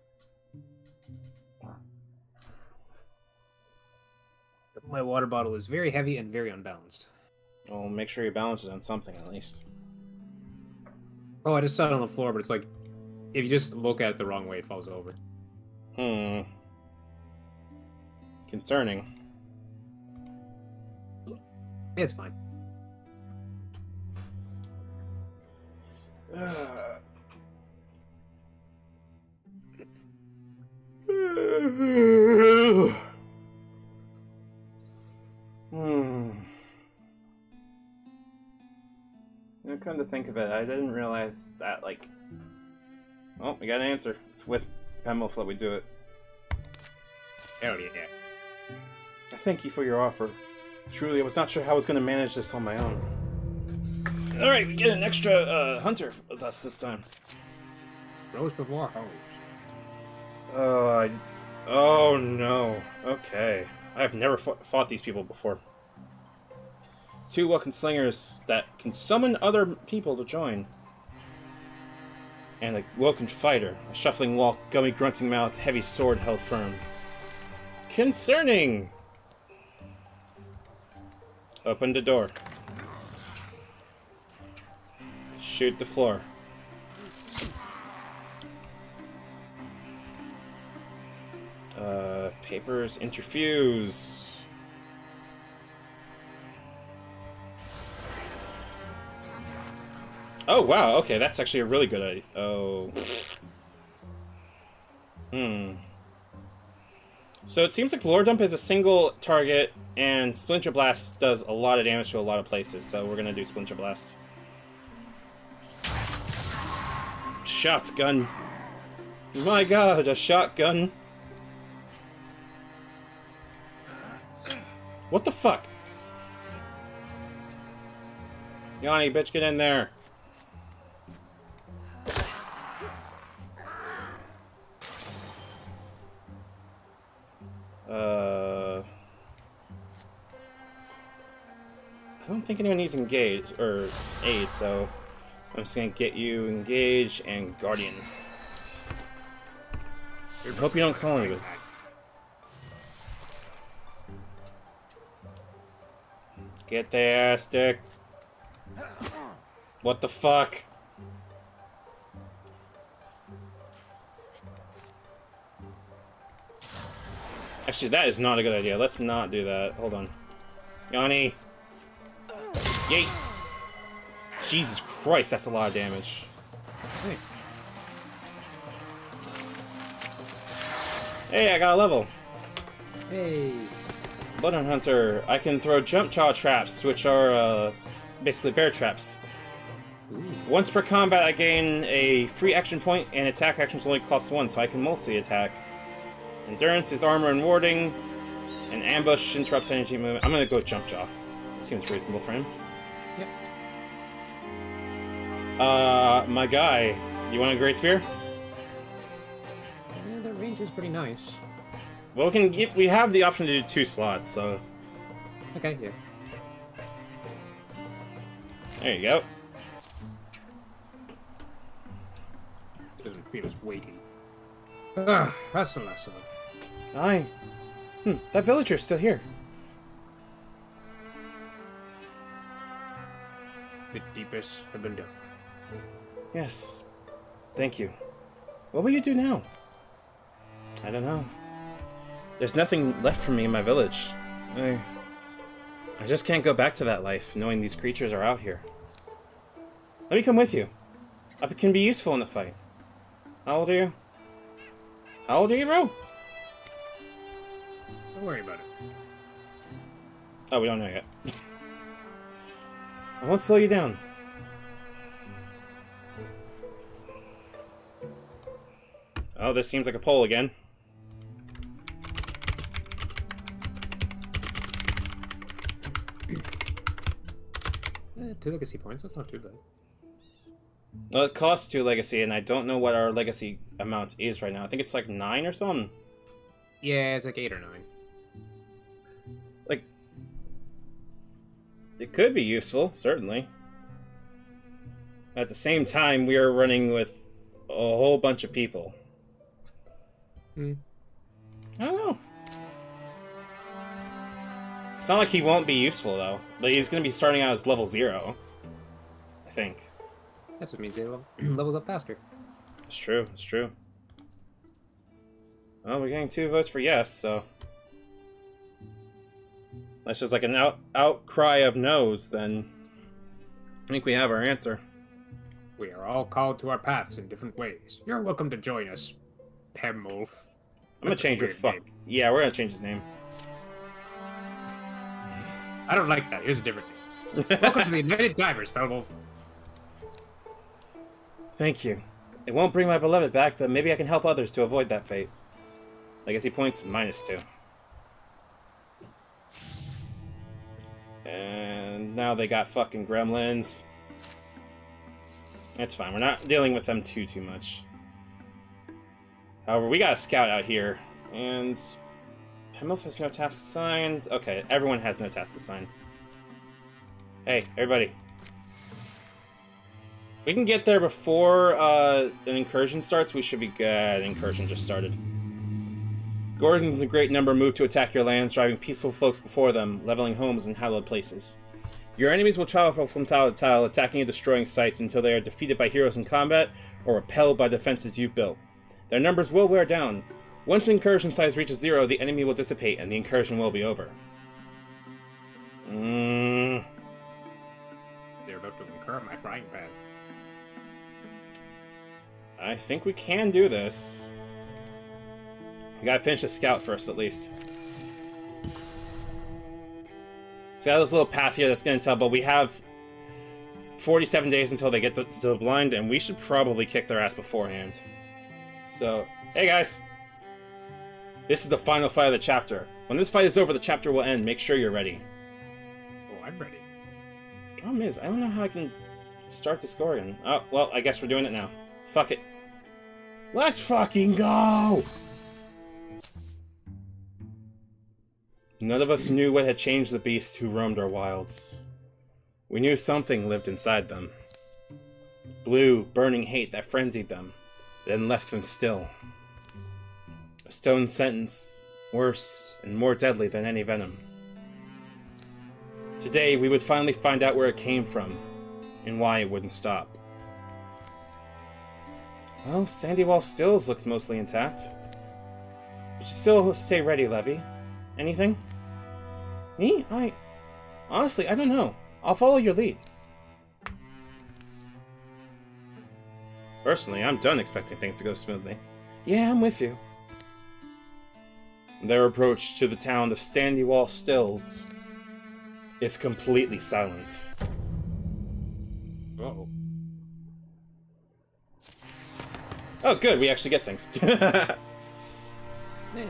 My water bottle is very heavy and very unbalanced. Well, make sure you balance it on something at least. Oh, I just saw it on the floor, but it's like, if you just look at it the wrong way, it falls over. Concerning. It's fine. Now, come to think of it, I didn't realize that, like... Oh, we got an answer. It's with Pemmelf that we do it. Hell yeah. I thank you for your offer. Truly, I was not sure how I was going to manage this on my own. Alright, we get an extra hunter with us this time. Rose before hose. Oh no. Okay. I have never fought these people before. Two welcome slingers that can summon other people to join. and a woken fighter. A shuffling walk, gummy grunting mouth, heavy sword held firm. Concerning! Open the door. Shoot the floor. Papers interfuse. Oh, wow, okay, that's actually a really good idea. Oh. So it seems like Lore Dump is a single target, and Splinter Blast does a lot of damage to a lot of places, so we're gonna do Splinter Blast. Shotgun. My god, a shotgun. What the fuck? Yanni, bitch, get in there. I don't think anyone needs engage or aid, so I'm just gonna get you engage and guardian. I hope you don't call anybody. Get there, stick. What the fuck? Actually, that is not a good idea. Let's not do that. Hold on. Yanni. Yeet. Jesus Christ, that's a lot of damage. Nice. Hey, I got a level. Hey. Bloodhound Hunter. I can throw jump jaw traps, which are basically bear traps. Ooh. Once per combat, I gain a free action point, and attack actions only cost 1, so I can multi-attack. Endurance is armor and warding, and ambush interrupts energy movement. I'm gonna go jump jaw. Seems reasonable for him. Yep. My guy, you want a great spear? Yeah, the range is pretty nice. Well, we have the option to do 2 slots, so Okay, yeah. there you go. Doesn't feel as weighty. Ah, that's the last of them. Aye. That villager's still here. The deepest have been done. Yes. Thank you. What will you do now? I don't know. There's nothing left for me in my village. I just can't go back to that life, knowing these creatures are out here. Let me come with you. I can be useful in the fight. How old are you? How old are you, bro? Don't worry about it. Oh, we don't know yet. I won't slow you down. Oh, this seems like a pole again. 2 legacy points, that's not too bad. Well, it costs 2 legacy, and I don't know what our legacy amount is right now. I think it's like 9 or something. Yeah, it's like 8 or 9. Like, it could be useful, certainly. At the same time, we are running with a whole bunch of people. I don't know. It's not like he won't be useful, though. But he's going to be starting out as level 0. I think. That just means he levels up faster. It's true, it's true. Well, we're getting 2 votes for yes, so... That's just like an outcry of no's, then... I think we have our answer. We are all called to our paths in different ways. You're welcome to join us, Pemwolf. I'm gonna change your fuck. Yeah, we're gonna change his name. I don't like that. Here's a different name. Welcome to the United Divers, Pemwolf. Thank you. It won't bring my beloved back, but maybe I can help others to avoid that fate. Legacy points, -2. And now they got fucking gremlins. It's fine, we're not dealing with them too much. However, we got a scout out here, and... Pemwolf has no tasks assigned. Okay, everyone has no tasks assigned. Hey, everybody. We can get there before an incursion starts. We should be good. Incursion just started. Gordons in great number move to attack your lands, driving peaceful folks before them, leveling homes and hallowed places. Your enemies will travel from tile to tile, attacking and destroying sites until they are defeated by heroes in combat or repelled by defenses you've built. Their numbers will wear down. Once incursion size reaches 0, the enemy will dissipate and the incursion will be over. They're about to incur my frying pan. I think we can do this. We gotta finish the scout first, at least. So, got this little path here that's gonna tell, but we have 47 days until they get to the blind, and we should probably kick their ass beforehand. So, hey guys! This is the final fight of the chapter. When this fight is over, the chapter will end. Make sure you're ready. Oh, I'm ready. Problem is, I don't know how I can start the score again. Oh, well, I guess we're doing it now. Fuck it. Let's fucking go! None of us knew what had changed the beasts who roamed our wilds. We knew something lived inside them. Blue, burning hate that frenzied them, then left them still. A stone sentence, worse and more deadly than any venom. Today, we would finally find out where it came from, and why it wouldn't stop. Well, Sandywall Stills looks mostly intact. But you still stay ready, Levy. Anything? Me? Honestly, I don't know. I'll follow your lead. Personally, I'm done expecting things to go smoothly. Yeah, I'm with you. Their approach to the town of Sandywall Stills is completely silent. Uh-oh. Oh, good. We actually get things. Yeah, nice.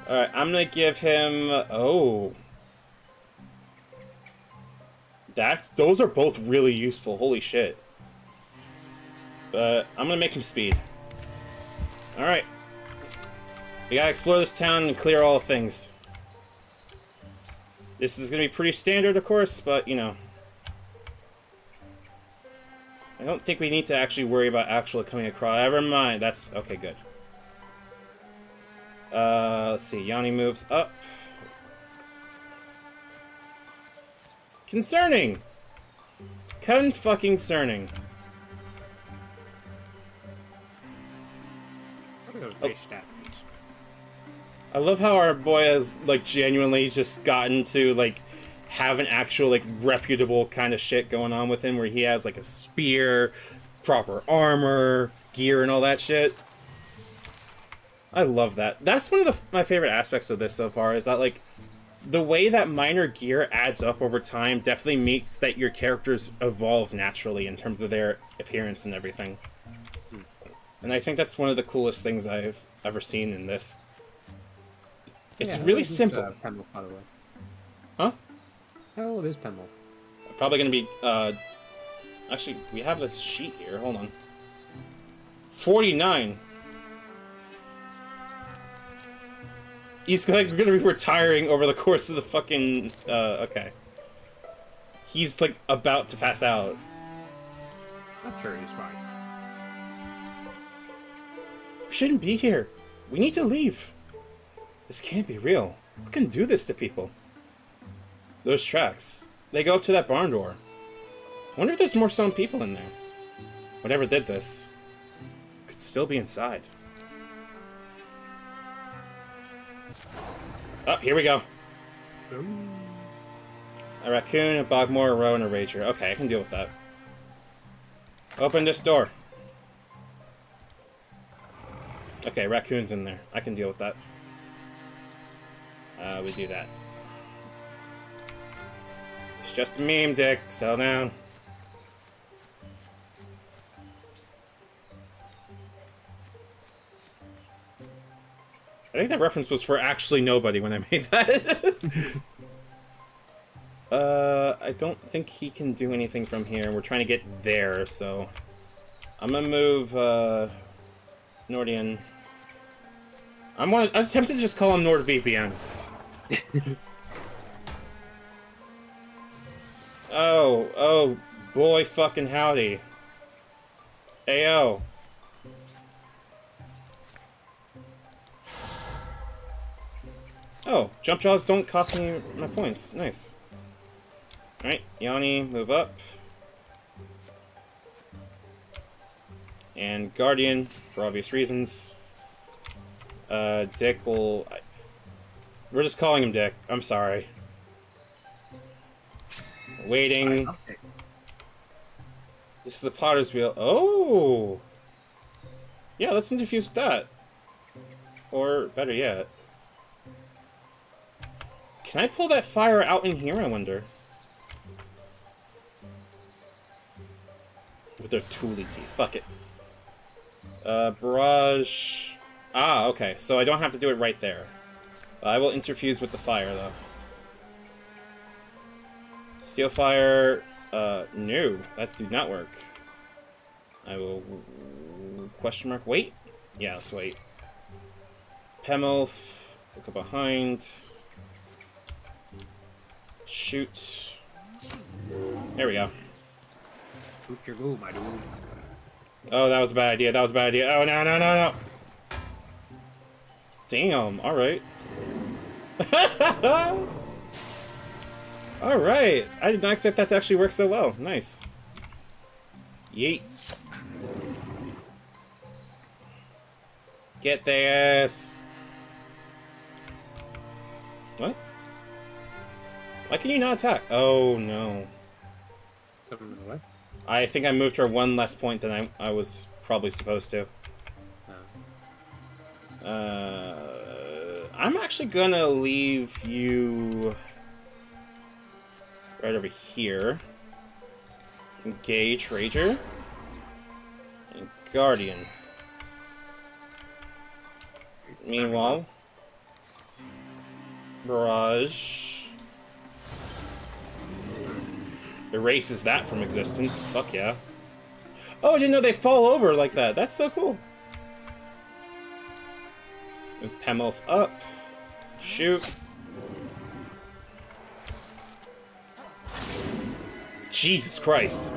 Alright, I'm gonna give him... Oh. Those are both really useful. Holy shit. But I'm gonna make him speed. Alright. We gotta explore this town and clear all things. This is gonna be pretty standard, of course, but, you know. I don't think we need to actually worry about actually coming across. Never mind. That's... Okay, good. Let's see. Yanni moves up. Concerning! Con-fucking-cerning. I love how our boy has, like, genuinely just gotten to, like, have an actual, like, reputable kind of shit going on with him, where he has, like, a spear, proper armor, gear, and all that shit. I love that. That's one of my favorite aspects of this so far, is that, like, the way that minor gear adds up over time definitely makes that your characters evolve naturally in terms of their appearance and everything. And I think that's one of the coolest things I've ever seen in this. It's really simple. Penwolf, by the way. Huh? How old is Penwolf? Probably gonna be, actually, we have a sheet here, hold on. 49! He's gonna be retiring over the course of the fucking, okay. He's, like, about to pass out. I'm sure he's fine. We shouldn't be here. We need to leave. This can't be real. Who can do this to people? Those tracks. They go up to that barn door. I wonder if there's more stone people in there. Whatever did this could still be inside. Oh, here we go. Ooh. A raccoon, a bogmore, a roe, and a rager. Okay, I can deal with that. Open this door. Okay, raccoon's in there. I can deal with that. We do that. It's just a meme, Dick. Settle down. I think that reference was for actually nobody when I made that. I don't think he can do anything from here. We're trying to get there, so... I'm gonna move, Nordian. I'm tempted to just call him NordVPN. Oh boy fucking howdy. Ayo. Oh, jump jaws don't cost me my points. Nice. Alright, Yanni, move up. And Guardian, for obvious reasons. Dick will... We're just calling him Dick. I'm sorry. Waiting. This is a potter's wheel. Oh! Yeah, let's interfuse with that. Or, better yet... Can I pull that fire out in here, I wonder? With their tooly teeth. Fuck it. Barrage... Ah, okay. So I don't have to do it right there. I will interfuse with the fire, though. Steel fire... no. That did not work. I will... Question mark? Wait? Yeah, let's wait. Pemelf. Look up behind. Shoot. There we go. Shoot your goo, my dude. Oh, that was a bad idea. That was a bad idea. Oh, no, no, no, no. Damn, alright. Alright. I did not expect that to actually work so well. Nice. Yeet. Get this. What? Why can you not attack? Oh, no. I think I moved her one less point than I was probably supposed to. I'm actually gonna leave you right over here. Engage Rager. And Guardian. Meanwhile, Barrage erases that from existence. Fuck yeah. Oh, I didn't know they fall over like that. That's so cool. Move Pemelf up. Shoot. Jesus Christ.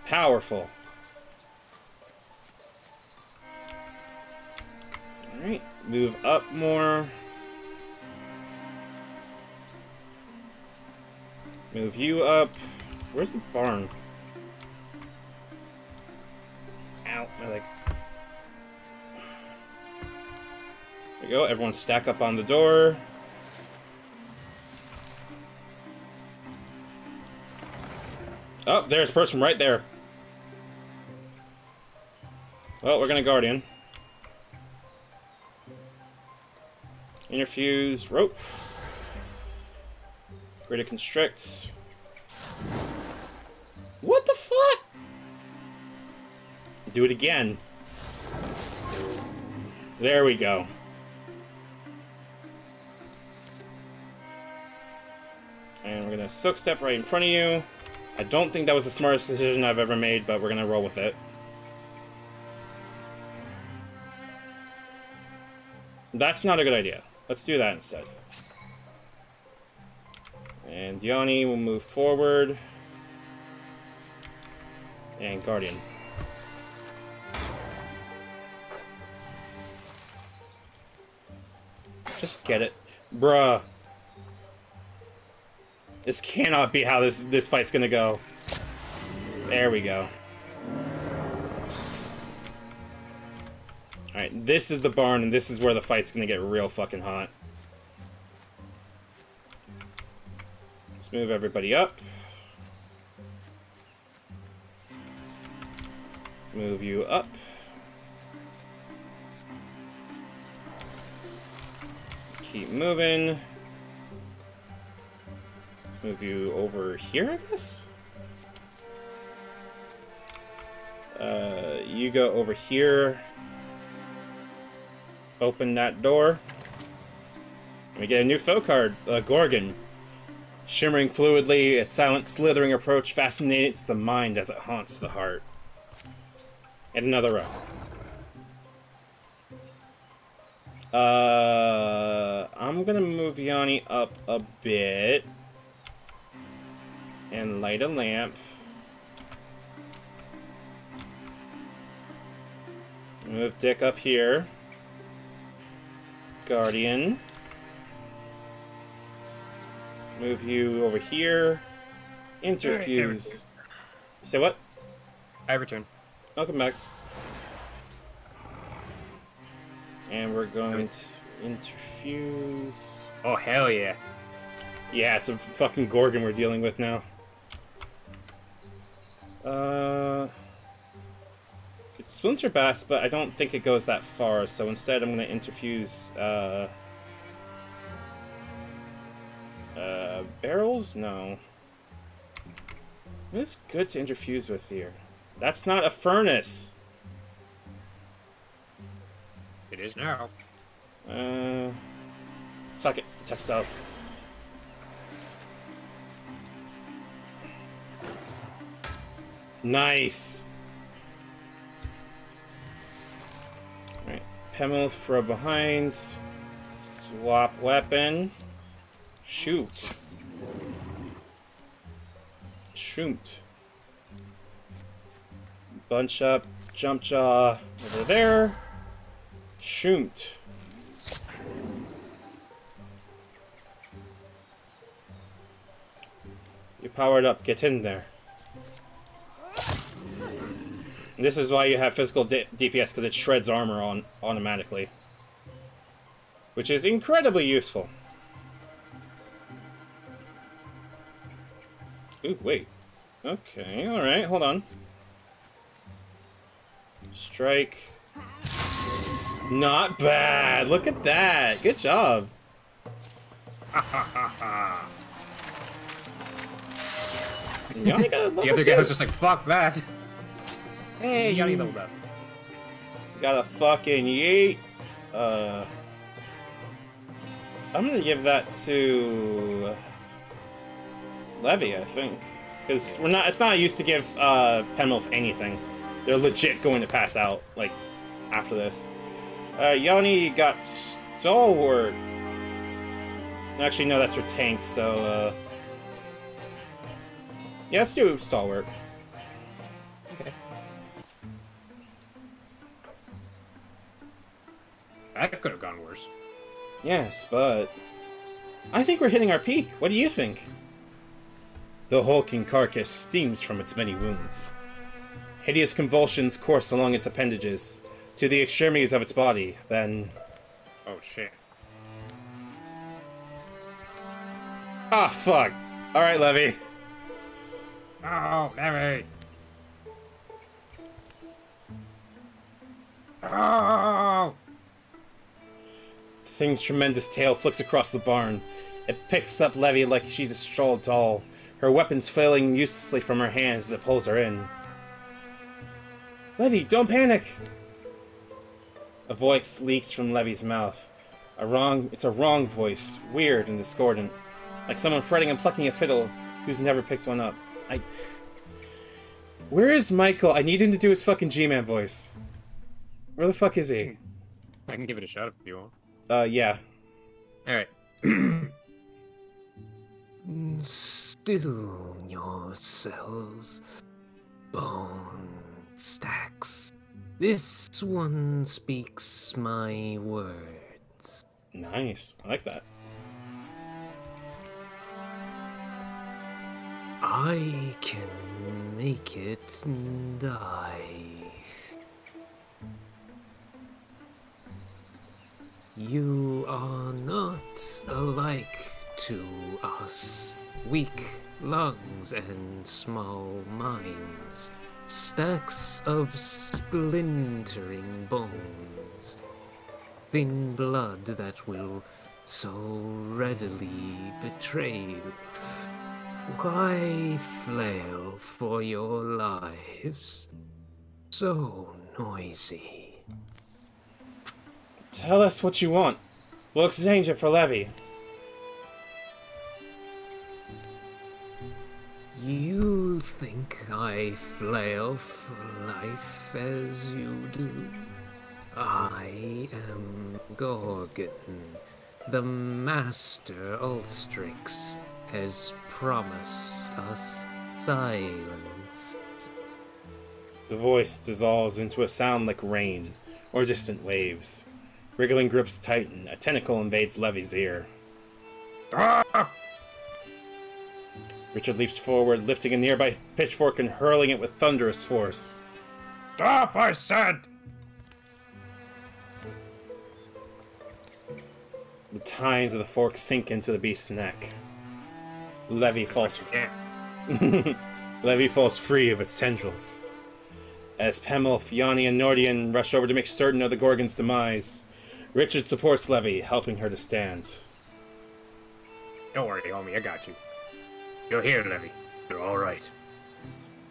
Powerful. Alright, move up more. Move you up. Where's the barn? Ow, my leg. There we go, everyone stack up on the door. Oh, there's a person right there. Well, we're gonna Guardian. Interfuse, rope. Greater constricts. What the fuck? Do it again. There we go. And we're gonna Silk Step right in front of you. I don't think that was the smartest decision I've ever made, but we're gonna roll with it. That's not a good idea. Let's do that instead. And Yanni will move forward. And Guardian. Just get it. Bruh. This cannot be how this fight's gonna go. There we go. Alright, this is the barn, and this is where the fight's gonna get real fucking hot. Let's move everybody up. Move you up. Keep moving. Let's move you over here, I guess? You go over here. Open that door. And we get a new foe card, Gorgon. Shimmering fluidly, its silent slithering approach fascinates the mind as it haunts the heart. And another row. I'm gonna move Yanni up a bit. And light a lamp. Move Dick up here. Guardian. Move you over here. Interfuse. Say what? I return. Welcome back. And we're going to interfuse. Oh, hell yeah. Yeah, it's a fucking Gorgon we're dealing with now. It's Splinter Bass, but I don't think it goes that far, so instead I'm going to interfuse, barrels? No. What is good to interfuse with here? That's not a furnace! It is now. Fuck it. Textiles. Nice! Alright. Pemmel from behind. Swap weapon. Shoot. Shoot. Bunch up. Jump jaw over there. Shoot. You powered up. Get in there. This is why you have physical DPS, because it shreds armor on automatically. Which is incredibly useful. Ooh, wait. Okay, alright, hold on. Strike. Not bad! Look at that! Good job! Yanni got a level The other 2. guy was just like, fuck that. Hey, Yanni leveled up. Got a fucking yeet. I'm gonna give that to Levy, I think. Because it's not used to give Penmilf anything. They're legit going to pass out, like, after this. Yanni got Stalwart. Actually, no, that's her tank, so, yeah, let's do Stalwart. Okay. That could have gone worse. Yes, but I think we're hitting our peak. What do you think? The hulking carcass steams from its many wounds. Hideous convulsions course along its appendages to the extremities of its body, then... Oh, shit. Ah, fuck! Alright, Levy. Oh, Larry! Oh! The thing's tremendous tail flicks across the barn. It picks up Levy like she's a straw doll, her weapons flailing uselessly from her hands as it pulls her in. Levy, don't panic! A voice leaks from Levy's mouth. It's a wrong voice, weird and discordant, like someone fretting and plucking a fiddle who's never picked one up. Where is Michael? I need him to do his fucking G-Man voice. Where the fuck is he? I can give it a shot if you want. Yeah. Alright. Still yourselves, bone stacks. This one speaks my words. Nice. I like that. I can make it die. You are not alike to us. Weak lungs and small minds. Stacks of splintering bones. Thin blood that will so readily betray you. Why flail for your lives? So noisy. Tell us what you want. We'll exchange it for Levy. You think I flail for life as you do? I am Gorgon. The Master Ulstryx has promised us silence. The voice dissolves into a sound like rain, or distant waves. Wriggling grips tighten. A tentacle invades Levy's ear. Ah! Richard leaps forward, lifting a nearby pitchfork and hurling it with thunderous force. Stop, I said! The tines of the fork sink into the beast's neck. Levy falls Levy falls free of its tendrils. As Pemmelf, Yanni, and Nordian rush over to make certain of the Gorgon's demise, Richard supports Levy, helping her to stand. Don't worry, homie, I got you. You're here, Levy. You're alright.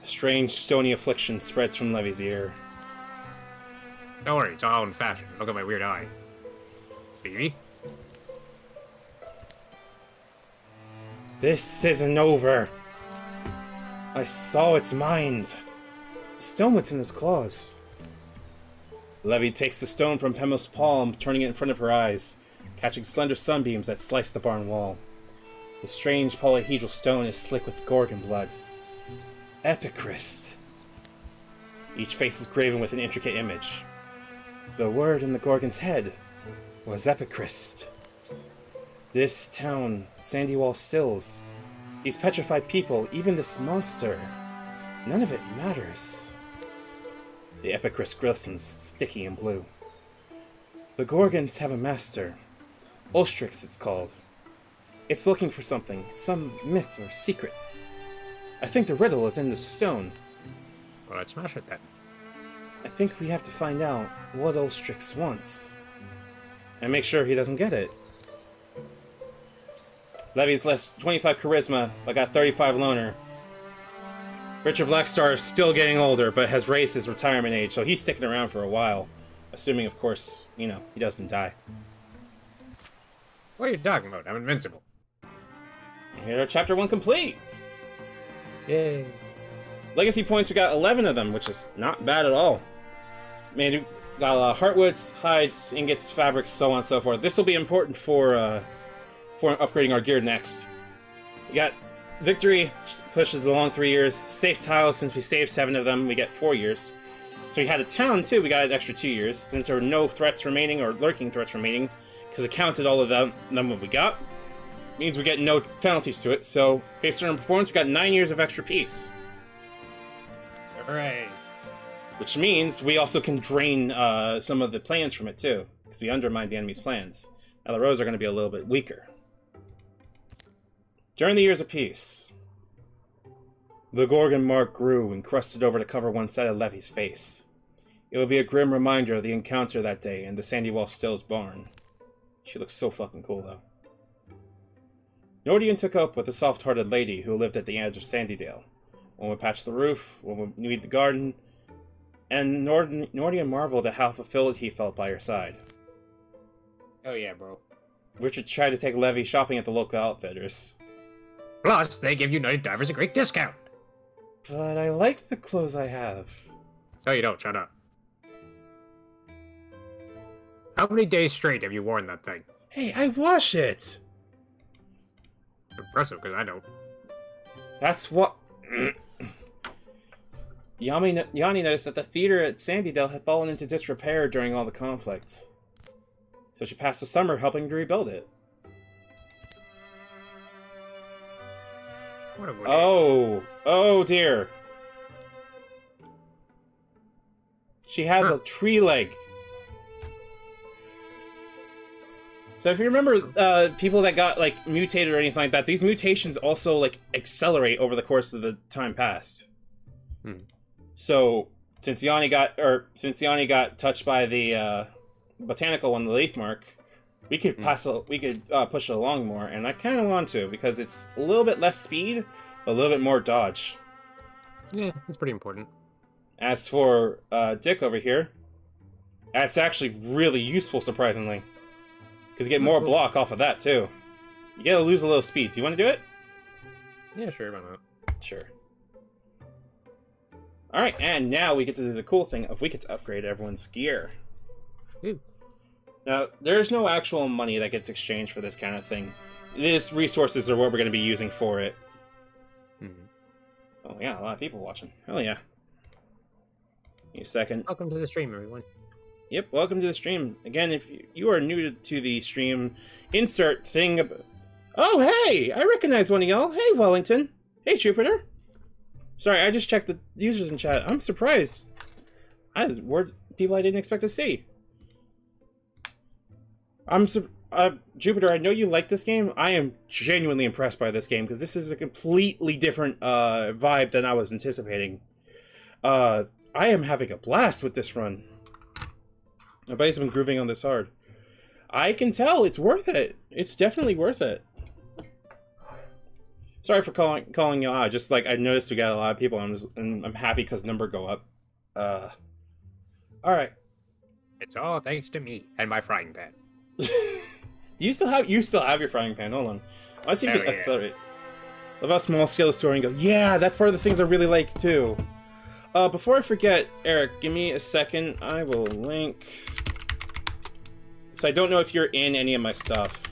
A strange, stony affliction spreads from Levy's ear. Don't worry, it's all in fashion. Look at my weird eye. Baby? This isn't over. I saw its mind. The stone was in its claws. Levy takes the stone from Pemmel's palm, turning it in front of her eyes, catching slender sunbeams that slice the barn wall. The strange polyhedral stone is slick with Gorgon blood. Epichrist. Each face is graven with an intricate image. The word in the Gorgon's head was Epichrist. This town, Sandywall Stills, these petrified people, even this monster, none of it matters. The Epichrist glistens, sticky and blue. The Gorgons have a master. Ulstryx, it's called. It's looking for something, some myth or secret. I think the riddle is in the stone. Well, let's smash it then. I think we have to find out what Ulstryx wants. And make sure he doesn't get it. Levy's left 25 charisma, but got 35 loner. Richard Blackstar is still getting older, but has raised his retirement age, so he's sticking around for a while. Assuming, of course, you know, he doesn't die. What are you talking about? I'm invincible. Here, Chapter 1 complete! Yay. Legacy points, we got 11 of them, which is not bad at all. Man, we got heartwoods, hides, ingots, fabrics, so on and so forth. This will be important for upgrading our gear next. We got Victory, pushes the long 3 years. Safe tiles, since we saved 7 of them, we get 4 years. So we had a town, too, we got an extra 2 years, since there were no threats remaining, or lurking threats remaining, because it counted all of them what we got. Means we get no penalties to it, so based on our performance, we got 9 years of extra peace. Hooray. Which means we also can drain some of the plans from it, too, because we undermined the enemy's plans. Now the rows are going to be a little bit weaker. During the years of peace, the Gorgon mark grew and crusted over to cover one side of Levy's face. It would be a grim reminder of the encounter that day in the Sandywall Stills barn. She looks so fucking cool, though. Nordian took up with a soft-hearted lady who lived at the edge of Sandydale. One would patch the roof, one would weed the garden, and Nordian marveled at how fulfilled he felt by her side. Oh yeah, bro. Richard tried to take Levy shopping at the local outfitters. Plus, they give United Divers a great discount. But I like the clothes I have. No, you don't. Shut up. How many days straight have you worn that thing? Hey, I wash it! Impressive, because I don't. That's what... Yanni noticed that the theater at Sandydale had fallen into disrepair during all the conflict. So she passed the summer helping to rebuild it. What a good Oh dear. She has a tree leg. So if you remember people that got like mutated or anything like that, these mutations also like accelerate over the course of the time passed. So since Yanni got touched by the botanical one, the leaf mark, we could push it along more, and I kind of want to because it's a little bit less speed, but a little bit more dodge. Yeah, that's pretty important. As for Dick over here, that's actually really useful, surprisingly, because you get more block off of that too. You gotta lose a little speed. Do you want to do it? Yeah, sure, why not? Sure. All right, and now we get to do the cool thing of we get to upgrade everyone's gear. Ooh. Now, there's no actual money that gets exchanged for this kind of thing. These resources are what we're going to be using for it. Oh yeah, a lot of people watching. Hell yeah. Give me a second. Welcome to the stream, everyone. Yep, welcome to the stream. Again, if you are new to the stream, insert thing. Oh, hey! I recognize one of y'all. Hey, Wellington. Hey, Jupiter. Sorry, I just checked the users in chat. I'm surprised. Words, people I didn't expect to see. Jupiter, I know you like this game. I am genuinely impressed by this game, because this is a completely different vibe than I was anticipating. I am having a blast with this run. Nobody's been grooving on this hard. I can tell it's worth it. It's definitely worth it. Sorry for calling you out. Just like I noticed we got a lot of people. I'm happy because number go up. All right. It's all thanks to me and my frying pan. You still have your frying pan. Hold on. Let's see if we can accelerate. Love how small scale story and go. Yeah, that's part of the things I really like too. Before I forget, Eric, give me a second. I will link. So I don't know if you're in any of my stuff.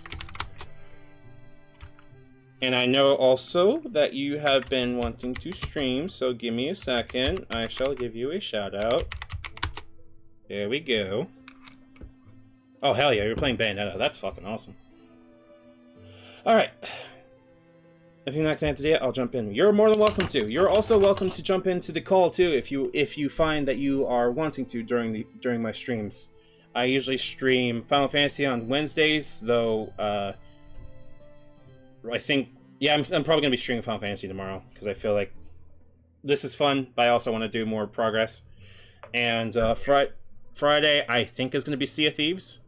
And I know also that you have been wanting to stream, so give me a second. I shall give you a shout out. There we go. Oh, hell yeah, you're playing Bayonetta. That's fucking awesome. Alright. If you're not connected yet, I'll jump in. You're more than welcome to. You're also welcome to jump into the call too if you find that you are wanting to during my streams. I usually stream Final Fantasy on Wednesdays, though I think I'm probably gonna be streaming Final Fantasy tomorrow because I feel like this is fun, but I also want to do more progress. And Friday I think is gonna be Sea of Thieves.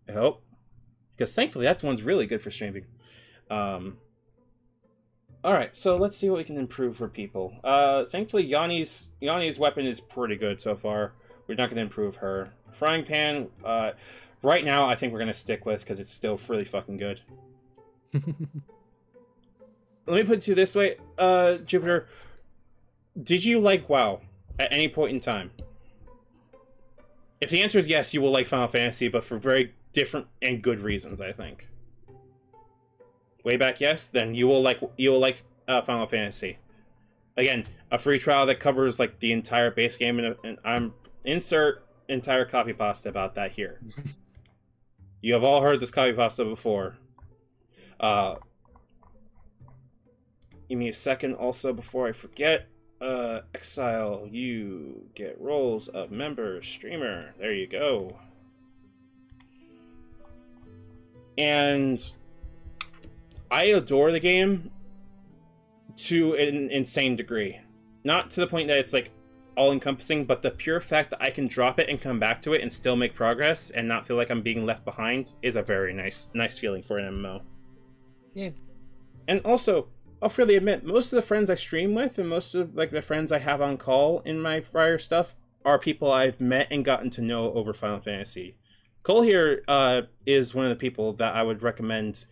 I hope, because thankfully that one's really good for streaming. Alright, so let's see what we can improve for people. Thankfully Yanni's weapon is pretty good so far. We're not going to improve her. Frying pan, right now I think we're going to stick with, because it's still really fucking good. Let me put it to you this way, Jupiter. Did you like WoW at any point in time? If the answer is yes, you will like Final Fantasy, but for very different and good reasons, I think. Way back, yes, then you will like Final Fantasy. Again, a free trial that covers like the entire base game, and I'm insert entire copy pasta about that here. You have all heard this copy pasta before. Give me a second also before I forget. Exile, you get roles of member, streamer. There you go. And I adore the game to an insane degree. Not to the point that it's like all-encompassing, but the pure fact that I can drop it and come back to it and still make progress and not feel like I'm being left behind is a very nice feeling for an MMO. Yeah. And also, I'll freely admit, most of the friends I stream with and most of like the friends I have on call in my prior stuff are people I've met and gotten to know over Final Fantasy. Cole here is one of the people that I would recommend.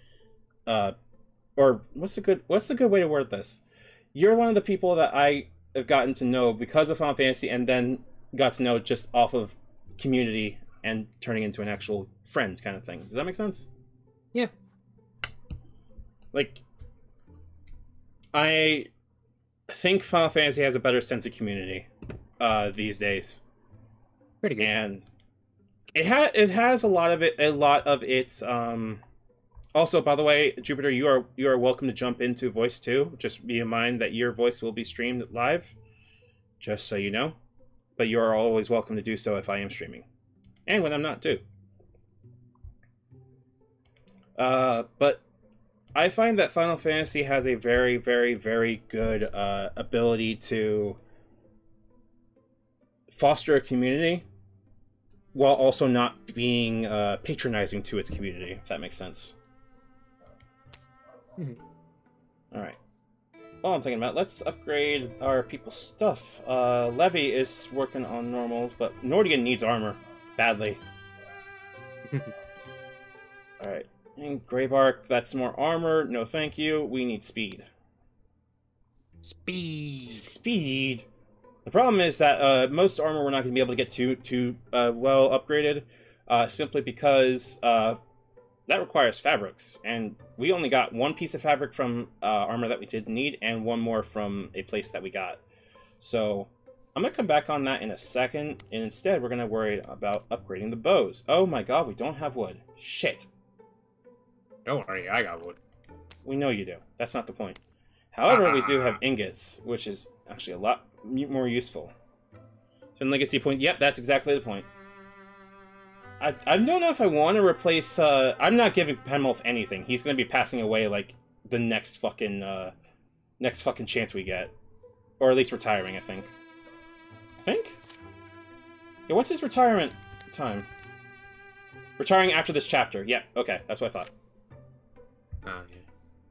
Or what's a good way to word this? You're one of the people that I have gotten to know because of Final Fantasy, and then got to know just off of community and turning into an actual friend kind of thing. Does that make sense? Yeah. Like, I think Final Fantasy has a better sense of community these days. Pretty good. And it has a lot of its also, by the way, Jupiter, you are welcome to jump into voice too. Just be in mind that your voice will be streamed live, just so you know. But you are always welcome to do so if I am streaming, and when I'm not too. But I find that Final Fantasy has a very, very, very good ability to foster a community while also not being patronizing to its community, if that makes sense. Alright. Oh, I'm thinking about, let's upgrade our people's stuff. Levy is working on normals, but Nordigan needs armor. Badly. Alright. And Greybark, that's more armor. No thank you. We need speed. Speed! The problem is that most armor we're not going to be able to get too well upgraded, simply because that requires fabrics, and we only got one piece of fabric from armor that we didn't need, and one more from a place that we got. So I'm gonna come back on that in a second, and instead we're gonna worry about upgrading the bows. Oh my god, we don't have wood. Shit. Don't worry, I got wood. We know you do. That's not the point. However, we do have ingots, which is actually a lot more useful. 10 legacy point. Yep, that's exactly the point. I don't know if I want to replace... I'm not giving Penmolf anything. He's going to be passing away, like, the next fucking chance we get. Or at least retiring, I think. Yeah, what's his retirement time? Retiring after this chapter. Yeah, okay, that's what I thought. Yeah.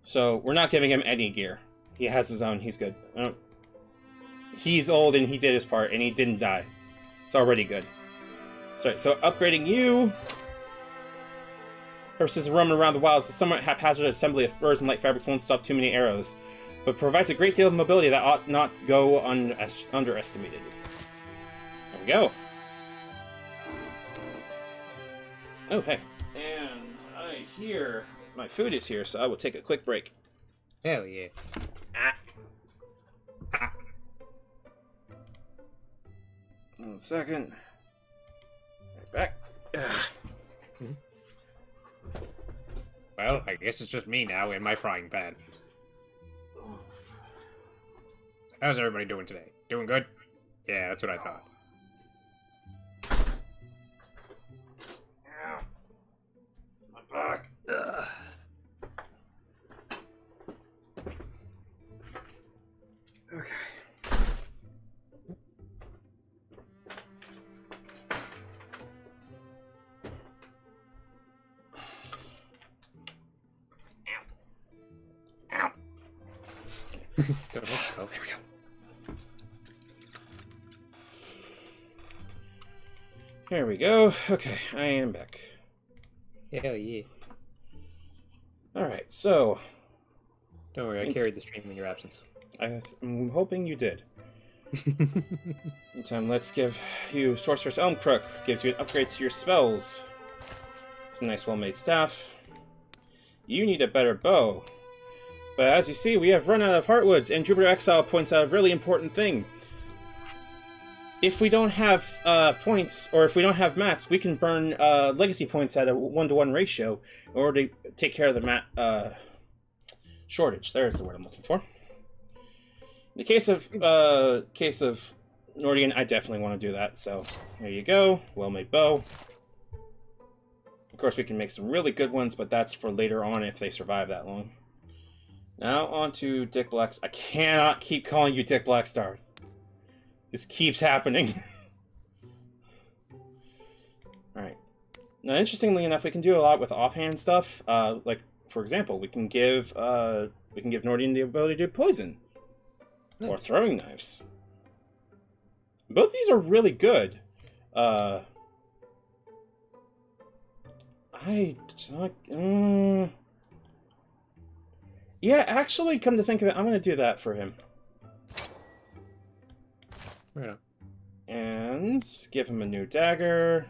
So, we're not giving him any gear. He has his own, he's good. He's old and he did his part, and he didn't die. It's already good. Sorry, so upgrading you... Purposes of roaming around the wilds, a somewhat haphazard assembly of furs and light fabrics won't stop too many arrows, but provides a great deal of mobility that ought not go underestimated. There we go. Oh, hey. And I hear my food is here, so I will take a quick break. Hell yeah. Ah. Ah. 1 second. Right back. Well, I guess it's just me now in my frying pan. How's everybody doing today? Doing good? Yeah, that's what I thought. Ow. My back. Ugh. Okay. Ow. Don't hope so. There we go. There we go. Okay, I am back. Hell yeah. Alright, so... Don't worry, I carried the stream in your absence. I'm hoping you did. Meantime, let's give you Sorcerer's Elm Crook. Gives you an upgrade to your spells. It's a nice well-made staff. You need a better bow. But as you see, we have run out of Heartwoods, and Jupiter Exile points out a really important thing. If we don't have points, or if we don't have mats, we can burn legacy points at a 1-to-1 ratio in order to take care of the mat shortage. There's the word I'm looking for. In the case of Nordian, I definitely want to do that. So there you go, well-made bow. Of course, we can make some really good ones, but that's for later on if they survive that long. Now on to Dick Blacks. I cannot keep calling you Dick Blackstar. This keeps happening. Alright. Now, interestingly enough, we can do a lot with offhand stuff. Like, for example, we can give Nordian the ability to poison. Or throwing knives. Both these are really good. Yeah, actually, come to think of it, I'm going to do that for him. Right on. And give him a new dagger.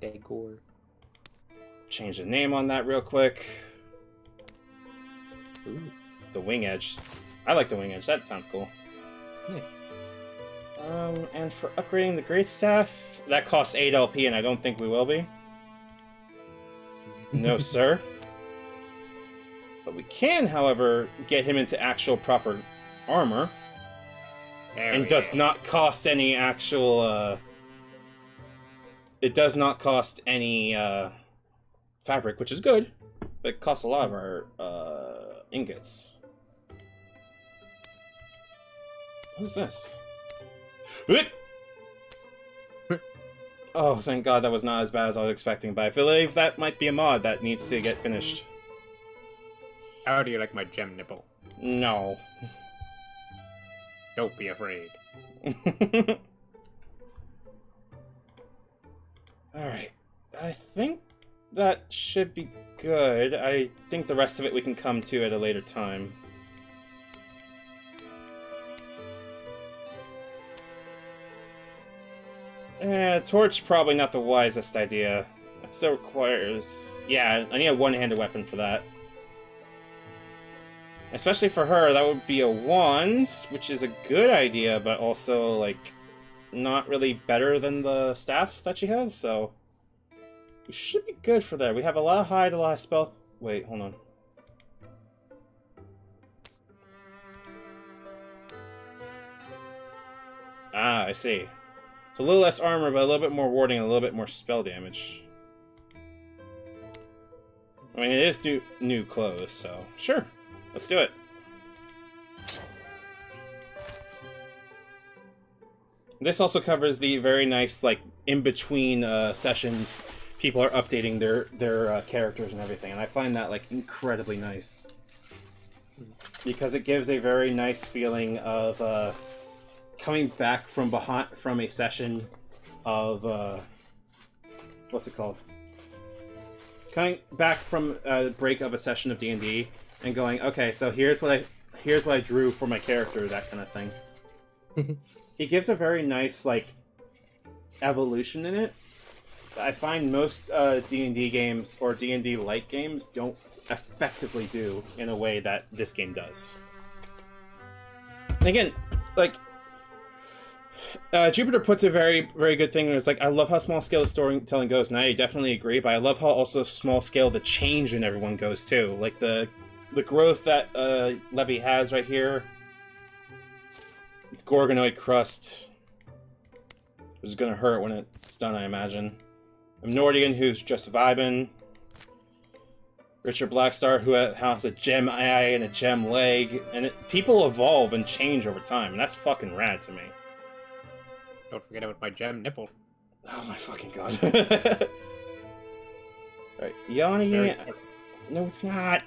Dagor. Change the name on that real quick. Ooh. The Wing Edge. I like the Wing Edge. That sounds cool. Yeah. And for upgrading the Great Staff, that costs 8 LP, and I don't think we will be. No, sir. But we can, however, get him into actual proper armor. And does not cost any actual, it does not cost any, fabric, which is good. But it costs a lot of our, ingots. What is this? Oh, thank God that was not as bad as I was expecting, but I believe that might be a mod that needs to get finished. How do you like my gem nipple? No. Don't be afraid. Alright. I think that should be good. I think the rest of it we can come to at a later time. Torch probably not the wisest idea. That still requires... Yeah, I need a one-handed weapon for that. Especially for her, that would be a wand, which is a good idea, but also, like, not really better than the staff that she has, so... We should be good for that. We have a lot of hide, a lot of spell... Wait, hold on. Ah, I see. It's a little less armor, but a little bit more warding and a little bit more spell damage. I mean, it is new clothes, so... Sure. Let's do it. This also covers the very nice, like, in-between sessions, people are updating their characters and everything, and I find that, like, incredibly nice. Because it gives a very nice feeling of coming back from a session of what's it called? Coming back from a break of a session of D&D and going, okay, so here's what I drew for my character, that kind of thing. He gives a very nice, like, evolution in it. I find most D&D games or D&D-like games don't effectively do in a way that this game does. And again, like, Jupiter puts a very, very good thing. It's like, I love how small-scale the storytelling goes, and I definitely agree, but I love how also small-scale the change in everyone goes, too. Like, the growth that Levy has right here. Gorgonoid crust, which is gonna hurt when it's done, I imagine. Nordian, who's just vibing. Richard Blackstar, who has a gem eye and a gem leg. And people evolve and change over time, and that's fucking rad to me. Don't forget about my gem nipple. Oh my fucking god. Alright, Yanni. No, it's not.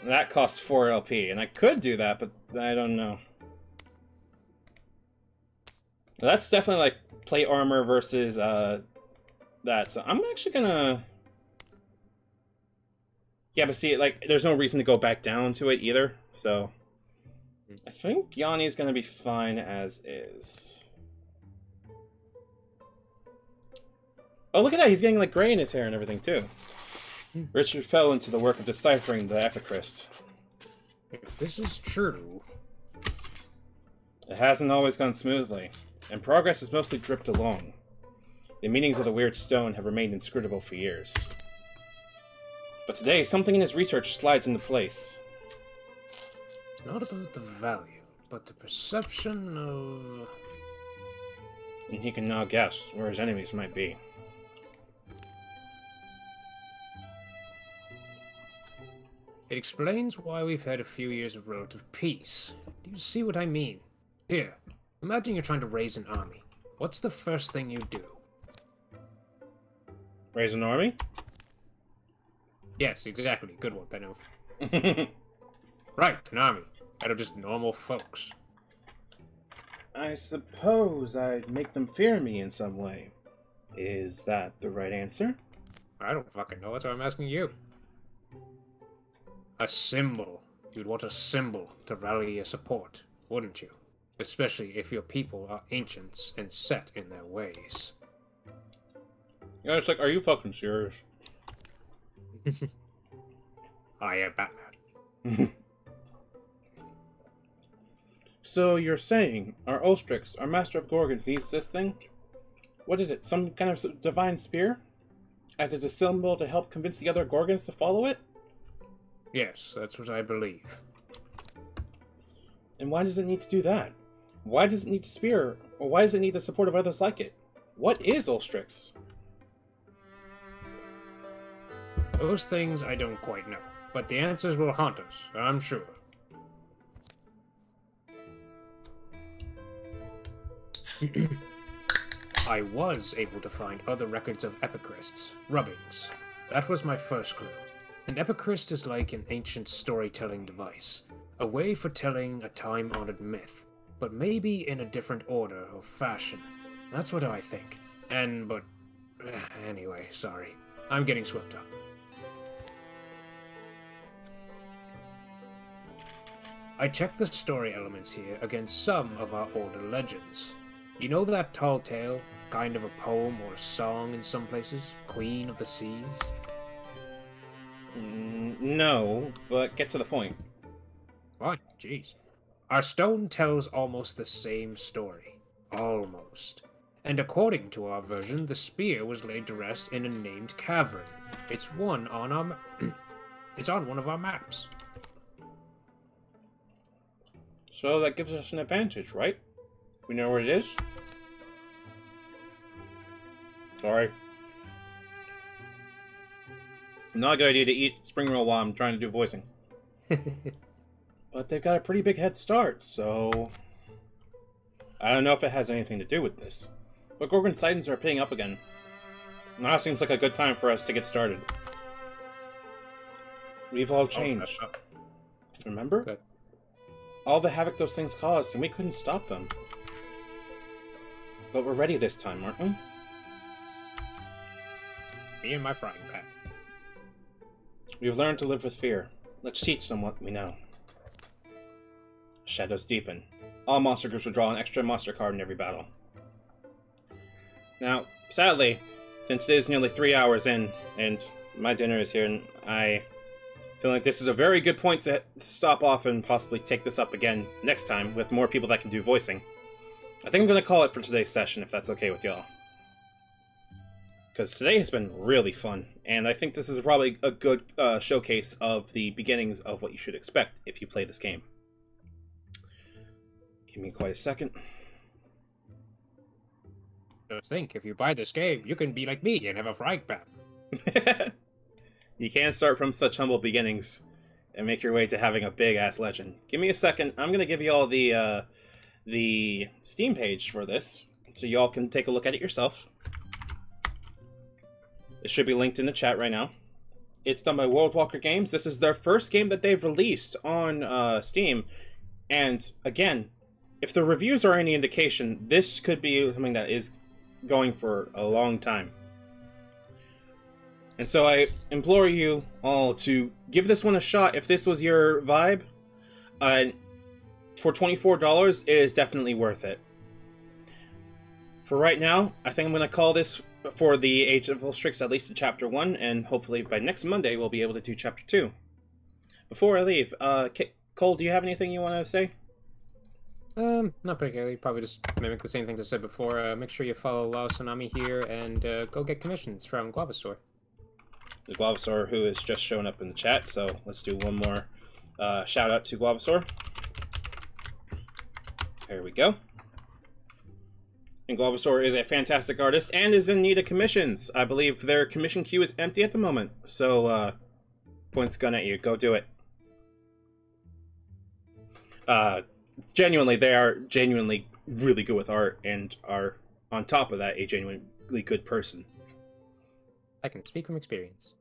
That costs 4 LP, and I could do that, but I don't know. That's definitely like plate armor versus that, so I'm actually gonna... Yeah, but see, like, there's no reason to go back down to it either, so... I think Yanni's gonna be fine as is. Oh, look at that, he's getting, like, gray in his hair and everything, too. Richard fell into the work of deciphering the Epichrist. If this is true... It hasn't always gone smoothly, and progress has mostly dripped along. The meanings of the weird stone have remained inscrutable for years. But today, something in his research slides into place. It's not about the value, but the perception of... And he can now guess where his enemies might be. It explains why we've had a few years of relative peace. Do you see what I mean? Here, imagine you're trying to raise an army. What's the first thing you do? Raise an army? Yes, exactly. Good one, Benno. Right, an army. Out of just normal folks. I suppose I'd make them fear me in some way. Is that the right answer? I don't fucking know. That's why I'm asking you. A symbol. You'd want a symbol to rally your support, wouldn't you? Especially if your people are ancients and set in their ways. Yeah, it's like, are you fucking serious? I am Batman. So you're saying our Ulstryx, our Master of Gorgons, needs this thing? What is it, some kind of divine spear? As a symbol to help convince the other Gorgons to follow it? Yes, that's what I believe. And why does it need to do that? Why does it need a spear? Or why does it need the support of others like it? What is Ulstryx? Those things I don't quite know, but the answers will haunt us, I'm sure. I was able to find other records of Epicrysts, rubbings. That was my first clue. An epicryst is like an ancient storytelling device, a way for telling a time-honored myth, but maybe in a different order or fashion. That's what I think. Anyway, sorry. I'm getting swept up. I checked the story elements here against some of our older legends. You know that tall tale, kind of a poem or a song in some places, Queen of the Seas? No, but get to the point. What? Jeez. Our stone tells almost the same story. Almost. And according to our version, the spear was laid to rest in a named cavern. It's on one of our maps. So that gives us an advantage, right? We know where it is? Sorry. Not a good idea to eat spring roll while I'm trying to do voicing. But they've got a pretty big head start, so... I don't know if it has anything to do with this. But Gorgon Titans are picking up again. Now seems like a good time for us to get started. We've all changed. Remember? Good. All the havoc those things caused, and we couldn't stop them. But we're ready this time, aren't we? Me and my frying pan. We've learned to live with fear. Let's teach them what we know. Shadows deepen. All monster groups will draw an extra monster card in every battle. Now, sadly, since it is nearly 3 hours in, and my dinner is here, and I feel like this is a very good point to stop off and possibly take this up again next time with more people that can do voicing. I think I'm going to call it for today's session, if that's okay with y'all. Because today has been really fun, and I think this is probably a good showcase of the beginnings of what you should expect if you play this game. Give me quite a second. Just think, if you buy this game, you can be like me and have a frying pan. You can start from such humble beginnings and make your way to having a big-ass legend. Give me a second. I'm going to give you all the Steam page for this, so y'all can take a look at it yourself. It should be linked in the chat right now. It's done by World Walker Games. This is their first game that they've released on Steam. And, again, if the reviews are any indication, this could be something that is going for a long time. And so I implore you all to give this one a shot if this was your vibe. For $24, it is definitely worth it. For right now, I think I'm going to call this for the Age of Ulstryx at least to Chapter 1, and hopefully by next Monday we'll be able to do Chapter 2. Before I leave, Cole, do you have anything you want to say? Not particularly. Probably just mimic the same things I said before. Make sure you follow Tsunami here, and go get commissions from Guavasaur. The Guavasaur who has just shown up in the chat, so let's do one more shout out to Guavasaur. There we go. And Guavasaur is a fantastic artist and is in need of commissions. I believe their commission queue is empty at the moment, so points gun at you. Go do it. It's genuinely, they are genuinely really good with art and are, on top of that, a genuinely good person. I can speak from experience.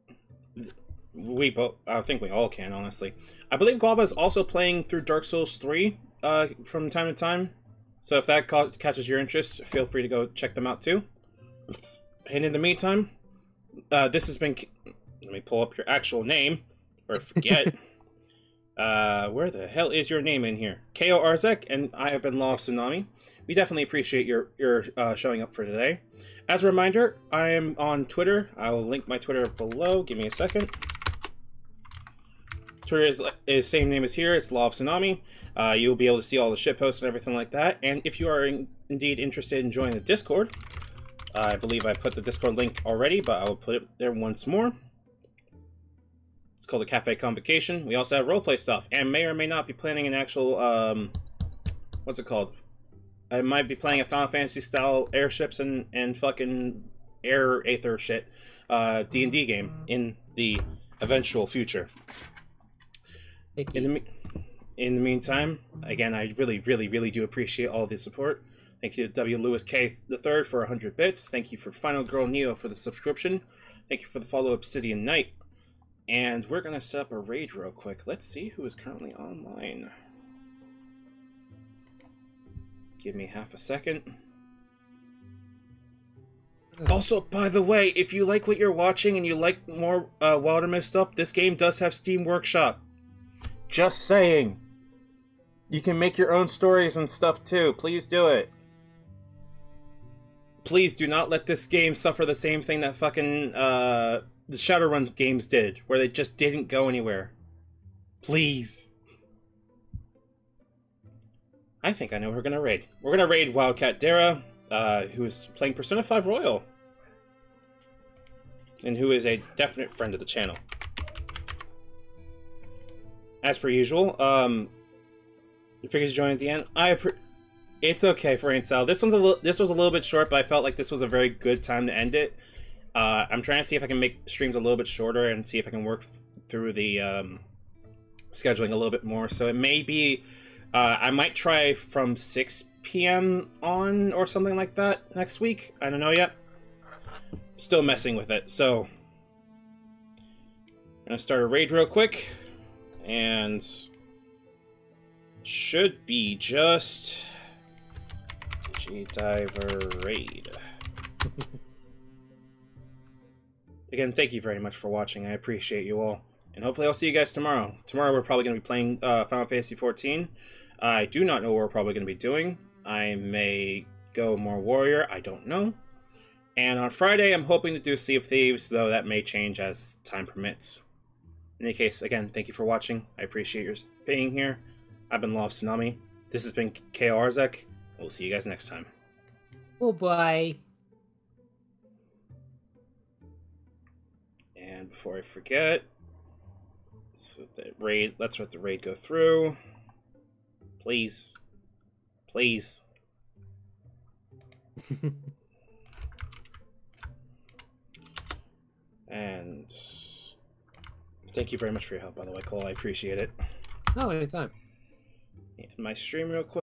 We both, I think we all can, honestly. I believe Guava is also playing through Dark Souls 3 from time to time. So if that catches your interest, feel free to go check them out too. And in the meantime, this has been... Let me pull up your actual name, or forget. Where the hell is your name in here? Ko Arzek, and I have been Law of Tsunami. We definitely appreciate your showing up for today. As a reminder, I am on Twitter. I will link my Twitter below. Give me a second. Twitter is same name as here. It's Law of Tsunami. You'll be able to see all the shitposts and everything like that. And if you are indeed interested in joining the Discord, I believe I put the Discord link already, but I will put it there once more. It's called the Cafe Convocation. We also have roleplay stuff, and may or may not be planning an actual, what's it called? I might be playing a Final Fantasy style airships and fucking air aether shit, D&D game in the eventual future. In the meantime, again, I really do appreciate all the support. Thank you to W. Lewis K. III for 100 bits. Thank you for Final Girl Neo for the subscription. Thank you for the follow, Obsidian Knight. And we're going to set up a raid real quick. Let's see who is currently online. Give me half a second. Also, by the way, if you like what you're watching and you like more Wildermyth stuff, this game does have Steam Workshop. Just saying. You can make your own stories and stuff too. Please do it. Please do not let this game suffer the same thing that fucking the Shadowrun games did, where they just didn't go anywhere. Please. I think I know who we're gonna raid. We're gonna raid Wildcat Dara, who is playing Persona 5 Royal. And who is a definite friend of the channel. As per usual, you figures join at the end. It's okay for Ainsal. This was a little bit short, but I felt like this was a very good time to end it. I'm trying to see if I can make streams a little bit shorter and see if I can work through the scheduling a little bit more. So it may be, I might try from 6 p.m. on or something like that next week. I don't know yet. Still messing with it. So I'm gonna start a raid real quick, and should be just G-Diver raid. Again, thank you very much for watching. I appreciate you all. And hopefully I'll see you guys tomorrow. Tomorrow we're probably going to be playing Final Fantasy XIV. I do not know what we're probably going to be doing. I may go more Warrior. I don't know. And on Friday, I'm hoping to do Sea of Thieves, though that may change as time permits. In any case, again, thank you for watching. I appreciate your being here. I've been Law of Tsunami. This has been KO Arzek. We'll see you guys next time. Oh, bye. And before I forget, let's let the raid go through. Please. Please. And thank you very much for your help, by the way, Cole. I appreciate it. No, anytime. And my stream real quick.